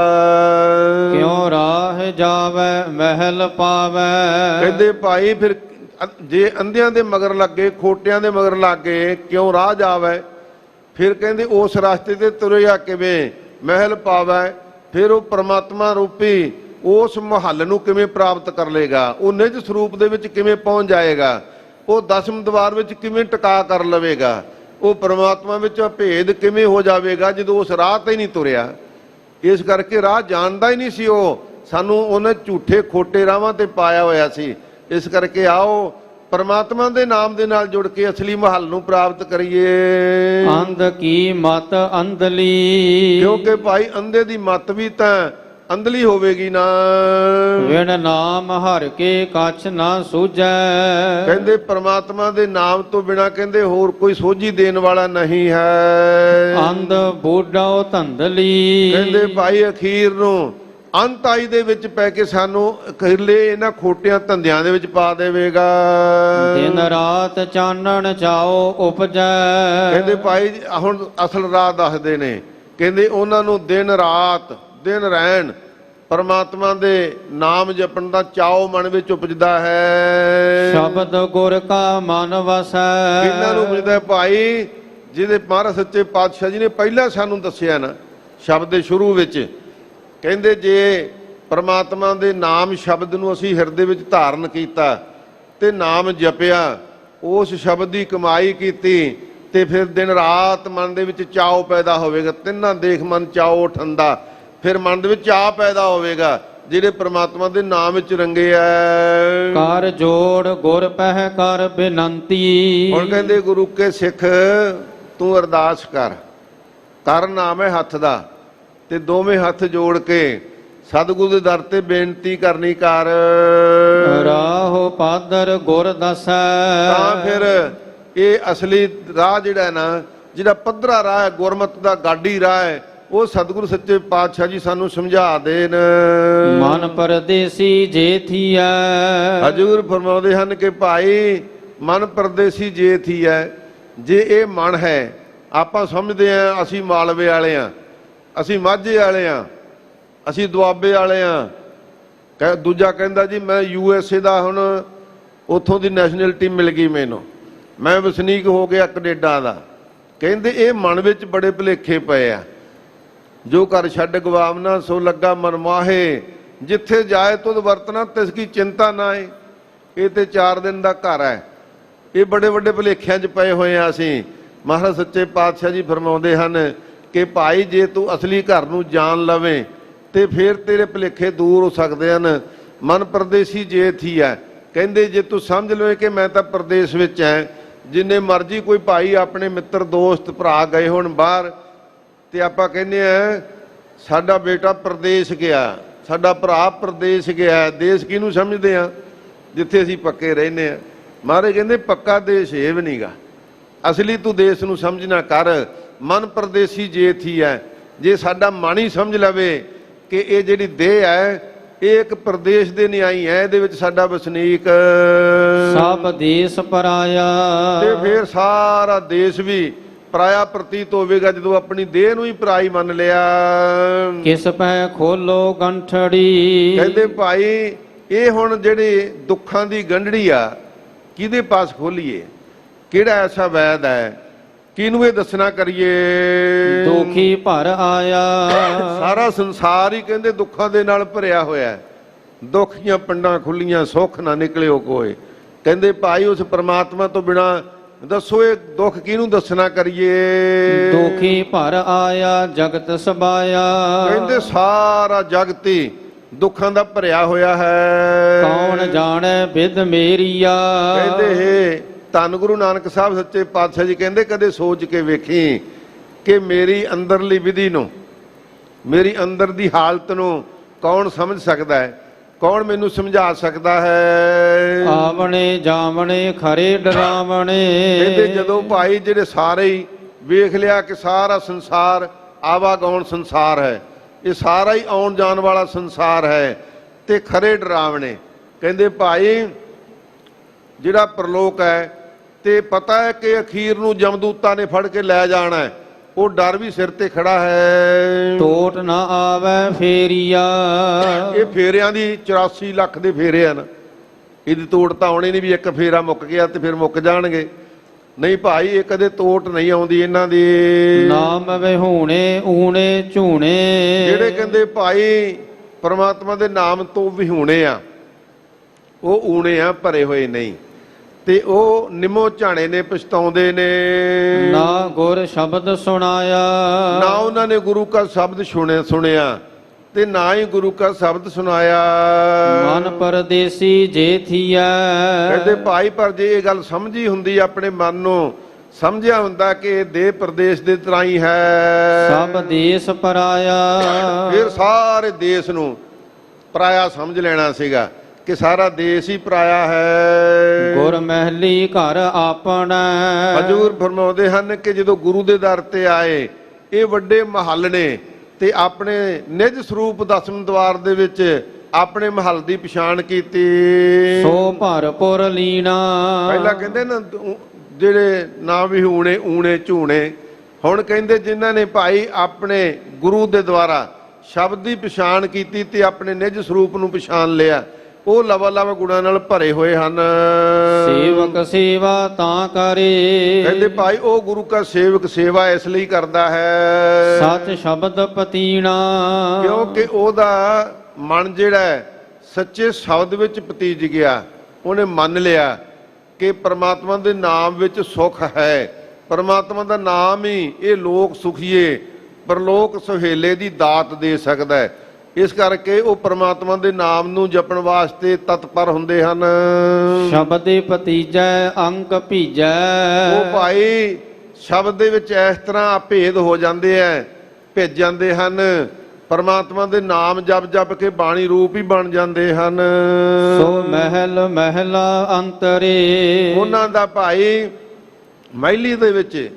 ਕਿਉ ਰਾਹ ਜਾਵੈ ਮਹਿਲ ਪਾਵੈ। ਕਹਿੰਦੇ ਭਾਈ ਫਿਰ ਜੇ ਅੰਧਿਆਂ ਦੇ ਮਗਰ ਲੱਗੇ, ਖੋਟਿਆਂ ਦੇ ਮਗਰ ਲੱਗੇ, ਕਿਉਂ ਰਾਹ ਜਾਵੈ, ਫਿਰ ਕਹਿੰਦੇ ਉਸ ਰਸਤੇ ਤੇ ਤੁਰਿਆ ਕਿਵੇਂ ਮਹਿਲ ਪਾਵੈ। ਫਿਰ ਉਹ ਪ੍ਰਮਾਤਮਾ ਰੂਪੀ ਉਸ ਮਹੱਲ ਨੂੰ ਕਿਵੇਂ ਪ੍ਰਾਪਤ ਕਰ ਲੇਗਾ, ਉਹ ਨਿਜ ਸਰੂਪ ਦੇ ਵਿੱਚ ਕਿਵੇਂ ਪਹੁੰਚ ਜਾਏਗਾ, ਉਹ ਦਸਮ ਦਵਾਰ ਵਿੱਚ ਕਿਵੇਂ ਟਿਕਾ ਕਰ ਲਵੇਗਾ, ਉਹ ਪ੍ਰਮਾਤਮਾ ਵਿੱਚ ਭੇਦ ਕਿਵੇਂ ਹੋ ਜਾਵੇਗਾ ਜਦੋਂ ਉਸ ਰਾਹ ਤੇ ਨਹੀਂ ਤੁਰਿਆ। ਇਸ ਕਰਕੇ ਰਾਹ ਜਾਣਦਾ ਹੀ ਨਹੀਂ ਸੀ ਉਹ, ਸਾਨੂੰ ਉਹਨੇ ਝੂਠੇ ਖੋਟੇ ਰਾਹਾਂ ਤੇ ਪਾਇਆ ਹੋਇਆ ਸੀ। ਇਸ ਕਰਕੇ ਆਓ ਪਰਮਾਤਮਾ ਦੇ ਨਾਮ ਦੇ ਨਾਲ ਜੁੜ ਕੇ ਅਸਲੀ ਮਹੱਲ ਨੂੰ ਪ੍ਰਾਪਤ ਕਰੀਏ। ਅੰਧ ਕੀ ਮਤ ਅੰਧਲੀ। ਕਿਉਂਕਿ ਭਾਈ ਅੰਧੇ ਦੀ ਮਤ ਵੀ ਤਾਂ ਅੰਧਲੀ ਹੋਵੇਗੀ ਨਾ। ਵਿਣ ਨਾਮ ਹਰ ਕੇ ਕਛ ਨਾ ਸੂਝੈ। ਕਹਿੰਦੇ ਪਰਮਾਤਮਾ ਦੇ ਨਾਮ ਤੋਂ ਬਿਨਾ ਕਹਿੰਦੇ ਹੋਰ ਕੋਈ ਸੋਝੀ ਦੇਣ ਵਾਲਾ ਨਹੀਂ ਹੈ। ਅੰਧ ਬੂਢਾ ਧੰਦਲੀ। ਕਹਿੰਦੇ ਭਾਈ ਅਖੀਰ ਨੂੰ ਅੰਤ ਆਈ ਦੇ ਵਿੱਚ ਪੈ ਕੇ ਸਾਨੂੰ ਅਖੀਰਲੇ ਇਹਨਾਂ ਖੋਟਿਆਂ ਧੰਦਿਆਂ ਦੇ ਵਿੱਚ ਪਾ ਦੇਵੇਗਾ। ਦਿਨ ਰਾਤ ਚਾਨਣ ਚਾਓ ਉਪਜੈ। ਕਹਿੰਦੇ ਭਾਈ ਹੁਣ ਅਸਲ ਰਾਹ ਦੱਸਦੇ ਨੇ, ਕਹਿੰਦੇ ਉਹਨਾਂ ਨੂੰ ਦਿਨ ਰਾਤ ਦਿਨ ਰਹਿਣ ਪਰਮਾਤਮਾ ਦੇ ਨਾਮ ਜਪਣ ਦਾ ਚਾਓ ਮਨ ਵਿੱਚ ਉਪਜਦਾ ਹੈ। ਸ਼ਬਦ ਗੁਰ ਕਾ ਮਨ ਵਸੈ। ਕਿਹਨਾਂ ਨੂੰ ਉਪਜਦਾ ਭਾਈ, ਜਿਹਦੇ ਮਹਾਰਾਜ ਸੱਚੇ ਪਾਤਸ਼ਾਹ ਜੀ ਨੇ ਪਹਿਲਾਂ ਸਾਨੂੰ ਦੱਸਿਆ ਨਾ ਸ਼ਬਦ ਦੇ ਸ਼ੁਰੂ ਵਿੱਚ, ਕਹਿੰਦੇ ਜੇ ਪਰਮਾਤਮਾ ਦੇ ਨਾਮ ਸ਼ਬਦ ਨੂੰ ਅਸੀਂ ਹਿਰਦੇ ਵਿੱਚ ਧਾਰਨ ਕੀਤਾ ਤੇ ਨਾਮ ਜਪਿਆ, ਉਸ ਸ਼ਬਦ ਦੀ ਕਮਾਈ ਕੀਤੀ, ਤੇ ਫਿਰ ਦਿਨ ਰਾਤ ਮਨ ਦੇ ਵਿੱਚ ਚਾਓ ਪੈਦਾ ਹੋਵੇਗਾ। ਤਿੰਨਾਂ ਦੇਖ ਮਨ ਚਾਓ ਠੰਡਾ, ਫਿਰ ਮਨ ਦੇ ਵਿੱਚ ਚਾਅ ਪੈਦਾ ਹੋਵੇਗਾ ਜਿਹੜੇ ਪ੍ਰਮਾਤਮਾ ਦੇ ਨਾਮ ਵਿੱਚ ਰੰਗੇ ਆ। ਕਰ ਜੋੜ ਗੁਰ ਪਹਿ ਕਰ ਬੇਨੰਤੀ। ਹੁਣ ਕਹਿੰਦੇ ਗੁਰੂ ਕੇ ਸਿੱਖ ਤੂੰ ਅਰਦਾਸ ਕਰ ਨਾਮ ਹੈ ਹੱਥ ਦਾ, ਤੇ ਦੋਵੇਂ ਹੱਥ ਜੋੜ ਕੇ ਸਤਿਗੁਰੂ ਦੇ ਦਰ ਤੇ ਬੇਨਤੀ ਕਰਨੀ ਕਰ। ਰਾਹੋ ਪਾਦਰ ਗੁਰ ਦਸੈ। ਤਾਂ ਫਿਰ ਇਹ ਅਸਲੀ ਰਾਹ ਜਿਹੜਾ ਨਾ, ਜਿਹੜਾ ਪੱਧਰਾ ਰਾਹ ਹੈ, ਗੁਰਮਤਿ ਦਾ ਗਾਡੀ ਰਾਹ ਹੈ, ਉਹ ਸਤਿਗੁਰੂ ਸੱਚੇ ਪਾਤਸ਼ਾਹ ਜੀ ਸਾਨੂੰ ਸਮਝਾ ਦੇਣ। ਮਨ ਪਰਦੇਸੀ ਜੇ ਥੀਐ। ਹਜ਼ੂਰ ਫਰਮਾਉਂਦੇ ਹਨ ਕਿ ਭਾਈ ਮਨ ਪਰਦੇਸੀ ਜੇ ਥੀਐ। ਜੇ ਇਹ ਮਨ ਹੈ, ਆਪਾਂ ਸਮਝਦੇ ਹਾਂ ਅਸੀਂ ਮਾਲਵੇ ਵਾਲੇ ਹਾਂ, ਅਸੀਂ ਮਾਝੇ ਵਾਲੇ ਹਾਂ, ਅਸੀਂ ਦੁਆਬੇ ਵਾਲੇ ਹਾਂ। ਦੂਜਾ ਕਹਿੰਦਾ ਜੀ ਮੈਂ USA ਦਾ, ਹੁਣ ਉੱਥੋਂ ਦੀ ਨੈਸ਼ਨੈਲਿਟੀ ਮਿਲ ਗਈ ਮੈਨੂੰ, ਮੈਂ ਵਸਨੀਕ ਹੋ ਗਿਆ ਕੈਨੇਡਾ ਦਾ। ਕਹਿੰਦੇ ਇਹ ਮਨ ਵਿੱਚ ਬੜੇ ਭੁਲੇਖੇ ਪਏ ਆ। ਜੋ ਘਰ ਛੱਡ ਗਵਾਵਨਾ ਸੋ ਲੱਗਾ ਮਨਮਾਹੇ, ਜਿੱਥੇ ਜਾਏ ਤੁਧ ਵਰਤਣਾ ਤਿਸ ਕੀ ਚਿੰਤਾ ਨਾ ਏ। ਇਹ ਤੇ 4 ਦਿਨ ਦਾ ਘਰ ਹੈ। ਇਹ ਬੜੇ ਵੱਡੇ ਭੁਲੇਖਿਆਂ 'ਚ ਪਏ ਹੋਏ ਆ ਅਸੀਂ। ਮਹਾਰਾਜ ਸੱਚੇ ਪਾਤਸ਼ਾਹ ਜੀ ਫਰਮਾਉਂਦੇ ਹਨ ਕਿ ਭਾਈ ਜੇ ਤੂੰ ਅਸਲੀ ਘਰ ਨੂੰ ਜਾਣ ਲਵੇਂ ਤੇ ਫਿਰ ਤੇਰੇ ਭੁਲੇਖੇ ਦੂਰ ਹੋ ਸਕਦੇ ਹਨ। ਮਨ ਪਰਦੇਸੀ ਜੇ ਥੀ ਹੈ। ਕਹਿੰਦੇ ਜੇ ਤੂੰ ਸਮਝ ਲਵੇਂ ਕਿ ਮੈਂ ਤਾਂ ਪਰਦੇਸ ਵਿੱਚ ਐ, ਜਿੰਨੇ ਮਰਜ਼ੀ ਕੋਈ ਭਾਈ ਆਪਣੇ ਮਿੱਤਰ ਦੋਸਤ ਭਰਾ ਗਏ ਹੋਣ ਬਾਹਰ, ਤੇ ਆਪਾਂ ਕਹਿੰਦੇ ਆ ਸਾਡਾ ਬੇਟਾ ਪ੍ਰਦੇਸ਼ ਗਿਆ, ਸਾਡਾ ਭਰਾ ਪ੍ਰਦੇਸ਼ ਗਿਆ। ਦੇਸ਼ ਕਿਹਨੂੰ ਸਮਝਦੇ ਆ? ਜਿੱਥੇ ਅਸੀਂ ਪੱਕੇ ਰਹਿੰਦੇ ਆ। ਮਹਾਰਾਜ ਕਹਿੰਦੇ ਪੱਕਾ ਦੇਸ਼ ਇਹ ਵੀ ਨਹੀਂਗਾ, ਅਸਲੀ ਤੂੰ ਦੇਸ਼ ਨੂੰ ਸਮਝਣਾ ਕਰ। ਮਨ ਪਰਦੇਸੀ ਜੇ ਥੀ ਹੈ। ਜੇ ਸਾਡਾ ਮਨ ਹੀ ਸਮਝ ਲਵੇ ਕਿ ਇਹ ਜਿਹੜੀ ਦੇਹ ਹੈ ਇਹ ਇੱਕ ਪ੍ਰਦੇਸ਼ ਦੇ ਨਿਆਈ ਹੈ, ਇਹਦੇ ਵਿੱਚ ਸਾਡਾ ਵਸਨੀਕ ਸਭ ਦੇਸ਼ ਪਰਾਇਆ। ਤੇ ਫਿਰ ਸਾਰਾ ਦੇਸ਼ ਵੀ ਪਰਾਇਆ ਪ੍ਰਤੀਤ ਹੋਵੇਗਾ ਜਦੋਂ ਆਪਣੀ ਦੇਹ ਨੂੰ ਹੀ ਪਰਾਈ ਮੰਨ ਲਿਆ। ਕਿਸ ਪੈ ਖੋਲੋ ਗੰਠੜੀ। ਕਹਿੰਦੇ ਭਾਈ ਇਹ ਹੁਣ ਜਿਹੜੇ ਦੁੱਖਾਂ ਦੀ ਗੰਢੜੀ ਆ ਕਿਹਦੇ ਪਾਸ ਖੋਲੀਏ? ਕਿਹੜਾ ਐਸਾ ਵੈਦ ਹੈ, ਕਿਹਨੂੰ ਇਹ ਦੱਸਣਾ ਕਰੀਏ? ਦੁਖੀ ਭਰ ਆਇਆ। ਸਾਰਾ ਸੰਸਾਰ ਹੀ ਕਹਿੰਦੇ ਦੁੱਖਾਂ ਦੇ ਨਾਲ ਭਰਿਆ ਹੋਇਆ। ਦੁੱਖ ਦੀਆਂ ਪੰਡਾਂ ਖੁੱਲੀਆਂ, ਸੁੱਖ ਨਾ ਨਿਕਲਿਓ ਕੋਈ। ਕਹਿੰਦੇ ਭਾਈ ਉਸ ਪ੍ਰਮਾਤਮਾ ਤੋਂ ਬਿਨਾ ਦੱਸੋ ਇਹ ਦੁੱਖ ਕਿਹਨੂੰ ਦੱਸਣਾ ਕਰੀਏ? ਦੁਖੀ ਭਰ ਆਇਆ ਜਗਤ ਸਬਾਇਆ। ਕਹਿੰਦੇ ਸਾਰਾ ਜਗਤ ਹੀ ਦੁੱਖਾਂ ਦਾ ਭਰਿਆ ਹੋਇਆ ਹੈ। ਕੌਣ ਜਾਣੈ ਬਿਦ ਮੇਰੀਆ। ਕਹਿੰਦੇ ਧੰਨ ਗੁਰੂ ਨਾਨਕ ਸਾਹਿਬ ਸੱਚੇ ਪਾਤਸ਼ਾਹ ਜੀ ਕਹਿੰਦੇ ਕਦੇ ਸੋਚ ਕੇ ਵੇਖੀ ਕਿ ਮੇਰੀ ਅੰਦਰਲੀ ਵਿਧੀ ਨੂੰ, ਮੇਰੀ ਅੰਦਰ ਦੀ ਹਾਲਤ ਨੂੰ ਕੌਣ ਸਮਝ ਸਕਦਾ ਹੈ? ਕੌਣ ਮੈਨੂੰ ਸਮਝਾ ਸਕਦਾ ਹੈ? ਆਵਣੇ ਜਾਵਣੇ ਖਰੇ ਡਰਾਵਣੇ। ਕਹਿੰਦੇ ਜਦੋਂ ਭਾਈ ਜਿਹੜੇ ਸਾਰੇ ਹੀ ਵੇਖ ਲਿਆ ਕਿ ਸਾਰਾ ਸੰਸਾਰ ਆਵਾਗਾਉਣ ਸੰਸਾਰ ਹੈ, ਇਹ ਸਾਰਾ ਹੀ ਆਉਣ ਜਾਣ ਵਾਲਾ ਸੰਸਾਰ ਹੈ, ਤੇ ਖਰੇ ਡਰਾਵਣੇ। ਕਹਿੰਦੇ ਭਾਈ ਜਿਹੜਾ ਪ੍ਰਲੋਕ ਹੈ ਤੇ ਪਤਾ ਹੈ ਕਿ ਅਖੀਰ ਨੂੰ ਜਮਦੂਤਾਂ ਨੇ ਫੜ ਕੇ ਲੈ ਜਾਣਾ ਹੈ, ਉਹ ਡਰ ਵੀ ਸਿਰ ਤੇ ਖੜਾ ਹੈ। ਟੋਟ ਨਾ ਆਵੈ ਫੇਰੀਆ। ਇਹ ਫੇਰਿਆਂ ਦੀ 84 ਲੱਖ ਦੇ ਫੇਰੇ ਹਨ, ਇਹਦੀ ਤੋੜ ਤਾਂ ਆਉਣੀ ਨਹੀਂ ਵੀ ਇੱਕ ਫੇਰਾ ਮੁੱਕ ਗਿਆ ਤੇ ਫਿਰ ਮੁੱਕ ਜਾਣਗੇ। ਨਹੀਂ ਭਾਈ, ਇਹ ਕਦੇ ਤੋਟ ਨਹੀਂ ਆਉਂਦੀ ਇਹਨਾਂ ਦੀ। ਨਾਮ ਵਿਹੂਣੇ ਊਣੇ ਝੂਣੇ। ਜਿਹੜੇ ਕਹਿੰਦੇ ਭਾਈ ਪਰਮਾਤਮਾ ਦੇ ਨਾਮ ਤੋਂ ਵਿਹੂਣੇ ਆ, ਉਹ ਊਣੇ ਆ, ਭਰੇ ਹੋਏ ਨਹੀਂ, ਤੇ ਉਹ ਨਿਮੋ ਝਾਣੇ ਨੇ, ਪਛਤਾਉਂਦੇ ਨੇ। ਨਾ ਗੁਰ ਸ਼ਬਦ ਸੁਣਾਇਆ। ਨਾ ਉਹਨਾਂ ਨੇ ਗੁਰੂ ਕਾ ਸ਼ਬਦ ਸੁਣਿਆ ਤੇ ਨਾ ਹੀ ਗੁਰੂ ਕਾ ਸ਼ਬਦ ਸੁਣਾਇਆ। ਮਨ ਪਰਦੇਸੀ ਜੇ ਥੀਐ। ਕਹਿੰਦੇ ਭਾਈ, ਪਰ ਜੇ ਇਹ ਗੱਲ ਸਮਝੀ ਹੁੰਦੀ, ਆਪਣੇ ਮਨ ਨੂੰ ਸਮਝਿਆ ਹੁੰਦਾ ਕਿ ਇਹ ਦੇਹ ਪ੍ਰਦੇਸ਼ ਦੇ ਤਰ੍ਹਾਂ ਹੀ ਹੈ, ਸਭ ਦੇਸ ਪਰਾਇਆ। ਫਿਰ ਸਾਰੇ ਦੇਸ਼ ਨੂੰ ਪਰਾਇਆ ਸਮਝ ਲੈਣਾ ਸੀਗਾ ਕਿ ਸਾਰਾ ਦੇਸ਼ ਹੀ ਪਰਾਇਆ ਹੈ। ਗੁਰ ਮਹਿਲੀ ਘਰ ਆਪਣਾ। ਹਜ਼ੂਰ ਫਰਮਾਉਂਦੇ ਹਨ ਕਿ ਜਦੋਂ ਗੁਰੂ ਦੇ ਦਰ ਤੇ ਆਏ, ਇਹ ਵੱਡੇ ਮਹੱਲ ਨੇ, ਤੇ ਆਪਣੇ ਨਿਜ ਸਰੂਪ ਦਸਮ ਦਵਾਰ ਦੇ ਵਿੱਚ ਆਪਣੇ ਮਹੱਲ ਦੀ ਪਛਾਣ ਕੀਤੀ। ਸੋ ਭਰਪੁਰ ਲੀਣਾ। ਪਹਿਲਾਂ ਕਹਿੰਦੇ ਨਾ ਜਿਹੜੇ ਨਾ ਵੀ ਊਣੇ ਝੂਣੇ, ਹੁਣ ਕਹਿੰਦੇ ਜਿਨ੍ਹਾਂ ਨੇ ਭਾਈ ਆਪਣੇ ਗੁਰੂ ਦੇ ਦੁਆਰਾ ਸ਼ਬਦ ਦੀ ਪਛਾਣ ਕੀਤੀ ਤੇ ਆਪਣੇ ਨਿਜ ਸਰੂਪ ਨੂੰ ਪਛਾਣ ਲਿਆ, ਉਹ ਲਵਾ ਲਵਾ ਗੁਣਾਂ ਨਾਲ ਭਰੇ ਹੋਏ ਹਨ। ਸੇਵਕ ਸੇਵਾ ਤਾਂ ਕਰੇ। ਕਹਿੰਦੇ ਭਾਈ ਉਹ ਗੁਰੂ ਕਾ ਸੇਵਕ ਸੇਵਾ ਇਸ ਲਈ ਕਰਦਾ ਹੈ, ਸੱਚ ਸ਼ਬਦ ਪਤੀਣਾ। ਕਿਉਂਕਿ ਉਹਦਾ ਮਨ ਜਿਹੜਾ ਹੈ ਸੱਚੇ ਸ਼ਬਦ ਵਿੱਚ ਪਤੀਜ ਗਿਆ। ਉਹਨੇ ਮੰਨ ਲਿਆ ਕਿ ਪਰਮਾਤਮਾ ਦੇ ਨਾਮ ਵਿੱਚ ਸੁੱਖ ਹੈ, ਪਰਮਾਤਮਾ ਦਾ ਨਾਮ ਹੀ ਇਹ ਲੋਕ ਸੁਖੀਏ ਪਰਲੋਕ ਸੁਹੇਲੇ ਦੀ ਦਾਤ ਦੇ ਸਕਦਾ ਹੈ। ਇਸ ਕਰਕੇ ਉਹ ਪਰਮਾਤਮਾ ਦੇ ਨਾਮ ਨੂੰ ਜਪਣ ਵਾਸਤੇ ਤਤਪਰ ਹੁੰਦੇ ਹਨ। ਸ਼ਬਦੇ ਪਤੀਜੈ ਅੰਕ ਭੀਜੈ। ਉਹ ਭਾਈ ਸ਼ਬਦ ਦੇ ਵਿੱਚ ਇਸ ਤਰ੍ਹਾਂ ਭੇਦ ਹੋ ਜਾਂਦੇ ਐ, ਭਿੱਜ ਜਾਂਦੇ ਹਨ, ਪਰਮਾਤਮਾ ਦੇ ਨਾਮ ਜਪ ਜਪ ਕੇ ਬਾਣੀ ਰੂਪ ਹੀ ਬਣ ਜਾਂਦੇ ਹਨ। ਸੋ ਮਹਿਲ ਮਹਿਲਾ ਅੰਤਰੇ। ਉਹਨਾਂ ਦਾ ਭਾਈ ਮਹਿਲੀ ਦੇ ਵਿੱਚ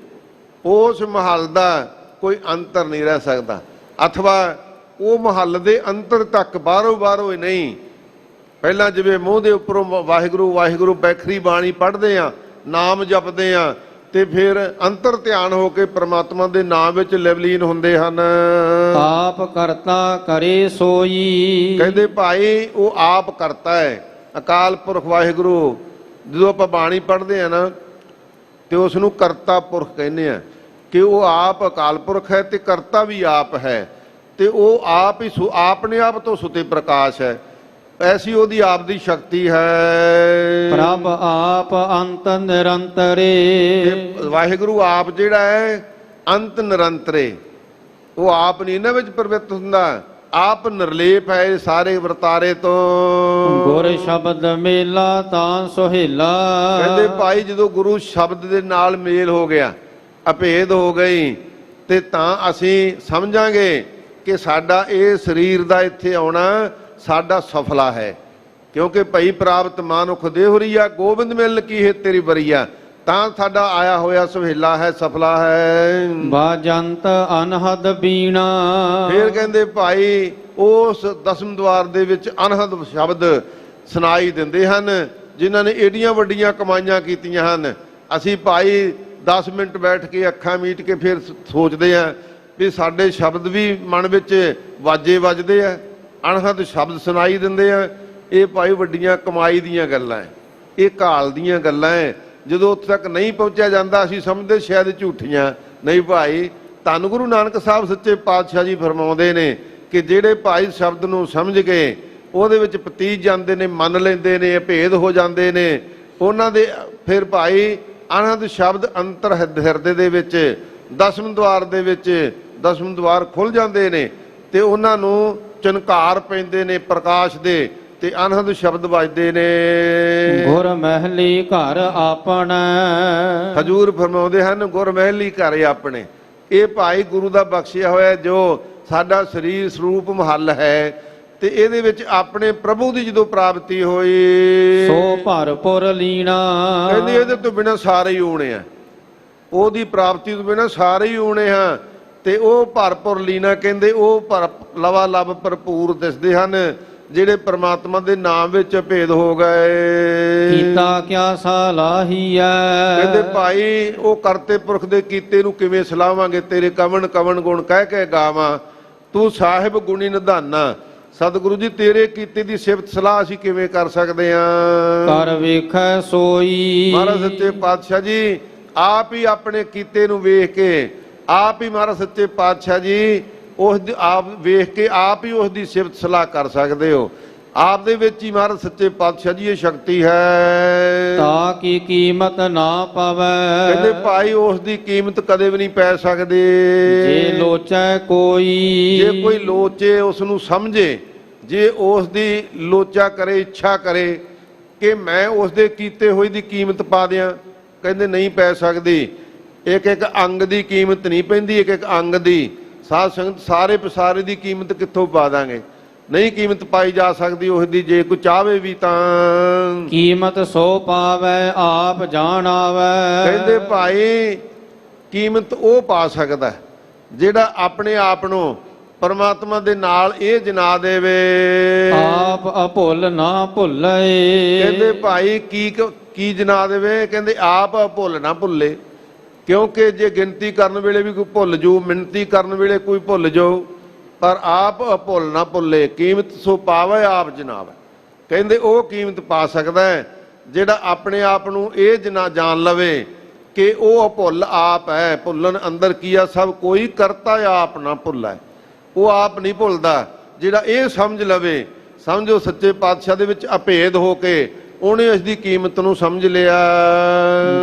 ਉਸ ਮਹੱਲ ਦਾ ਕੋਈ ਅੰਤਰ ਨਹੀਂ ਰਹਿ ਸਕਦਾ, ਅਥਵਾ ਉਹ ਮਹੱਲ ਦੇ ਅੰਤਰ ਤੱਕ ਬਾਹਰੋਂ ਹੀ ਨਹੀਂ। ਪਹਿਲਾਂ ਜਿਵੇਂ ਮੂੰਹ ਦੇ ਉੱਪਰੋਂ ਵਾਹਿਗੁਰੂ ਵਾਹਿਗੁਰੂ ਬੈਖਰੀ ਬਾਣੀ ਪੜ੍ਹਦੇ ਆ, ਨਾਮ ਜਪਦੇ ਆ, ਤੇ ਫਿਰ ਅੰਤਰ ਧਿਆਨ ਹੋ ਕੇ ਪ੍ਰਮਾਤਮਾ ਦੇ ਨਾਮ ਵਿੱਚ ਲਿਵਲੀਨ ਹੁੰਦੇ ਹਨ। ਆਪ ਕਰਤਾ ਕਰੇ ਸੋਈ। ਕਹਿੰਦੇ ਭਾਈ ਉਹ ਆਪ ਕਰਤਾ ਹੈ, ਅਕਾਲ ਪੁਰਖ ਵਾਹਿਗੁਰੂ। ਜਦੋਂ ਆਪਾਂ ਬਾਣੀ ਪੜ੍ਹਦੇ ਆ ਨਾ ਤੇ ਉਸ ਨੂੰ ਕਰਤਾ ਪੁਰਖ ਕਹਿੰਦੇ ਆ ਕਿ ਉਹ ਆਪ ਅਕਾਲ ਪੁਰਖ ਹੈ ਤੇ ਕਰਤਾ ਵੀ ਆਪ ਹੈ, ਤੇ ਉਹ ਆਪ ਹੀ ਆਪਣੇ ਆਪ ਤੋਂ ਸੁਤੇ ਪ੍ਰਕਾਸ਼ ਹੈ। ਐਸੀ ਉਹਦੀ ਆਪ ਦੀ ਸ਼ਕਤੀ ਹੈ। ਪ੍ਰਭ ਆਪ ਅੰਤ ਨਿਰੰਤਰੇ। ਵਾਹਿਗੁਰੂ ਆਪ ਜਿਹੜਾ ਹੈ ਅੰਤ ਨਿਰੰਤਰੇ, ਉਹ ਆਪ ਨਹੀਂ ਇਹਨਾਂ ਵਿੱਚ ਪ੍ਰਵਿੱਤ ਹੁੰਦਾ, ਆਪ ਨਿਰਲੇਪ ਹੈ ਸਾਰੇ ਵਰਤਾਰੇ ਤੋਂ। ਗੁਰ ਸ਼ਬਦ ਮੇਲਾ ਤਾਂ ਸੁਹੇਲਾ। ਕਹਿੰਦੇ ਭਾਈ ਜਦੋਂ ਗੁਰੂ ਸ਼ਬਦ ਦੇ ਨਾਲ ਮੇਲ ਹੋ ਗਿਆ, ਅਭੇਦ ਹੋ ਗਈ, ਤੇ ਤਾਂ ਅਸੀਂ ਸਮਝਾਂਗੇ ਕਿ ਸਾਡਾ ਇਹ ਸਰੀਰ ਦਾ ਇੱਥੇ ਆਉਣਾ ਸਾਡਾ ਸਫਲਾ ਹੈ। ਕਿਉਂਕਿ ਭਈ ਪ੍ਰਾਪਤ ਮਾਨੁਖ ਦੇਹੁਰੀਆ, ਗੋਬਿੰਦ ਮਿਲਨ ਕੀ ਹੈ ਤੇਰੀ ਬਰੀਆ, ਤਾਂ ਸਾਡਾ ਆਇਆ ਹੋਇਆ ਸੁਹੇਲਾ ਹੈ, ਸਫਲਾ ਹੈ। ਬਾਜੰਤ ਅਨਹਦ ਬੀਣਾ। ਫਿਰ ਕਹਿੰਦੇ ਭਾਈ ਉਸ ਦਸਮ ਦਵਾਰ ਦੇ ਵਿੱਚ ਅਨਹਦ ਸ਼ਬਦ ਸੁਣਾਈ ਦਿੰਦੇ ਹਨ, ਜਿਨ੍ਹਾਂ ਨੇ ਏਡੀਆਂ ਵੱਡੀਆਂ ਕਮਾਈਆਂ ਕੀਤੀਆਂ ਹਨ। ਅਸੀਂ ਭਾਈ 10 ਮਿੰਟ ਬੈਠ ਕੇ ਅੱਖਾਂ ਮੀਟ ਕੇ ਫਿਰ ਸੋਚਦੇ ਹਾਂ ਵੀ ਸਾਡੇ ਸ਼ਬਦ ਵੀ ਮਨ ਵਿੱਚ ਵਾਜੇ ਵੱਜਦੇ ਆ, ਅਣਹਦ ਸ਼ਬਦ ਸੁਣਾਈ ਦਿੰਦੇ ਆ। ਇਹ ਭਾਈ ਵੱਡੀਆਂ ਕਮਾਈ ਦੀਆਂ ਗੱਲਾਂ ਹੈ, ਇਹ ਕਾਲ ਦੀਆਂ ਗੱਲਾਂ ਹੈ। ਜਦੋਂ ਉੱਥੇ ਤੱਕ ਨਹੀਂ ਪਹੁੰਚਿਆ ਜਾਂਦਾ ਅਸੀਂ ਸਮਝਦੇ ਸ਼ਾਇਦ ਝੂਠੀਆਂ। ਨਹੀਂ ਭਾਈ, ਧੰਨ ਗੁਰੂ ਨਾਨਕ ਸਾਹਿਬ ਸੱਚੇ ਪਾਤਸ਼ਾਹ ਜੀ ਫਰਮਾਉਂਦੇ ਨੇ ਕਿ ਜਿਹੜੇ ਭਾਈ ਸ਼ਬਦ ਨੂੰ ਸਮਝ ਕੇ ਉਹਦੇ ਵਿੱਚ ਪਤੀਜ ਜਾਂਦੇ ਨੇ, ਮੰਨ ਲੈਂਦੇ ਨੇ, ਭੇਦ ਹੋ ਜਾਂਦੇ ਨੇ, ਉਹਨਾਂ ਦੇ ਫਿਰ ਭਾਈ ਅਨਹਦ ਸ਼ਬਦ ਅੰਤਰ ਹਿਰਦੇ ਦੇ ਵਿੱਚ ਦਸਮ ਦਵਾਰ ਦੇ ਵਿੱਚ ਦਸਮ ਦਵਾਰ ਖੁੱਲ ਜਾਂਦੇ ਨੇ, ਤੇ ਉਹਨਾਂ ਨੂੰ ਚਨਕਾਰ ਪੈਂਦੇ ਨੇ ਪ੍ਰਕਾਸ਼ ਦੇ, ਤੇ ਅਨਹਦ ਸ਼ਬਦ ਵੱਜਦੇ ਨੇ। ਗੁਰ ਮਹਿਲੀ ਘਰ ਆਪਣਾ। ਹਜੂਰ ਫਰਮਾਉਂਦੇ ਹਨ ਗੁਰ ਮਹਿਲੀ ਘਰ ਆਪਣੇ। ਇਹ ਭਾਈ ਗੁਰੂ ਦਾ ਬਖਸ਼ਿਆ ਹੋਇਆ ਜੋ ਸਾਡਾ ਸਰੀਰ ਸਰੂਪ ਮਹੱਲ ਹੈ, ਤੇ ਇਹਦੇ ਵਿੱਚ ਆਪਣੇ ਪ੍ਰਭੂ ਦੀ ਜਦੋਂ ਪ੍ਰਾਪਤੀ ਹੋਈ, ਸੋ ਭਰਪੁਰ ਲੀਣਾ। ਕਹਿੰਦੇ ਇਹਦੇ ਤੋਂ ਬਿਨਾਂ ਸਾਰੇ ਹੀ ਊਣੇ ਆ, ਉਹਦੀ ਪ੍ਰਾਪਤੀ ਤੋਂ ਬਿਨਾਂ ਸਾਰੇ ਹੀ ਊਣੇ ਹਾਂ। ਤੇ ਉਹ ਭਰਪੁਰ ਲੀਨਾ ਕਹਿੰਦੇ ਉਹ ਲਵਾ ਲਵ ਭਰਪੂਰ ਦਿਸਦੇ ਹਨ, ਜਿਹੜੇ ਪ੍ਰਮਾਤਮਾ ਦੇ ਨਾਮ ਵਿੱਚ ਭੇਦ ਹੋ ਗਏ। ਕੀਤਾ ਕਿਆ ਸਲਾਹੀਐ। ਕਹਿੰਦੇ ਭਾਈ ਉਹ ਕਰਤੇ ਪੁਰਖ ਦੇ ਕੀਤੇ ਨੂੰ ਕਿਵੇਂ ਸਲਾਹਾਂਗੇ, ਤੇਰੇ ਕਵਣ ਕਵਣ ਗੁਣ ਕਹਿ ਕੇ ਗਾਵਾਂ, ਤੂੰ ਸਾਹਿਬ ਗੁਣੀ ਨਿਧਾਨਾ। ਸਤਿਗੁਰੂ ਜੀ ਤੇਰੇ ਕੀਤੇ ਦੀ ਸਿਫਤ ਸਲਾਹ ਅਸੀਂ ਕਿਵੇਂ ਕਰ ਸਕਦੇ ਹਾਂ। ਕਰ ਵੇਖੈ ਸੋਈ। ਮਹਾਰਾਜ ਸੱਚੇ ਪਾਤਸ਼ਾਹ ਜੀ ਆਪ ਹੀ ਆਪਣੇ ਕੀਤੇ ਨੂੰ ਵੇਖ ਕੇ, ਆਪ ਹੀ ਮਹਾਰਾਜ ਸੱਚੇ ਪਾਤਸ਼ਾਹ ਜੀ ਉਸ ਦੀ ਆਪ ਵੇਖ ਕੇ ਆਪ ਹੀ ਉਸ ਦੀ ਸਿਫਤ ਸਲਾਹ ਕਰ ਸਕਦੇ ਹੋ। ਆਪ ਦੇ ਵਿੱਚ ਹੀ ਮਹਾਰਾਜ ਸੱਚੇ ਪਾਤਸ਼ਾਹ ਜੀ ਇਹ ਸ਼ਕਤੀ ਹੈ। ਤਾ ਕੀ ਕੀਮਤ ਨਾ ਪਵੈ। ਕਹਿੰਦੇ ਭਾਈ ਉਸ ਦੀ ਕੀਮਤ ਕਦੇ ਵੀ ਨਹੀਂ ਪੈ ਸਕਦੀ। ਜੇ ਲੋਚੈ ਕੋਈ। ਜੇ ਕੋਈ ਲੋਚੇ ਉਸ ਨੂੰ ਸਮਝੇ, ਜੇ ਉਸ ਦੀ ਲੋਚਾ ਕਰੇ, ਇੱਛਾ ਕਰੇ ਕਿ ਮੈਂ ਉਸ ਦੇ ਕੀਤੇ ਹੋਏ ਦੀ ਕੀਮਤ ਪਾ ਦਿਆਂ, ਕਹਿੰਦੇ ਨਹੀਂ ਪੈ ਸਕਦੀ। ਇੱਕ ਇੱਕ ਅੰਗ ਦੀ ਕੀਮਤ ਨਹੀਂ ਪੈਂਦੀ, ਇੱਕ ਇੱਕ ਅੰਗ ਦੀ। ਸਾਧ ਸੰਗਤ ਸਾਰੇ ਪਸਾਰੇ ਦੀ ਕੀਮਤ ਕਿੱਥੋਂ ਪਾ ਦਾਂਗੇ, ਨਹੀਂ ਕੀਮਤ ਪਾਈ ਜਾ ਸਕਦੀ ਉਸ ਦੀ, ਜੇ ਕੋਈ ਚਾਹਵੇ ਵੀ ਤਾਂ। ਕੀਮਤ ਸੋ ਪਾਵੈ ਆਪ ਜਾਣ ਆਵੈ। ਕਹਿੰਦੇ ਭਾਈ ਕੀਮਤ ਉਹ ਪਾ ਸਕਦਾ ਜਿਹੜਾ ਆਪਣੇ ਆਪ ਨੂੰ ਪਰਮਾਤਮਾ ਦੇ ਨਾਲ ਇਹ ਜਨਾ ਦੇਵੇ। ਆਪ ਅਭੁੱਲ ਨਾ ਭੁੱਲੇ। ਕਹਿੰਦੇ ਭਾਈ ਕੀ ਜਨਾ ਦੇਵੇ। ਕਹਿੰਦੇ ਆਪ ਭੁੱਲ ਨਾ ਭੁੱਲੇ, ਕਿਉਂਕਿ ਜੇ ਗਿਣਤੀ ਕਰਨ ਵੇਲੇ ਵੀ ਕੋਈ ਭੁੱਲ ਜਾਊ, ਮਿਣਤੀ ਕਰਨ ਵੇਲੇ ਕੋਈ ਭੁੱਲ ਜਾਊ, ਪਰ ਆਪ ਭੁੱਲ ਨਾ ਭੁੱਲੇ। ਕੀਮਤ ਸੋ ਪਾਵੇ ਆਪ ਜਨਾਬ। ਕਹਿੰਦੇ ਉਹ ਕੀਮਤ ਪਾ ਸਕਦਾ ਹੈ ਜਿਹੜਾ ਆਪਣੇ ਆਪ ਨੂੰ ਇਹ ਜਨਾ ਜਾਣ ਲਵੇ ਕਿ ਉਹ ਭੁੱਲ ਆਪ ਹੈ। ਭੁੱਲਣ ਅੰਦਰ ਕੀਆ ਸਭ ਕੋਈ, ਕਰਤਾ ਆਪ ਨਾ ਭੁੱਲੈ। ਉਹ ਆਪ ਨਹੀਂ ਭੁੱਲਦਾ। ਜਿਹੜਾ ਇਹ ਸਮਝ ਲਵੇ, ਸਮਝੋ ਸੱਚੇ ਪਾਤਸ਼ਾਹ ਦੇ ਵਿੱਚ ਅਭੇਦ ਹੋ ਕੇ ਉਹਨੇ ਇਸ ਦੀ ਕੀਮਤ ਨੂੰ ਸਮਝ ਲਿਆ।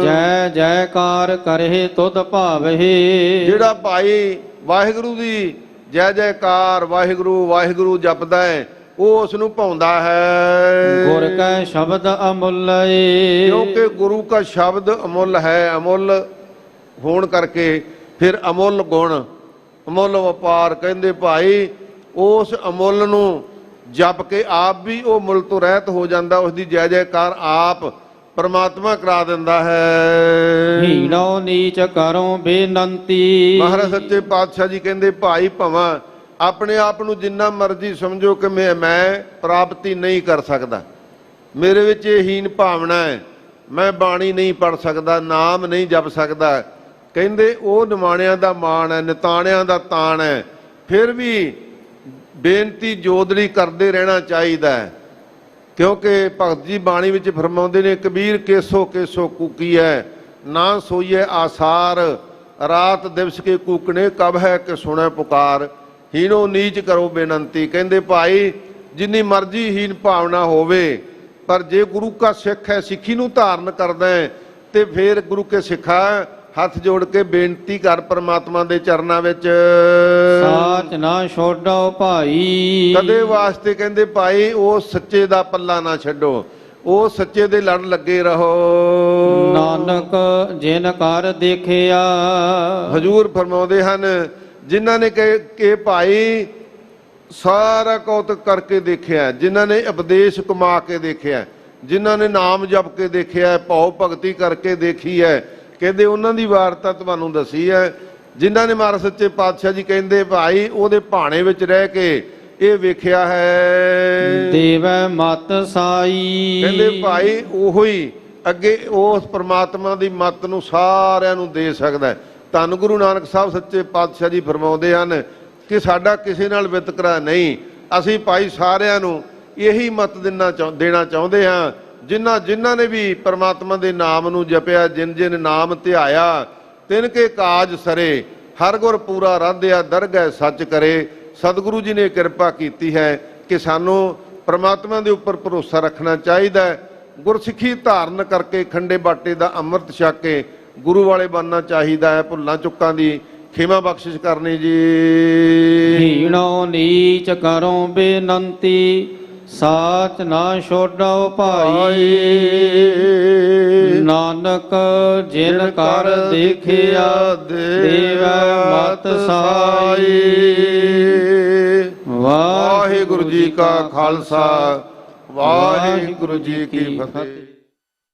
ਜੈ ਜੈਕਾਰ ਕਰੇ ਤੁਧ ਭਾਵਹਿ। ਜਿਹੜਾ ਭਾਈ ਵਾਹਿਗੁਰੂ ਦੀ ਜੈ ਜੈਕਾਰ ਵਾਹਿਗੁਰੂ ਵਾਹਿਗੁਰੂ ਜਪਦਾ ਹੈ, ਉਹ ਉਸ ਨੂੰ ਭਾਉਂਦਾ ਹੈ। ਗੁਰ ਕੈ ਸ਼ਬਦ ਅਮੁੱਲ ਏ। ਕਿਉਂਕਿ ਗੁਰੂ ਦਾ ਸ਼ਬਦ ਅਮੁੱਲ ਹੈ। ਅਮੁੱਲ ਹੋਣ ਕਰਕੇ ਫਿਰ ਅਮੁੱਲ ਗੁਣ, ਅਮੁੱਲ ਵਪਾਰ। ਕਹਿੰਦੇ ਭਾਈ ਉਸ ਅਮੁੱਲ ਨੂੰ ਜਪ ਕੇ ਆਪ ਵੀ ਉਹ ਮੁੱਲ ਤੋਂ ਰਹਿਤ ਹੋ ਜਾਂਦਾ। ਉਸ ਦੀ ਜੈ ਜੈਕਾਰ ਆਪ ਪਰਮਾਤਮਾ ਕਰਾ ਦਿੰਦਾ ਹੈ। ਹੀਣੋ ਨੀਚ ਕਰੋ ਬੇਨੰਤੀ। ਮਹਾਰਾਜ ਸੱਚੇ ਪਾਤਸ਼ਾਹ ਜੀ ਕਹਿੰਦੇ ਭਾਈ ਭਵਾਂ ਆਪਣੇ ਆਪ ਨੂੰ ਜਿੰਨਾ ਮਰਜ਼ੀ ਸਮਝੋ ਕਿ ਮੈਂ ਪ੍ਰਾਪਤੀ ਨਹੀਂ ਕਰ ਸਕਦਾ, ਮੇਰੇ ਵਿੱਚ ਇਹ ਹੀਨ ਭਾਵਨਾ ਹੈ, ਮੈਂ ਬਾਣੀ ਨਹੀਂ ਪੜ ਸਕਦਾ, ਨਾਮ ਨਹੀਂ ਜਪ ਸਕਦਾ। ਕਹਿੰਦੇ ਉਹ ਨਿਮਾਣਿਆਂ ਦਾ ਮਾਣ ਹੈ, ਨਿਤਾਣਿਆਂ ਦਾ ਤਾਣ ਹੈ। ਫਿਰ ਵੀ ਬੇਨਤੀ ਜੋਦੜੀ ਕਰਦੇ ਰਹਿਣਾ ਚਾਹੀਦਾ ਹੈ, ਕਿਉਂਕਿ ਭਗਤ ਜੀ ਬਾਣੀ ਵਿੱਚ ਫਰਮਾਉਂਦੇ ਨੇ, ਕਬੀਰ ਕੇਸੋ ਕੇਸੋ ਕੂਕੀ ਹੈ, ਨਾ ਸੋਈਏ ਆਸਾਰ, ਰਾਤ ਦਿਵਸ ਕੇ ਕੂਕਣੇ, ਕਬ ਹੈ ਕਿ ਸੁਣੇ ਪੁਕਾਰ। ਹੀਣੋ ਨੀਚ ਕਰੋ ਬੇਨੰਤੀ। ਕਹਿੰਦੇ ਭਾਈ ਜਿੰਨੀ ਮਰਜ਼ੀ ਹੀਨ ਭਾਵਨਾ ਹੋਵੇ, ਪਰ ਜੇ ਗੁਰੂ ਕਾ ਸਿੱਖ ਹੈ, ਸਿੱਖੀ ਨੂੰ ਧਾਰਨ ਕਰਦਾ ਹੈ, ਤੇ ਫਿਰ ਗੁਰੂ ਕੇ ਸਿੱਖਾ ਹੱਥ ਜੋੜ ਕੇ ਬੇਨਤੀ ਕਰ ਪਰਮਾਤਮਾ ਦੇ ਚਰਨਾਂ ਵਿੱਚ। ਸਾਚ ਨਾ ਛੋਡੋ ਭਾਈ। ਕਦੇ ਵਾਸਤੇ ਕਹਿੰਦੇ ਭਾਈ ਉਹ ਸੱਚੇ ਦਾ ਪੱਲਾ ਨਾ ਛੱਡੋ, ਉਹ ਸੱਚੇ ਦੇ ਲੜ ਲੱਗੇ ਰਹੋ। ਨਾਨਕ ਜਿਨ ਕਰ ਦੇਖਿਆ। ਹਜੂਰ ਫਰਮਾਉਂਦੇ ਹਨ ਜਿਨ੍ਹਾਂ ਨੇ ਕਿ ਭਾਈ ਸਾਰਾ ਕੌਤਕ ਕਰਕੇ ਦੇਖਿਆ, ਜਿਨ੍ਹਾਂ ਨੇ ਉਪਦੇਸ਼ ਕਮਾ ਕੇ ਦੇਖਿਆ, ਜਿਨ੍ਹਾਂ ਨੇ ਨਾਮ ਜਪ ਕੇ ਦੇਖਿਆ, ਭਉ ਭਗਤੀ ਕਰਕੇ ਦੇਖੀ ਹੈ, ਕਹਿੰਦੇ ਉਹਨਾਂ ਦੀ ਵਾਰਤਾ ਤੁਹਾਨੂੰ ਦੱਸੀ ਹੈ। ਜਿਨ੍ਹਾਂ ਨੇ ਮਹਾਰਾਜ ਸੱਚੇ ਪਾਤਸ਼ਾਹ ਜੀ ਕਹਿੰਦੇ ਭਾਈ ਉਹਦੇ ਭਾਣੇ ਵਿੱਚ ਰਹਿ ਕੇ ਇਹ ਵੇਖਿਆ ਹੈ। ਦੇਵੈ ਮਤ ਸਾਈ। ਕਹਿੰਦੇ ਭਾਈ ਉਹੋ ਹੀ ਅੱਗੇ ਉਸ ਪ੍ਰਮਾਤਮਾ ਦੀ ਮੱਤ ਨੂੰ ਸਾਰਿਆਂ ਨੂੰ ਦੇ ਸਕਦਾ ਹੈ। ਧੰਨ ਗੁਰੂ ਨਾਨਕ ਸਾਹਿਬ ਸੱਚੇ ਪਾਤਸ਼ਾਹ ਜੀ ਫਰਮਾਉਂਦੇ ਹਨ ਕਿ ਸਾਡਾ ਕਿਸੇ ਨਾਲ ਵਿਤਕਰਾ ਨਹੀਂ, ਅਸੀਂ ਭਾਈ ਸਾਰਿਆਂ ਨੂੰ ਇਹੀ ਮੱਤ ਦੇਣਾ ਚਾਹੁੰਦੇ ਹਾਂ। ਜਿਨ੍ਹਾਂ ਨੇ ਵੀ ਪਰਮਾਤਮਾ ਦੇ ਨਾਮ ਨੂੰ ਜਪਿਆ, ਜਿਨ ਨਾਮ ਧਿਆਇਆ, ਤਿਨ ਕੇ ਕਾਜ ਸਰੇ, ਹਰ ਗੁਰ ਪੂਰਾ ਰਾਧਿਆ, ਦਰਗਹਿ ਸੱਚ ਕਰੇ। ਸਤਿਗੁਰੂ ਜੀ ਨੇ ਕਿਰਪਾ ਕੀਤੀ ਹੈ ਕਿ ਸਾਨੂੰ ਪਰਮਾਤਮਾ ਦੇ ਉੱਪਰ ਭਰੋਸਾ ਰੱਖਣਾ ਚਾਹੀਦਾ ਹੈ। ਗੁਰਸਿੱਖੀ ਧਾਰਨ ਕਰਕੇ ਖੰਡੇ ਬਾਟੇ ਦਾ ਅੰਮ੍ਰਿਤ ਛਕ ਕੇ ਗੁਰੂ ਵਾਲੇ ਬਣਨਾ ਚਾਹੀਦਾ ਹੈ। ਭੁੱਲਾਂ ਚੁੱਕਾਂ ਦੀ ਖਿਮਾ ਬਖਸ਼ਿਸ਼ ਕਰਨੀ ਜੀ। ਹੀਣੋ ਨੀਚ ਕਰੋ ਬੇਨੰਤੀ, ਸਾਚ ਨਾ ਛੋਡੋ ਭਾਈ। ਨਾਨਕ ਜਿਨ ਕਰ ਦੇਖਿਆ, ਦੇਵੈ ਮਤ ਸਾਈ। ਵਾਹਿਗੁਰੂ ਜੀ ਕਾ ਖਾਲਸਾ, ਵਾਹਿਗੁਰੂ ਜੀ ਕੀ ਫਤਿਹ।